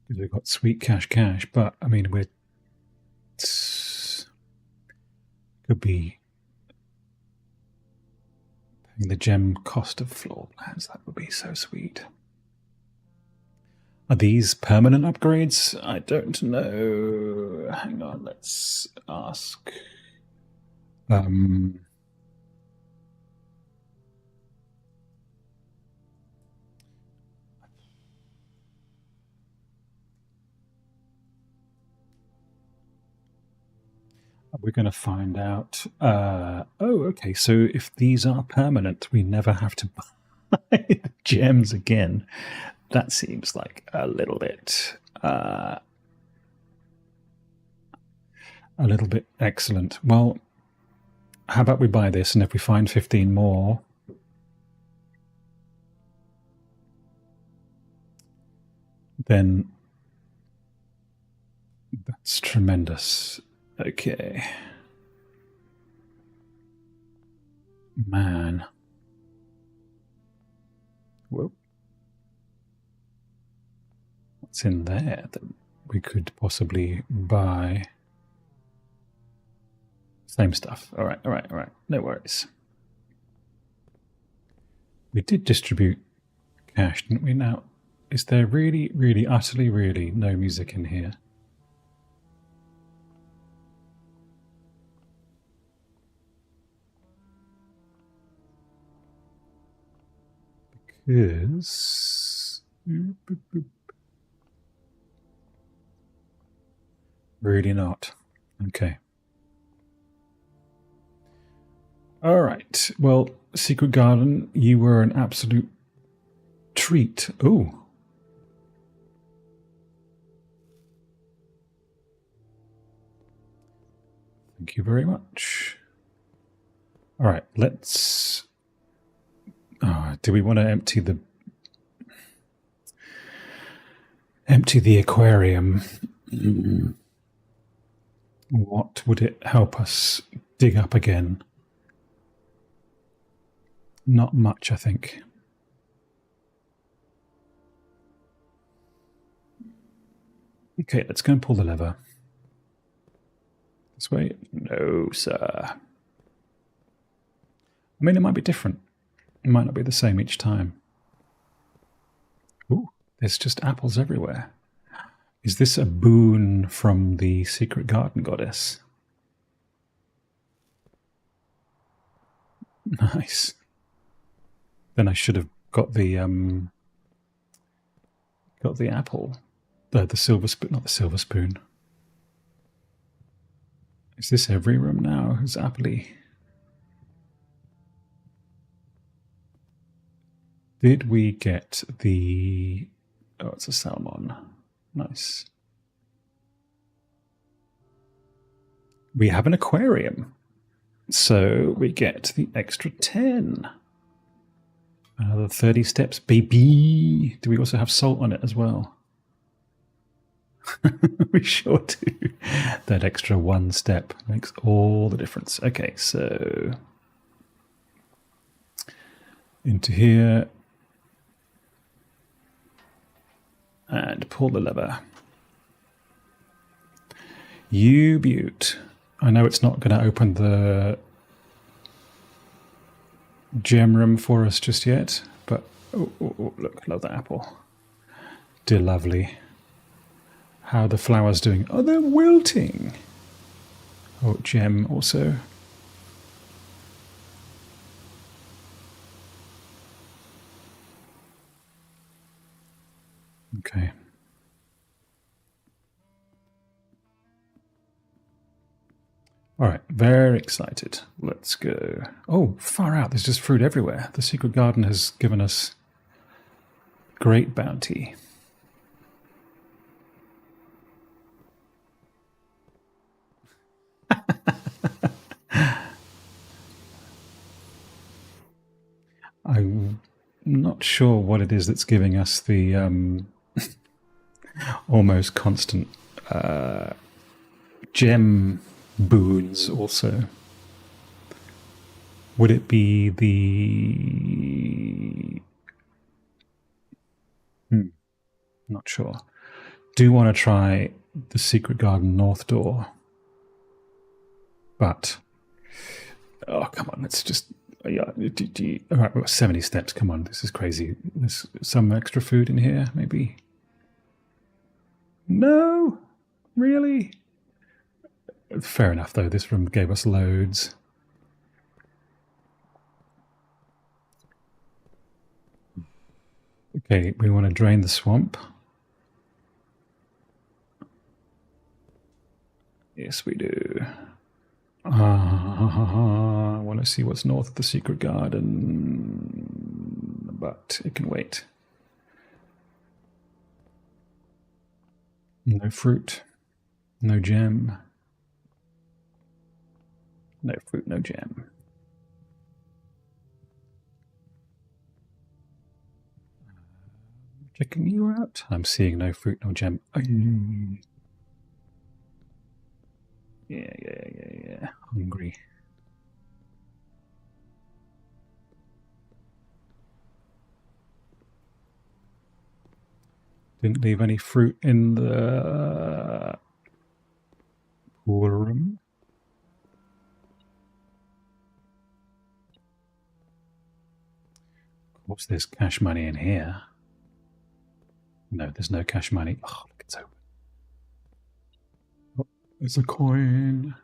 Because we've got sweet cash, but I mean, could be paying the gem cost of floor plans. That would be so sweet. Are these permanent upgrades? I don't know. Hang on, let's ask. We're going to find out. Oh, okay. So if these are permanent, we never have to buy gems again. That seems like a little bit excellent. Well, how about we buy this, and if we find 15 more, then that's tremendous. Okay. Man. Whoa. What's in there that we could possibly buy? Same stuff. All right. No worries. We did distribute cash, didn't we? Now, is there really, really, utterly, really no music in here? Because really not. Okay. All right. Well, Secret Garden, you were an absolute treat. Oh. Thank you very much. All right, let's... do we want to empty the aquarium? What would it help us dig up again? Not much, I think. Okay, let's go and pull the lever. This way? No, sir. I mean, it might be different. It might not be the same each time. Ooh, there's just apples everywhere. Is this a boon from the secret garden goddess? Nice. Then I should have got the apple. The silver spoon, not the silver spoon. Is this every room now? Is appley? Did we get the... Oh, it's a salmon. Nice. We have an aquarium. So we get the extra 10. Another 30 steps, baby. Do we also have salt on it as well? We sure do. That extra 1 step makes all the difference. Okay, so... into here. And pull the lever. You beaut. I know it's not going to open the gem room for us just yet, but oh, look, love that apple. dear lovely. How are the flowers doing? Oh, they're wilting. Oh, gem also. Okay. All right, very excited. Let's go. Oh, far out. There's just fruit everywhere. The secret garden has given us great bounty. I'm not sure what it is that's giving us the almost constant gem boons also. Would it be the... not sure. Do want to try the secret garden north door. But... oh, come on, let's just... yeah, all right, 70 steps, come on, this is crazy. There's some extra food in here, maybe? No? Really? Fair enough, though. This room gave us loads. Okay, we want to drain the swamp. Yes, we do. I want to see what's north of the secret garden, but it can wait. No fruit, no gem. No fruit, no gem. Checking you out. I'm seeing no fruit, no gem. Yeah. Hungry. Didn't leave any fruit in the pool room. Of course, there's cash money in here. No, there's no cash money. Oh, look, it's open. Oh, there's a coin.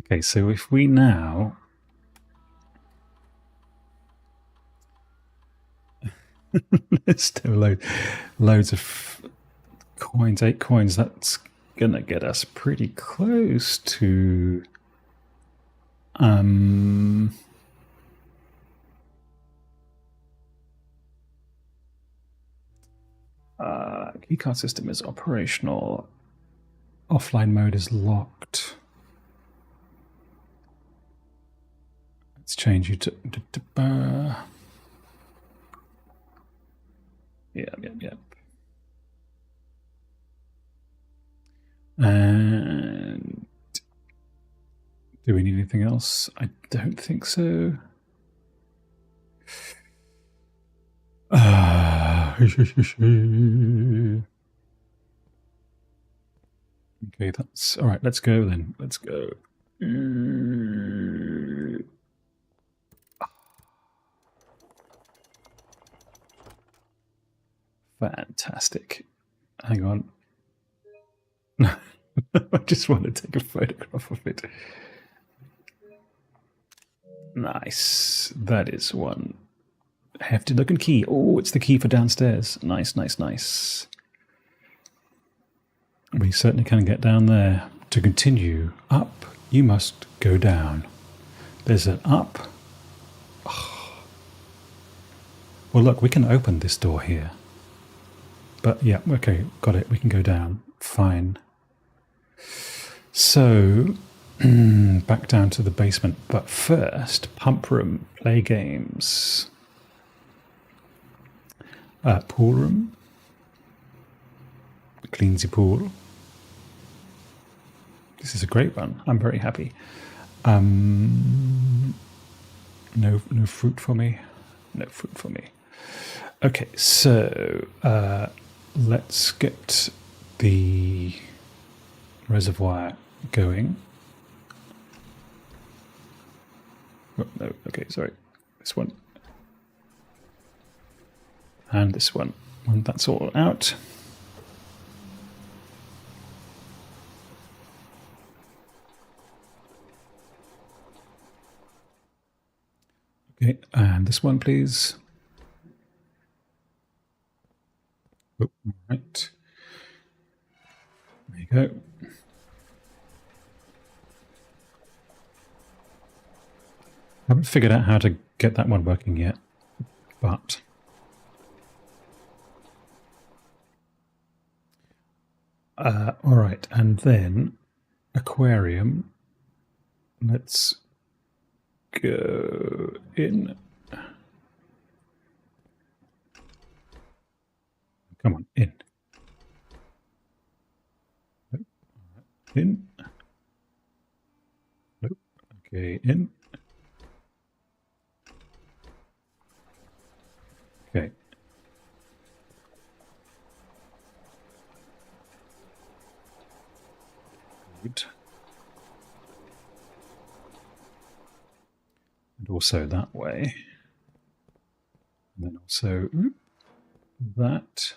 Okay, so if we now... there's still loads of coins, 8 coins. That's going to get us pretty close to... Keycard system is operational. Offline mode is locked. Let's change you to Yep. And do we need anything else? I don't think so. Okay, that's all right. Let's go then. Let's go. Fantastic. Hang on. I just want to take a photograph of it. Nice. That is one hefty looking key. Oh, it's the key for downstairs. Nice, nice, nice. We certainly can get down there. To continue up, you must go down. There's an up. Oh. Well, look, we can open this door here. But yeah, okay, got it. We can go down. Fine. So, back down to the basement. But first, pump room, play games. Pool room. Cleans your pool. This is a great one. I'm very happy. No fruit for me. No fruit for me. Okay, so let's get the reservoir going. Oh, no, okay, sorry. This one. And this one, when that's all out. Okay, and this one, please. Oh, all right. There you go. Haven't figured out how to get that one working yet, but all right, and then aquarium. Let's go in. Come on, in. Nope. In. Nope. Okay, in. Okay. Good. And also that way. And then also that.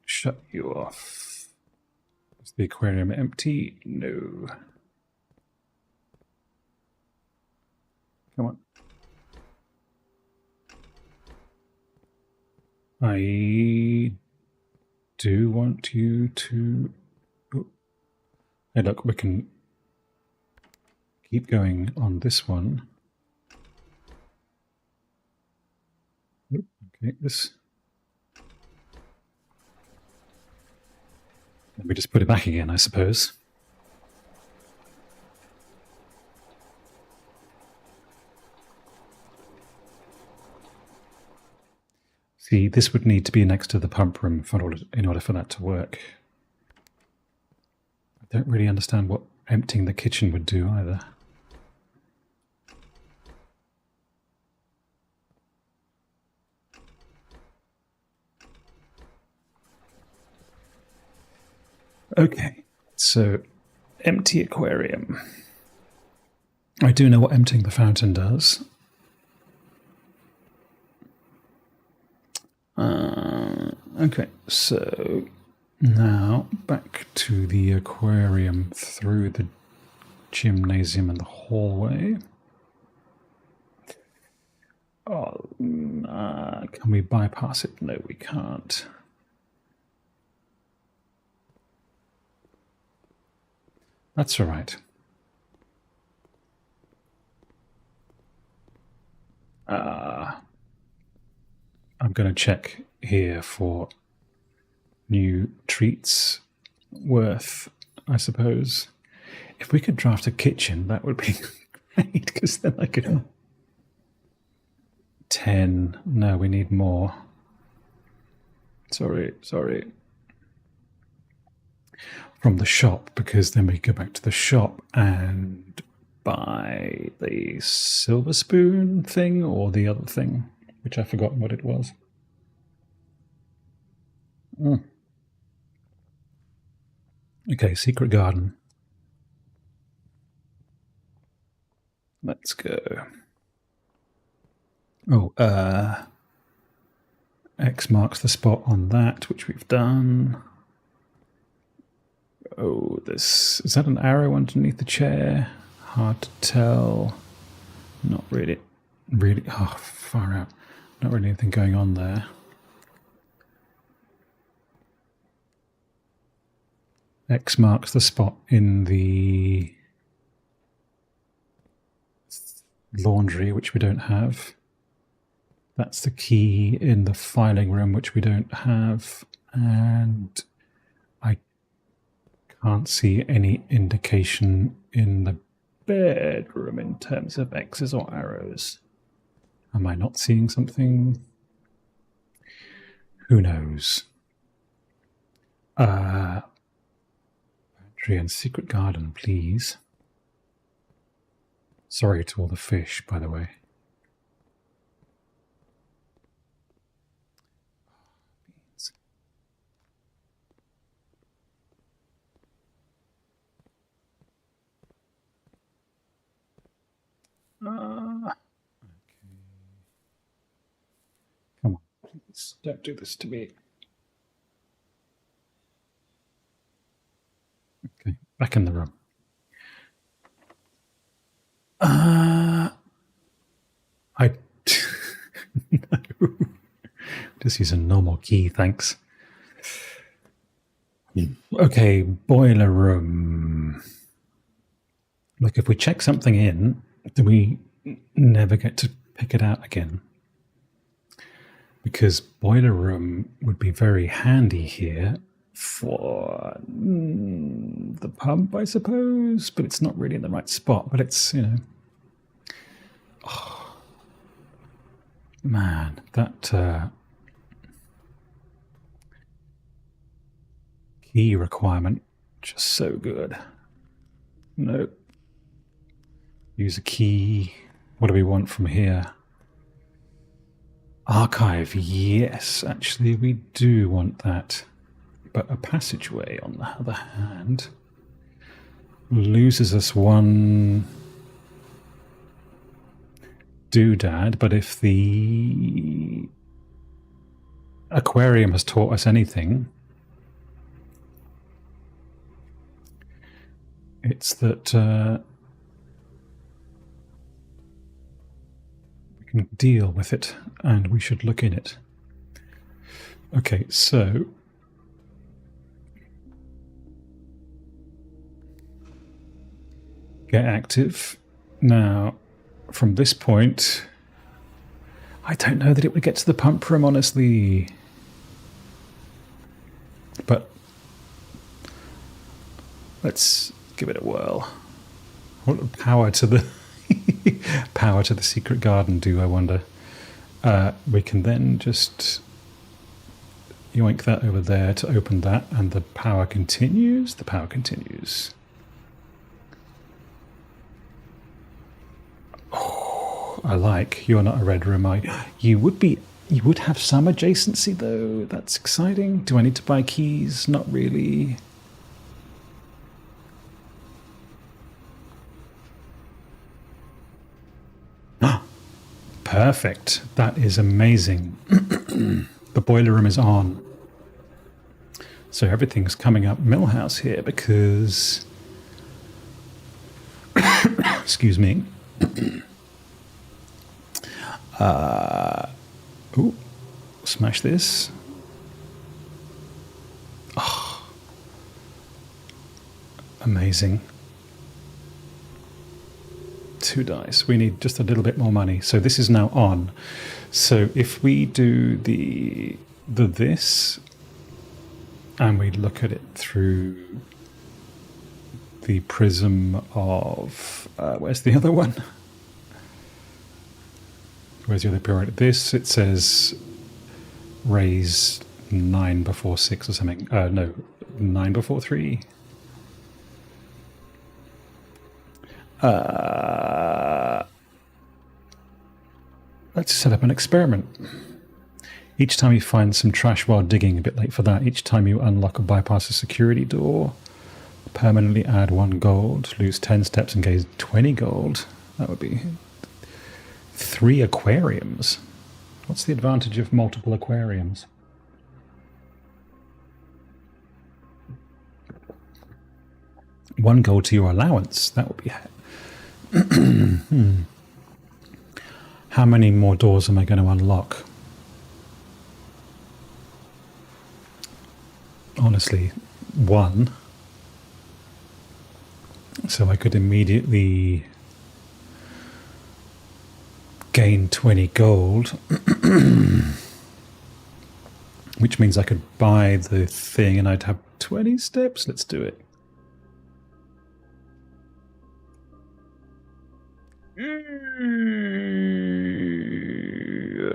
Shut you off. Is the aquarium empty? No. Come on. I do want you to... Oh. Hey, look, we can keep going on this one. Oh, okay, this... Let me just put it back again, I suppose. See, this would need to be next to the pump room in order for that to work. I don't really understand what emptying the kitchen would do either. Okay, so empty aquarium. I do know what emptying the fountain does. Okay, so now back to the aquarium through the gymnasium and the hallway. Oh, can we bypass it? No, we can't. That's all right. I'm going to check here for new treats worth, I suppose. If we could draft a kitchen, that would be great, because then I could... 10. No, we need more. Sorry. From the shop, because then we go back to the shop and buy the silver spoon thing or the other thing, which I've forgotten what it was. Okay, secret garden. Let's go. Oh, X marks the spot on that, which we've done. Oh, this... Is that an arrow underneath the chair? Hard to tell. Not really. Really... Oh, far out. Not really anything going on there. X marks the spot in the laundry, which we don't have. That's the key in the filing room, which we don't have. And I can't see any indication in the bedroom in terms of X's or arrows. Am I not seeing something? Who knows? Pantry and secret garden, please. Sorry to all the fish, by the way. Gaits, don't do this to me. Okay, back in the room. I no. Just use a normal key, thanks. Okay, boiler room. Look, if we check something in, do we never get to pick it out again? Because boiler room would be very handy here for the pump, I suppose, but it's not really in the right spot. But it's, you know, oh, man, that key requirement just so good. No. Use a key. What do we want from here? Archive, yes. Actually, we do want that. But a passageway, on the other hand, loses us one doodad. But if the aquarium has taught us anything, it's that we can deal with it, and we should look in it. Okay, so get active. Now, from this point, I don't know that it would get to the pump room, honestly. But let's give it a whirl. What would power to the power to the secret garden do, I wonder? We can then just yoink that over there to open that, and the power continues. The power continues. Oh, I like. You're not a red room. You would be. You would have some adjacency, though. That's exciting. Do I need to buy keys? Not really. Perfect. That is amazing. The boiler room is on. So everything's coming up Millhouse here because... excuse me. Ooh, smash this. Oh, amazing. 2 dice. We need just a little bit more money. So this is now on. So if we do the this, and we look at it through the prism of where's the other one? Where's the other period? This, it says raise 9 before 6 or something. No, 9 before 3. Let's set up an experiment. Each time you find some trash while digging, a bit late for that, each time you unlock or bypass a security door, permanently add 1 gold, lose 10 steps and gain 20 gold. That would be 3 aquariums. What's the advantage of multiple aquariums? One gold to your allowance. That would be... How many more doors am I going to unlock? Honestly, 1. So I could immediately gain 20 gold, which means I could buy the thing and I'd have 20 steps. Let's do it.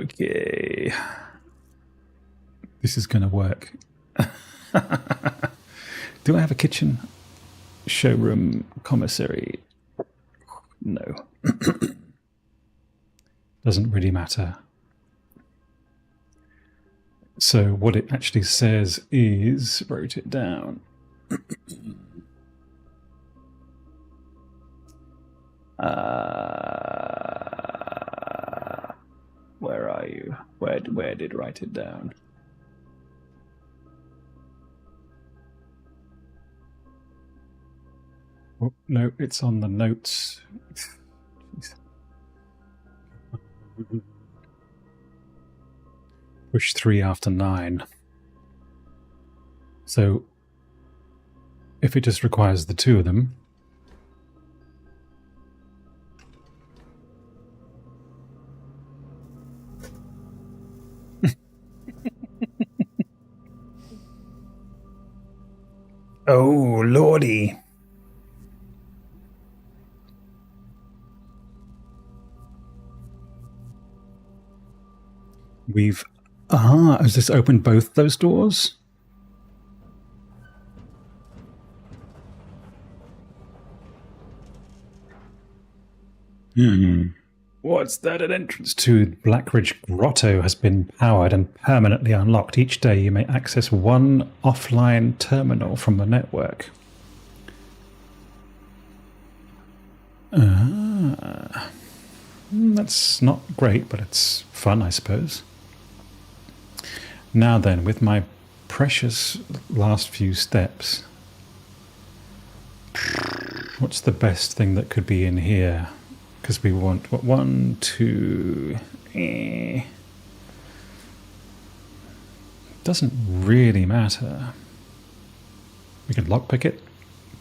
Okay. This is going to work. Do I have a kitchen? Showroom, commissary? No. Doesn't really matter. So what it actually says is, wrote it down. Where are are you? Where did write it down? Oh, no, it's on the notes. Push 3 after 9. So, if it just requires the 2 of them... Oh, lordy. We've... has this opened both those doors? What's that? An entrance to Blackridge Grotto has been powered and permanently unlocked. Each day you may access one offline terminal from the network. That's not great, but it's fun, I suppose. Now then, with my precious last few steps, what's the best thing that could be in here? Because we want, what, 1, 2... Doesn't really matter. We could lockpick it.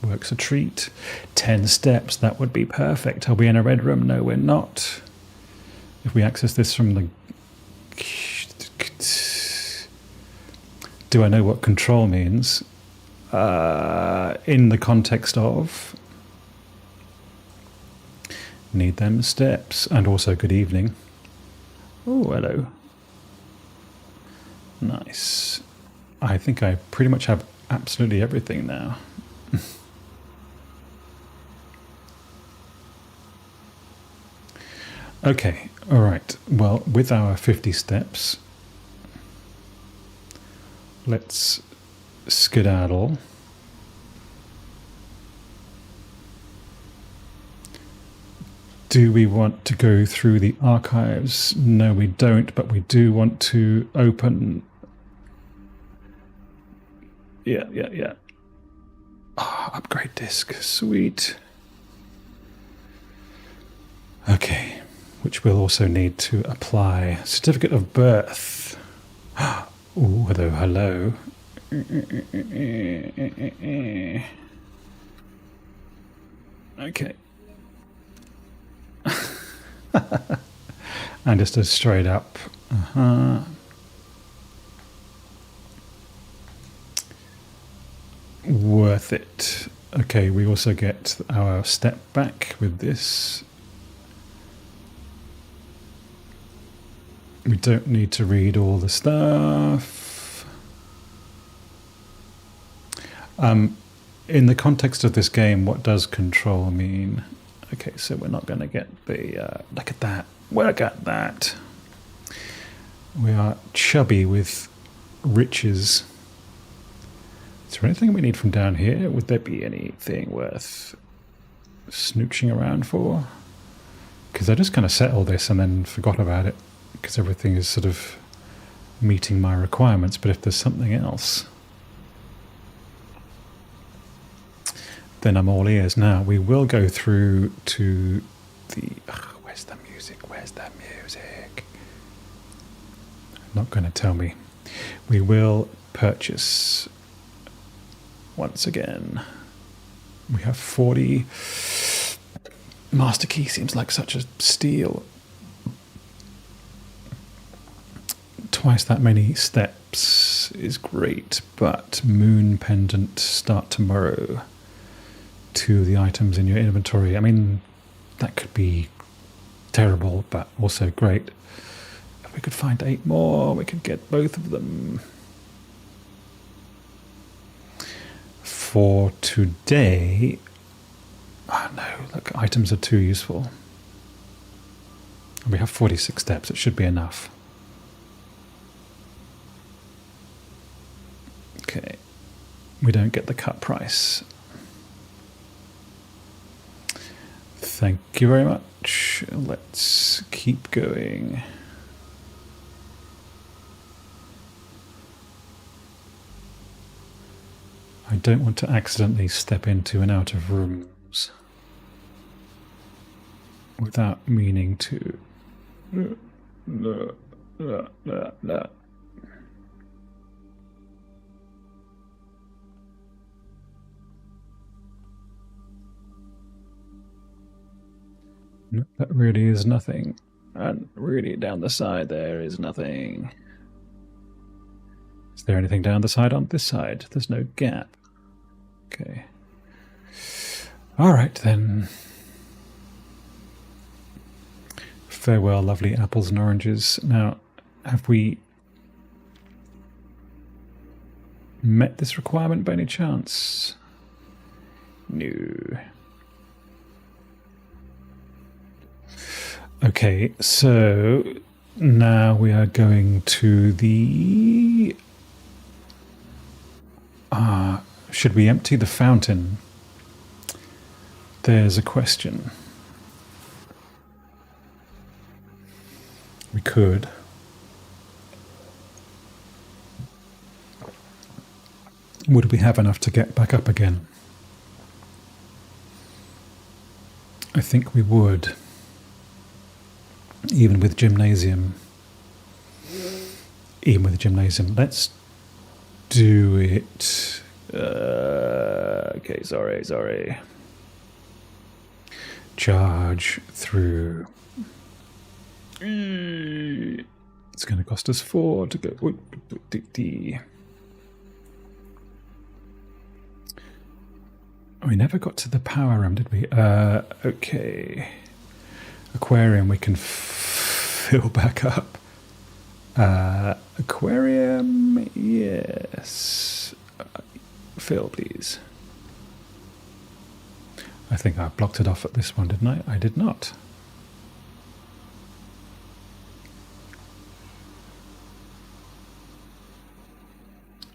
Works a treat. 10 steps, that would be perfect. Are we in a red room? No, we're not. If we access this from the... Do I know what control means? In the context of... Need them steps. And also good evening. Oh, hello. Nice. I think I pretty much have absolutely everything now. Okay, all right. Well, with our 50 steps, let's skedaddle. Do we want to go through the archives? No, we don't, but we do want to open... Yeah. Oh, upgrade disk, sweet. Okay, which we'll also need to apply. Certificate of birth. Oh, hello. Okay. And just a straight up. Worth it. Okay, we also get our step back with this. We don't need to read all the stuff. In the context of this game, what does control mean? Okay, so we're not going to get the... look at that. Look at that. We are chubby with riches. Is there anything we need from down here? Would there be anything worth snooching around for? Because I just kind of set all this and then forgot about it. Because everything is sort of meeting my requirements. But if there's something else, then I'm all ears. Now, we will go through to the... where's the music? Where's the music? Not going to tell me. We will purchase... Once again, we have 40. Master key seems like such a steal. Twice that many steps is great, but Moon Pendant start tomorrow. 2 of the items in your inventory. I mean, that could be terrible, but also great. If we could find 8 more, we could get both of them. For today, oh no, look, items are too useful. We have 46 steps, it should be enough. Okay, we don't get the cut price. Thank you very much. Let's keep going. I don't want to accidentally step into and out of rooms without meaning to. No, that really is nothing. And really down the side there is nothing. Is there anything down the side on this side? There's no gap. Okay. Alright then. Farewell, lovely apples and oranges. Now, have we met this requirement by any chance? No. Okay, so now we are going to the... should we empty the fountain? There's a question. We could. Would we have enough to get back up again? I think we would. Even with gymnasium. Even with the gymnasium. Let's do it. Okay, sorry. Charge through. It's going to cost us 4 to go. We never got to the power room, did we? Okay. Aquarium we can fill back up. Aquarium, yes. Fill, please. I think I blocked it off at this one, didn't I? I did not.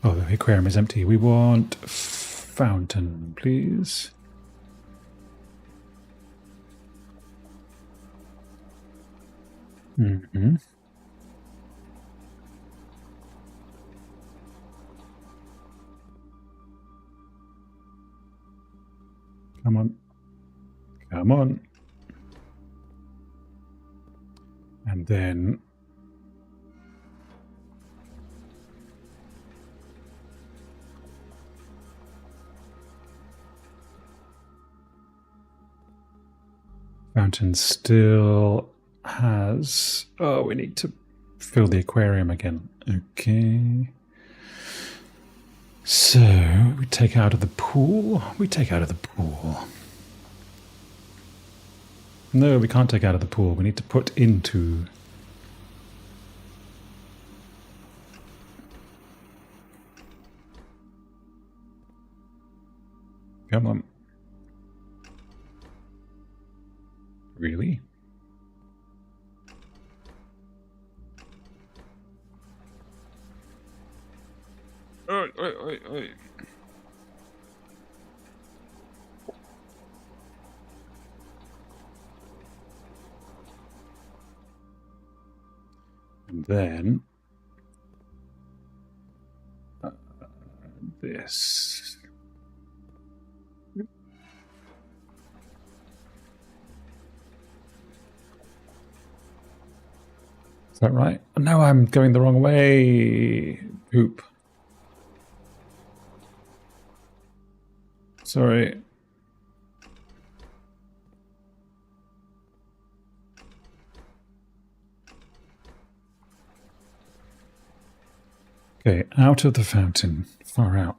Oh, the aquarium is empty. We want fountain, please. Mm-hmm. Come on. Come on. And then... Fountain still has... Oh, we need to fill the aquarium again. Okay. So, we take out of the pool. No, we can't take out of the pool. We need to put into... Come on. Really? Oi. And then this. Is that right? No, I'm going the wrong way. Poop. Sorry. Okay, out of the fountain. Far out.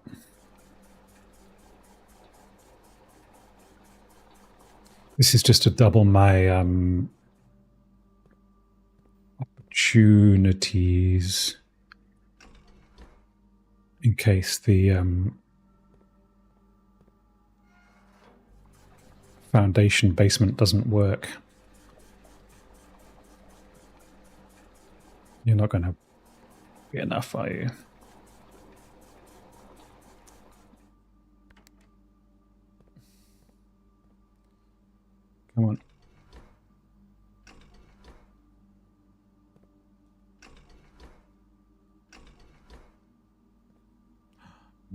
This is just to double my opportunities in case the foundation basement doesn't work. You're not going to be enough, are you? Come on.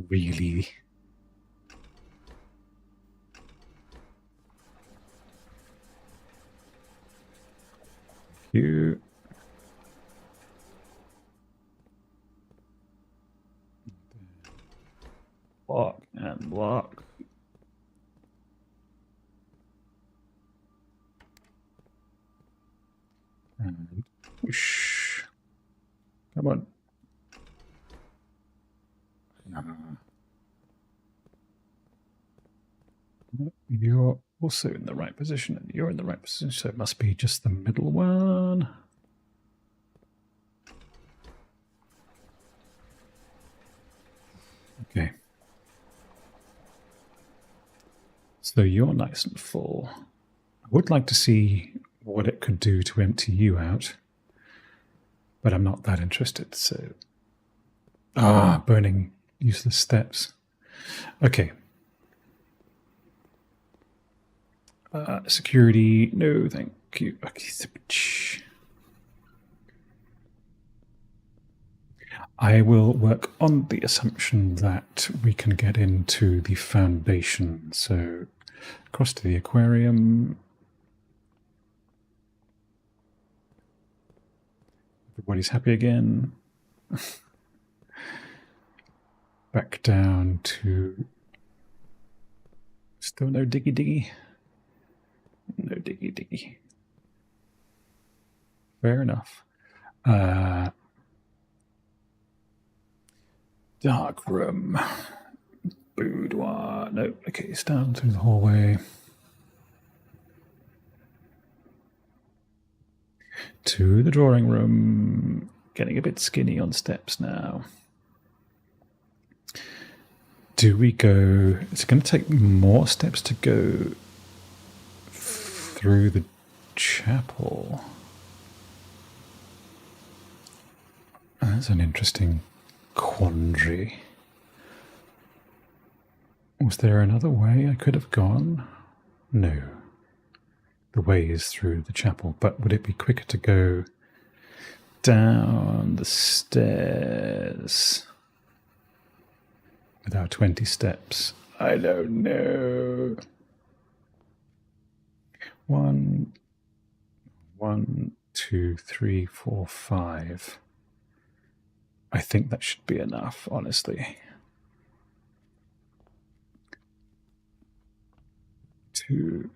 Really? Lock and lock. And whoosh. Come on. You're also in the right position, and you're in the right position, so it must be just the middle one. Okay. So you're nice and full. I would like to see what it could do to empty you out, but I'm not that interested, so... burning useless steps. Okay. Security, no thank you. I will work on the assumption that we can get into the foundation. So across to the aquarium. Everybody's happy again. Back down to... Still no diggy diggy. No diggy diggy. Fair enough. Dark room. Boudoir. No, okay, it's down through the hallway. To the drawing room. Getting a bit skinny on steps now. Do we go... It's going to take more steps to go through the chapel. That's an interesting quandary. Was there another way I could have gone? No. The way is through the chapel, but would it be quicker to go down the stairs without 20 steps? I don't know. One, 2, 3, 4, 5. I think that should be enough, honestly. 2,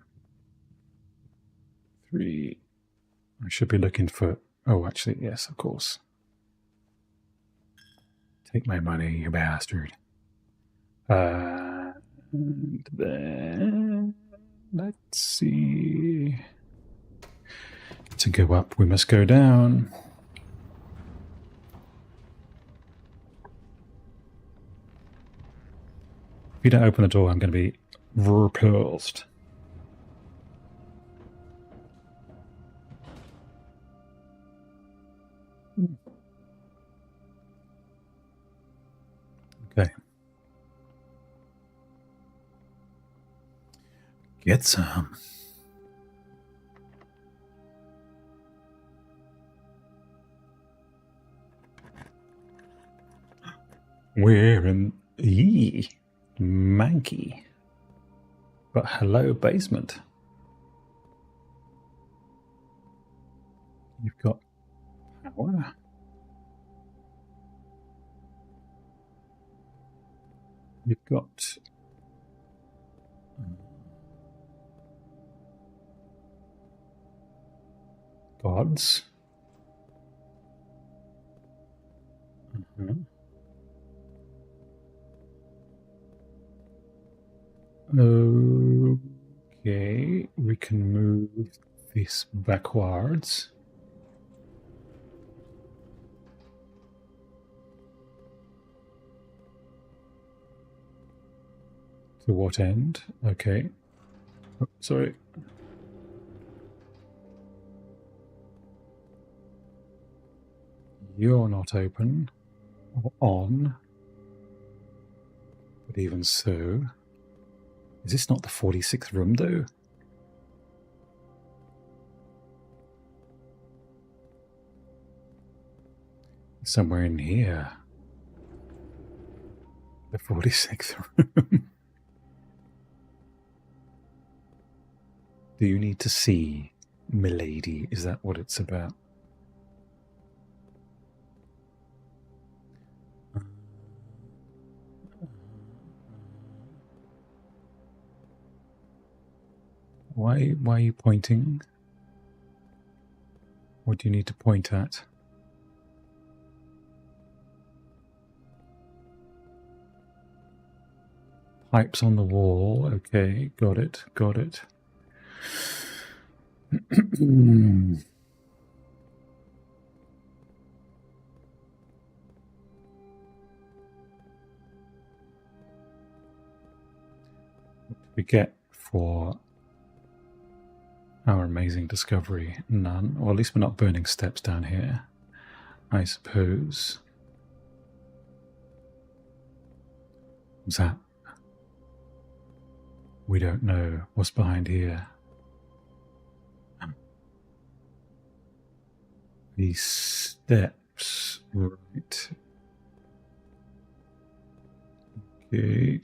3. I should be looking for... Oh, actually, yes, of course. Take my money, you bastard. And then... Let's see... To go up, we must go down. If you don't open the door, I'm going to be repulsed. Okay. Get some. We're in... manky. But hello, basement. You've got power. You've got... gods. Okay, we can move this backwards. To what end? Okay. Oh, sorry. You're not open or on. But even so... Is this not the 46th room, though? Somewhere in here. The 46th room. Do you need to see, milady? Is that what it's about? Why are you pointing? What do you need to point at? Pipes on the wall. Okay, got it, got it. We get for our amazing discovery? None. Or at least we're not burning steps down here, I suppose. What's that? We don't know. What's behind here? These steps, right. Okay.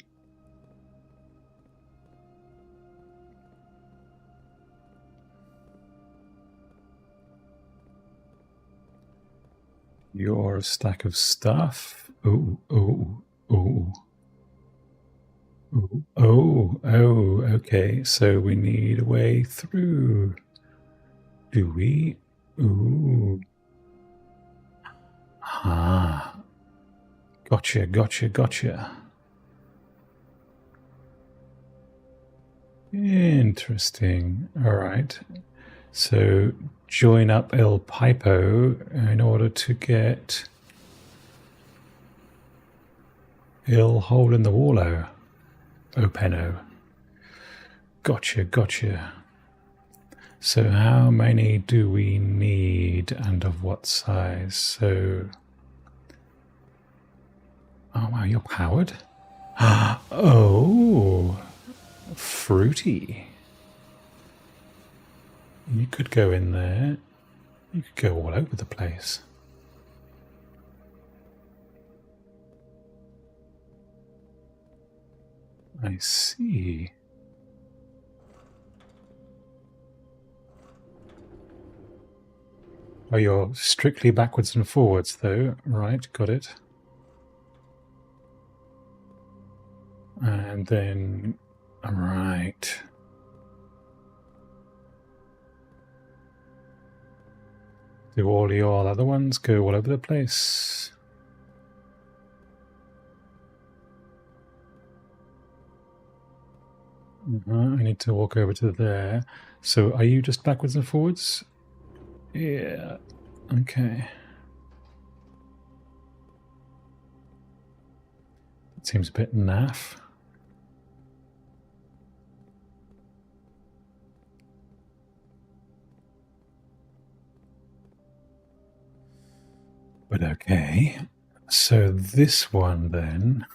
You're a stack of stuff. Oh, oh, oh. Oh, okay. So we need a way through. Do we? Ooh. Ah. Gotcha, gotcha, gotcha. Interesting. All right. So join up El Pipo in order to get Il Hole in the Wallow. Openo. Gotcha, gotcha. So how many do we need and of what size? So... Oh wow, you're powered? Oh, fruity. You could go in there. You could go all over the place. I see. Oh, you're strictly backwards and forwards, though. Right, got it. And then... Right. Do all your other ones go all over the place? I need to walk over to there. So are you just backwards and forwards? Yeah. Okay. It seems a bit naff. But okay. So this one then...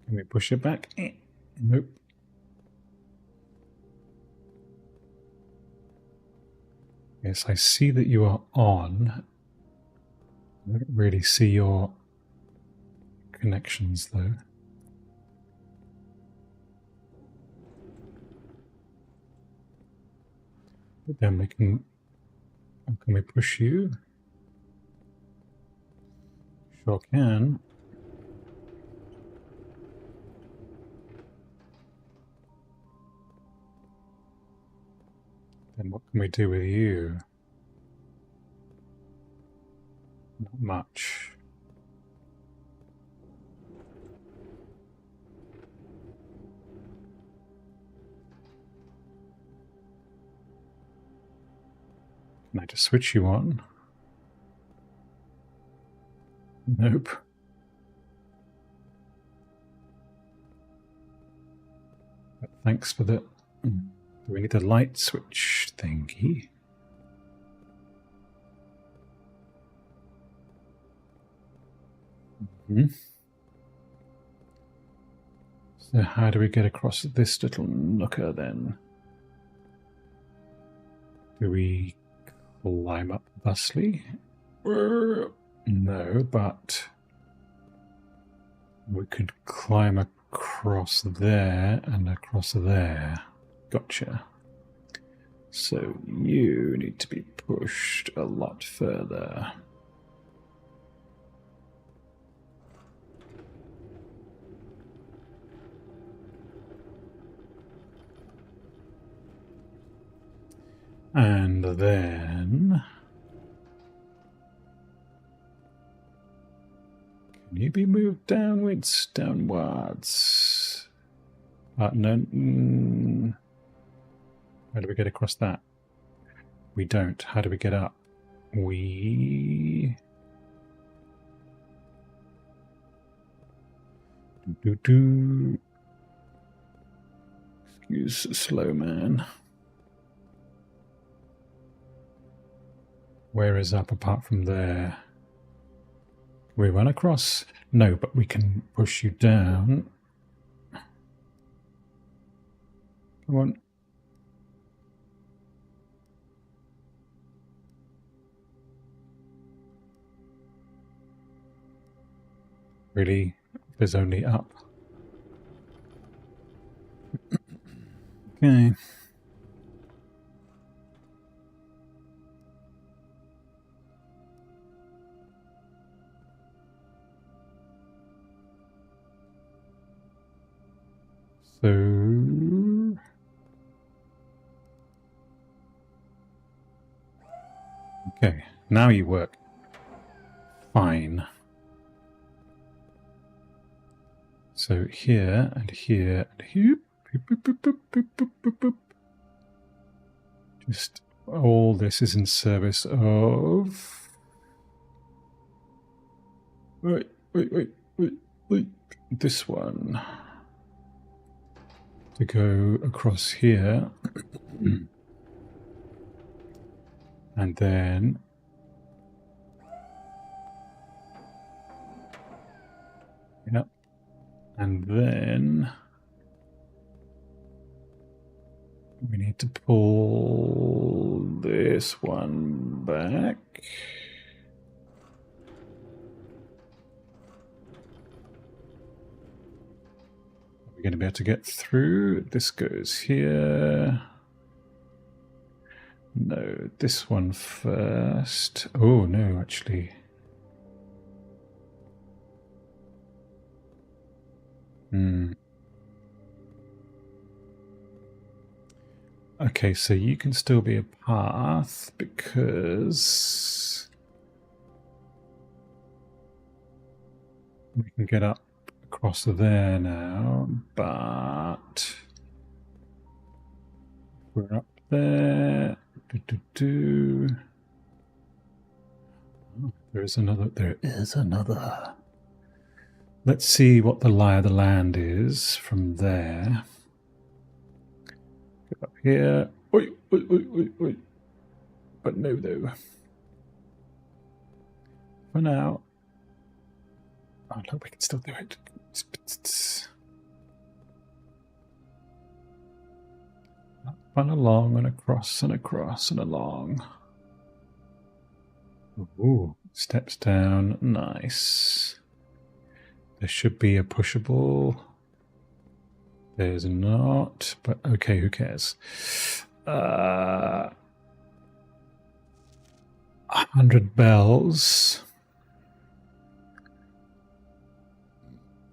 Can we push it back? Nope. Yes, I see that you are on. I don't really see your connections though. But then we can... Can we push you? Sure can. Then what can we do with you? Not much. Can I just switch you on? Nope. But thanks for the... Do we need a light switch thingy? So how do we get across this little nooker then? Do we climb up thusly? No, but we could climb across there and across there. Gotcha. So you need to be pushed a lot further. And then... Can you be moved downwards? Downwards. No. How do we get across that? We don't. How do we get up? We... Excuse the slow man. Where is up apart from there? Can we run across? No, but we can push you down. Come on. Really? There's only up. Okay. So... Okay, now you work. Fine. So here and here and here. Just all this is in service of... Wait. This one. To go across here. And then... Yep. And then... We need to pull this one back. We're going to be able to get through. This goes here. No, this one first. Oh, no, actually. Okay, so you can still be a path because we can get up across there now, but we're up there. Oh, there is another. Let's see what the lie of the land is from there. Get up here. Oi. But no, though. For now. Oh, look, we can still do it. Up and along and across and across and along. Ooh, steps down. Nice. There should be a pushable. There's not, but okay, who cares? 100 bells.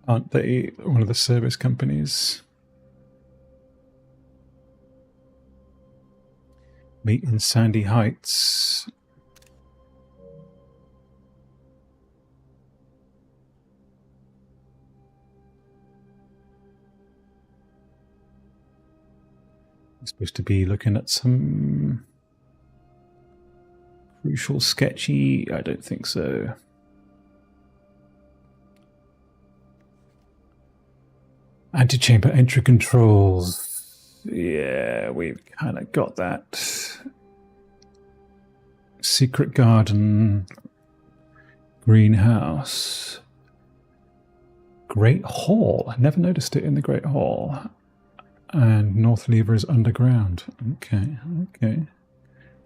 Aren't they one of the service companies? Meet in Sandy Heights. I'm supposed to be looking at some crucial sketchy. I don't think so. Antechamber entry controls. Yeah, we've kind of got that. Secret garden. Greenhouse. Great Hall. I never noticed it in the Great Hall. And North Lever is underground. Okay.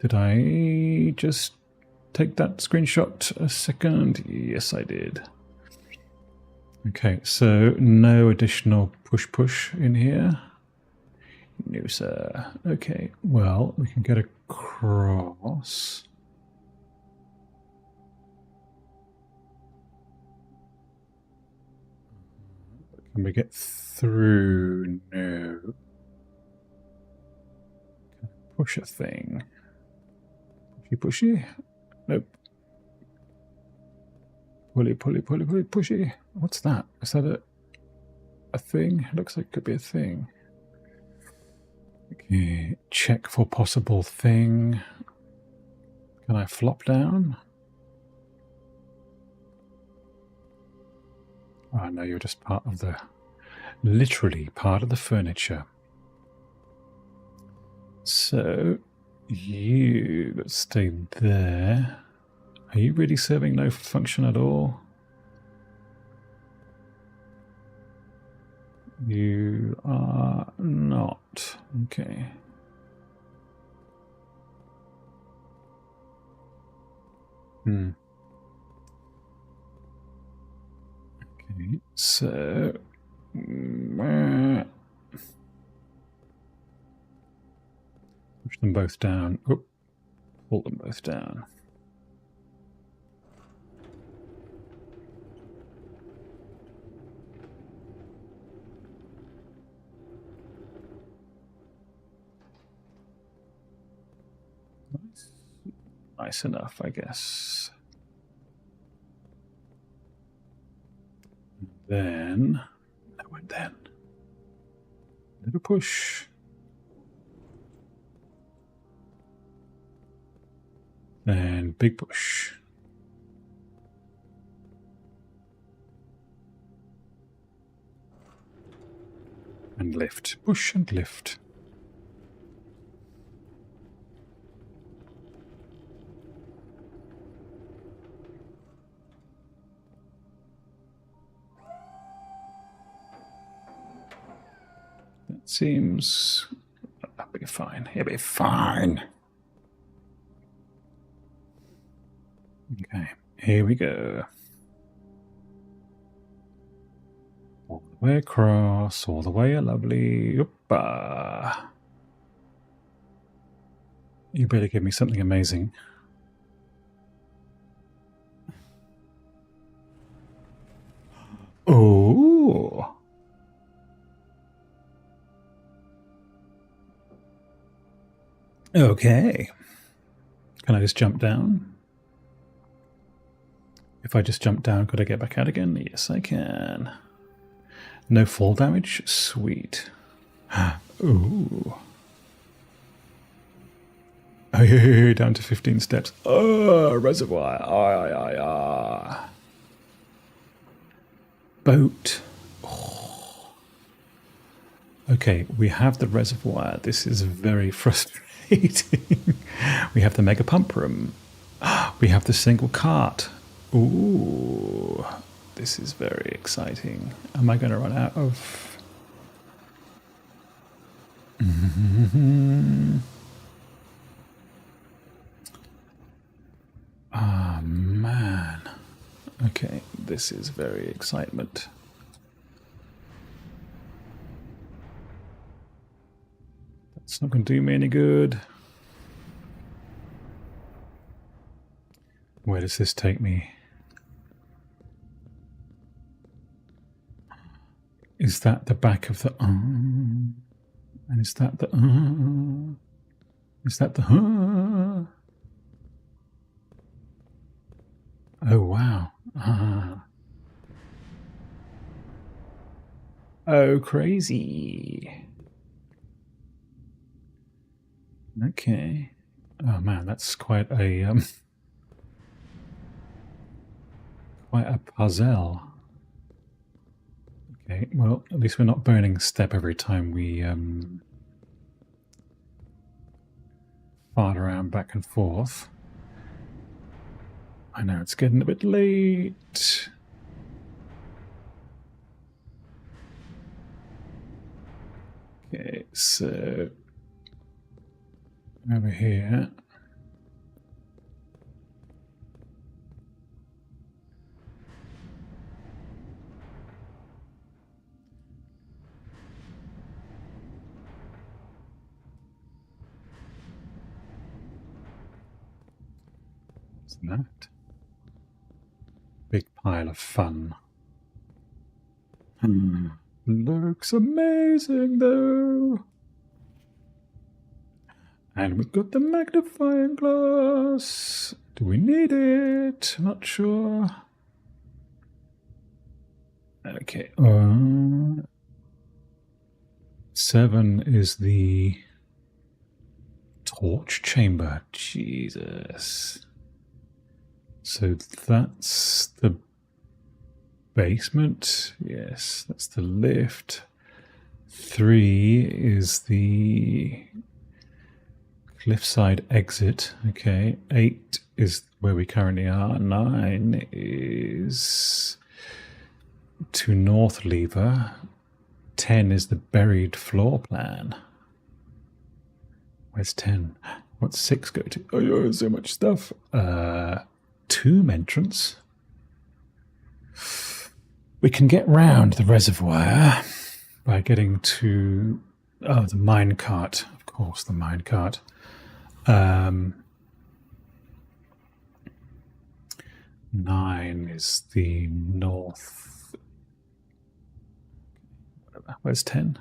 Did I just take that screenshot a second? Yes, I did. Okay, so no additional push in here. No, sir. Okay, well, we can get across. Can we get through? No. Can I push a thing? Pushy. Nope. Pulley, pushy. What's that? Is that a thing? Looks like it could be a thing. Okay, check for possible thing. Can I flop down? Oh no, you're just part of the... literally part of the furniture. So, you stay there. Are you really serving no function at all? You are not. Okay. Okay, so... push them both down. Oh, pull them both down. Nice enough, I guess. Then, little push. Then big push. And lift. Push and lift. That seems... that'll be fine. It'll be fine. Okay, here we go. All the way across, all the way lovely. Oopah. You better give me something amazing. Oh. Okay. Can I just jump down? If I just jump down, could I get back out again? Yes, I can. No fall damage? Sweet. Ooh. Oh, down to 15 steps. Oh, reservoir. Boat. Oh. Okay, we have the reservoir. This is very frustrating. We have the mega pump room. We have the single cart. Ooh, this is very exciting. Am I going to run out of... Ah, man. Okay, this is very excitement. That's not going to do me any good. Where does this take me? Is that the back of the and is that the is that the oh wow. Oh crazy. Okay. Oh man, that's quite a quite a puzzle. Okay, well, at least we're not burning step every time we fart around back and forth. I know it's getting a bit late. Okay, so over here. That big pile of fun. Looks amazing though. And we've got the magnifying glass. Do we need it? Not sure. Okay. 7 is the torch chamber. Jesus. So that's the basement. Yes, that's the lift. 3 is the cliffside exit. Okay. 8 is where we currently are. 9 is to north lever. 10 is the buried floor plan. Where's 10? What's 6 go to? Oh, yeah, so much stuff. Tomb entrance. We can get round the reservoir by getting to... Oh, the mine cart. Of course, the mine cart. 9 is the north... Where's 10?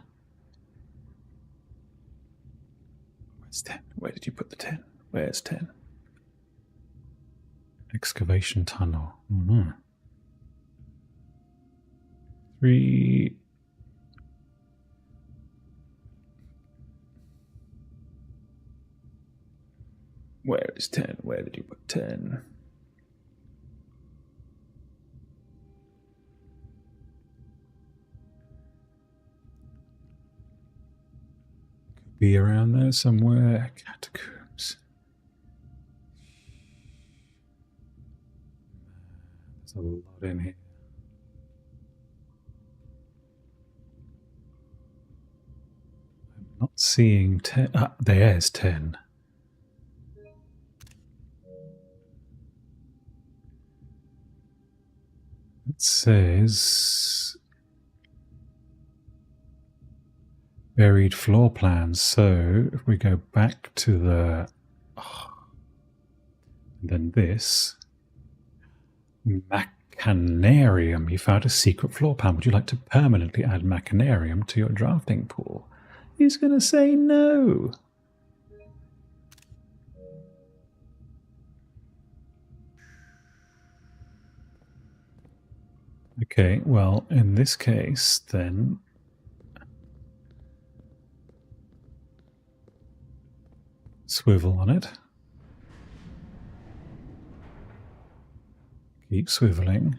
Where's 10? Where did you put the 10? Where's 10? Excavation tunnel. 3. Where is 10? Where did you put 10? Could be around there somewhere. Catacombs. There's a lot in here. I'm not seeing 10. Ah, there's 10. It says buried floor plans. So if we go back to the... then this... Mechanarium. You found a secret floor plan. Would you like to permanently add Mechanarium to your drafting pool? He's going to say no. Okay, well, in this case, then... swivel on it. Keep swiveling.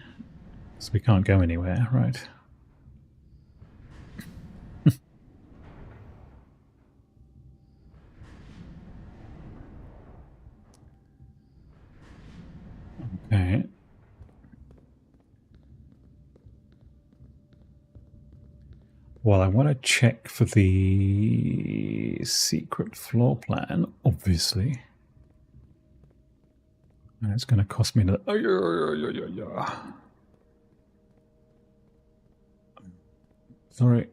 So we can't go anywhere, right? Okay. Well, I want to check for the secret floor plan, obviously. And it's going to cost me another... Sorry.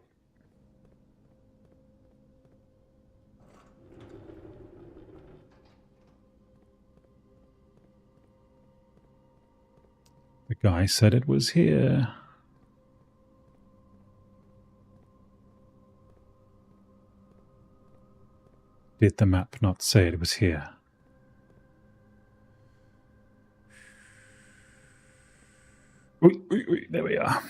The guy said it was here. Did the map not say it was here? There we are.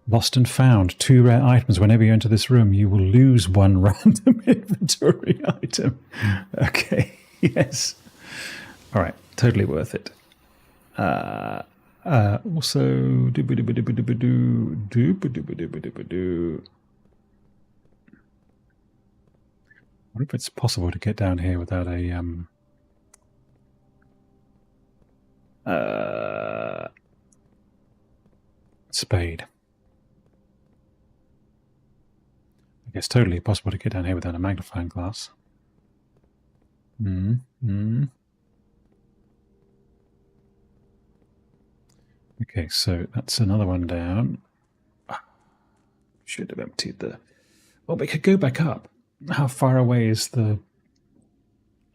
Lost and found. 2 rare items. Whenever you enter this room, you will lose 1 random inventory item. Okay, yes. All right, totally worth it. Also, I wonder if it's possible to get down here without a spade. I guess totally possible to get down here without a magnifying glass. Okay, so that's another one down. Should have emptied the... Well, we could go back up. How far away is the...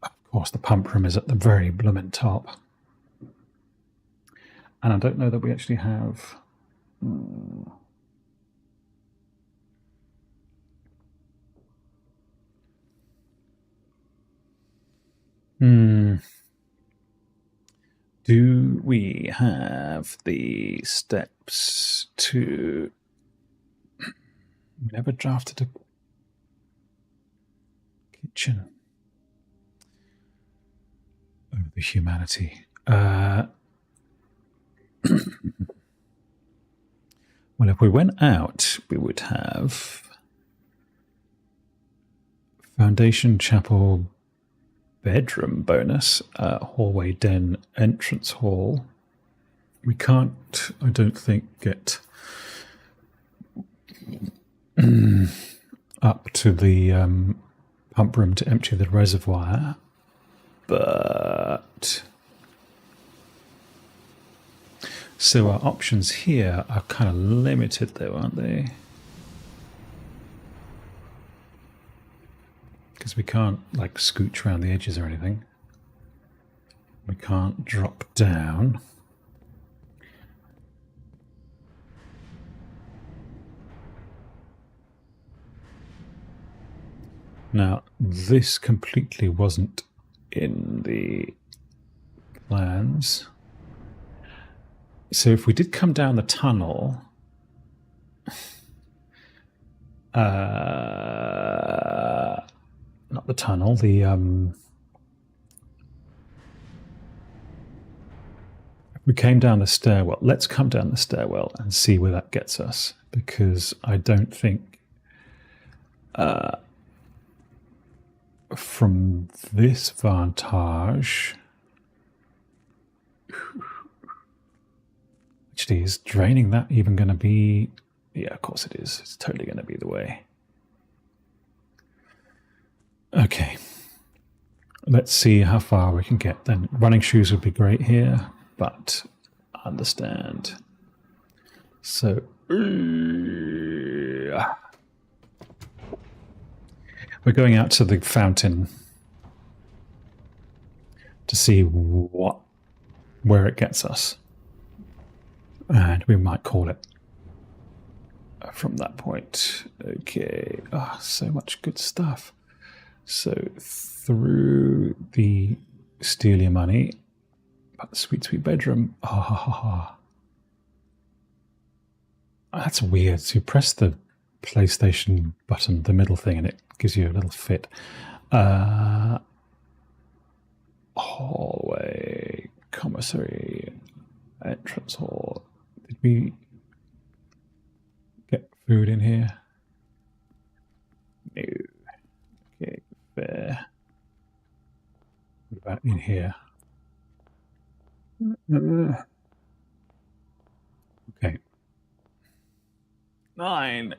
Of course, the pump room is at the very blooming top. And I don't know that we actually have... Do we have the steps to... We never drafted a kitchen. Oh, the humanity. Well, if we went out, we would have foundation, chapel, bedroom bonus, hallway, den, entrance hall. We can't, I don't think, get up to the pump room to empty the reservoir, but so our options here are kind of limited though, aren't they? Because we can't like scooch around the edges or anything. We can't drop down. Now, this completely wasn't in the plans. So if we did come down the tunnel, not the tunnel, the if we came down the stairwell, let's come down the stairwell and see where that gets us, because I don't think from this vantage, actually, is draining that even going to be... Yeah, of course it is. It's totally going to be the way. Okay. Let's see how far we can get then. Running shoes would be great here, but understand. So... we're going out to the fountain to see where it gets us. And we might call it from that point. Okay. Ah, so much good stuff. So through the steal your money, but the sweet, sweet bedroom. Ah, ha, ha, ha. That's weird. So you press the PlayStation button, the middle thing, and it gives you a little fit. Hallway, commissary, entrance hall. Did we get food in here? No. Okay, fair. What about in here? Okay. 9.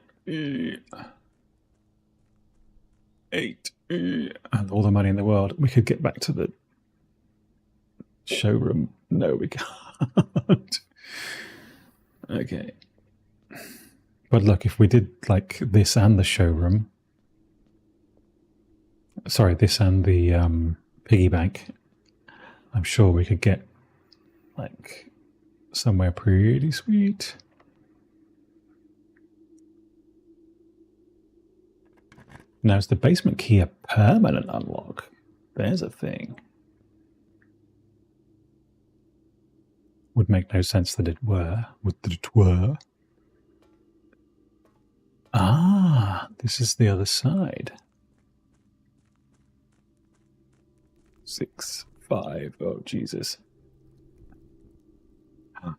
8. And all the money in the world. We could get back to the showroom. No, we can't. Okay. But look, if we did like this and the showroom, sorry, this and the piggy bank, I'm sure we could get like somewhere pretty sweet. Now, is the basement key a permanent unlock? There's a thing. Would make no sense that it were. Ah, this is the other side. 6, 5. Oh, Jesus. Huh.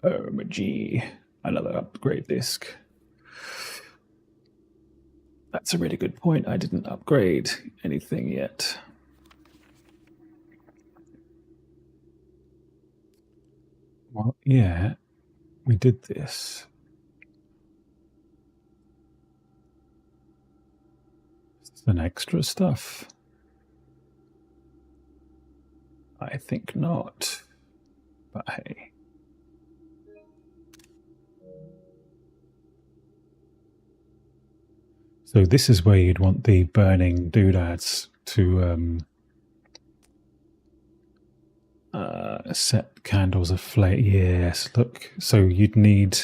Oh, my G. Another upgrade disc. That's a really good point. I didn't upgrade anything yet. Well, yeah, we did this. Is an extra stuff? I think not. But hey. So this is where you'd want the burning doodads to set candles aflame. Yes, look. So you need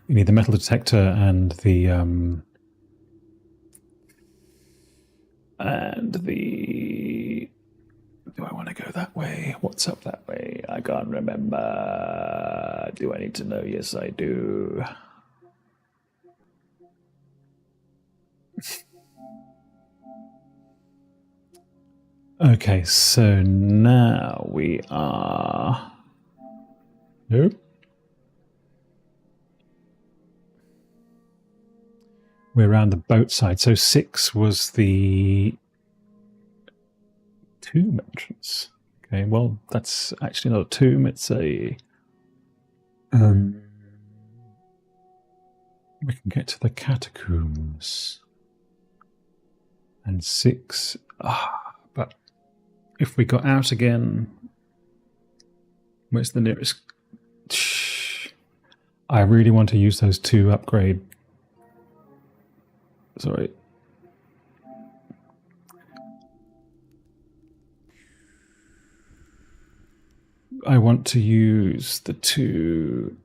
the metal detector and the And the... Do I want to go that way? What's up that way? I can't remember. Do I need to know? Yes, I do. Okay, so now we are... Nope. We're around the boat side. So 6 was the tomb entrance. Okay, well, that's actually not a tomb. It's a... we can get to the catacombs. And 6... but if we got out again... Where's the nearest... I really want to use those 2 upgrade... Sorry. I want to use the 2...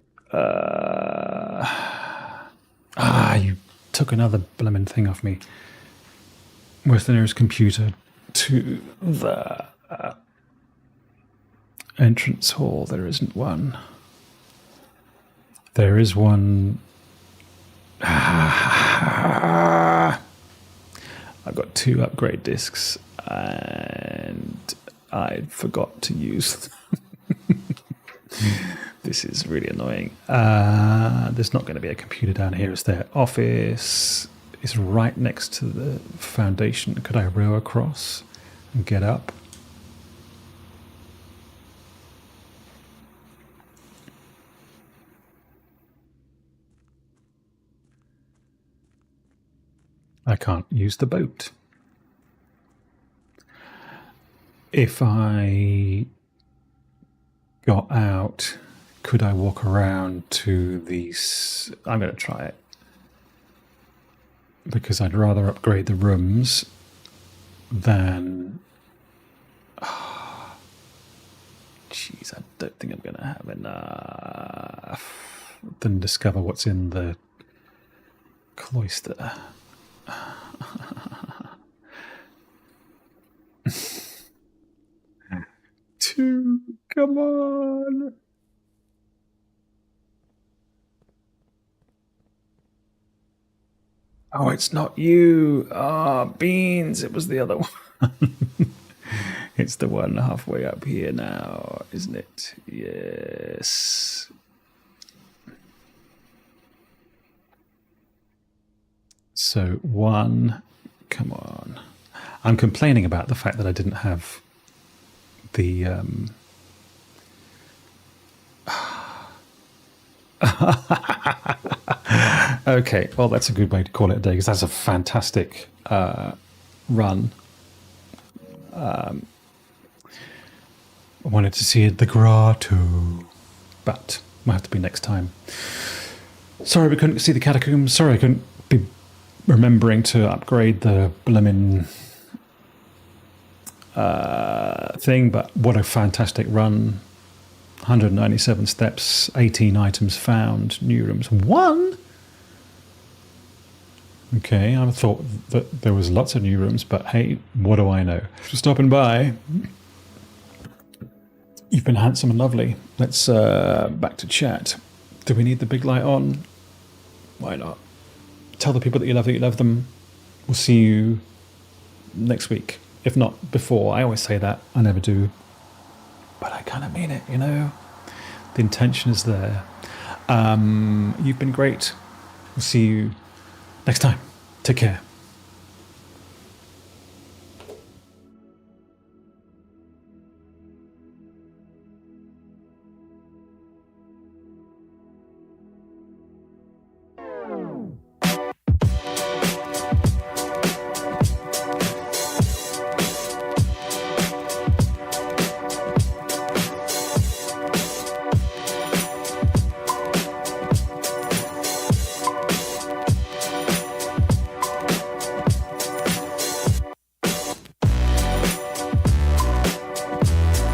you took another blimmin' thing off me. Where's the nearest computer to the entrance hall? There isn't one. There is one... I've got 2 upgrade discs and I forgot to use them. This is really annoying. There's not going to be a computer down here. Is there? Office is right next to the foundation. Could I row across and get up? I can't use the boat. If I got out, could I walk around to these? I'm going to try it. Because I'd rather upgrade the rooms than... Jeez, I don't think I'm going to have enough than discover what's in the cloister. 2, come on. Oh, it's not you. Beans, it was the other one. It's the one halfway up here now, isn't it? Yes. So 1, come on. I'm complaining about the fact that I didn't have the... Okay, well, that's a good way to call it a day, because that's a fantastic run. I wanted to see the grotto, but might have to be next time. Sorry we couldn't see the catacombs. Sorry I couldn't be remembering to upgrade the blimmin' thing, but what a fantastic run. 197 steps, 18 items found, new rooms. 1? Okay, I thought that there was lots of new rooms, but hey, what do I know? Thanks for stopping by. You've been handsome and lovely. Let's back to chat. Do we need the big light on? Why not? Tell the people that you love them. We'll see you next week. If not before. I always say that. I never do. But I kind of mean it, you know? The intention is there. You've been great. We'll see you next time. Take care.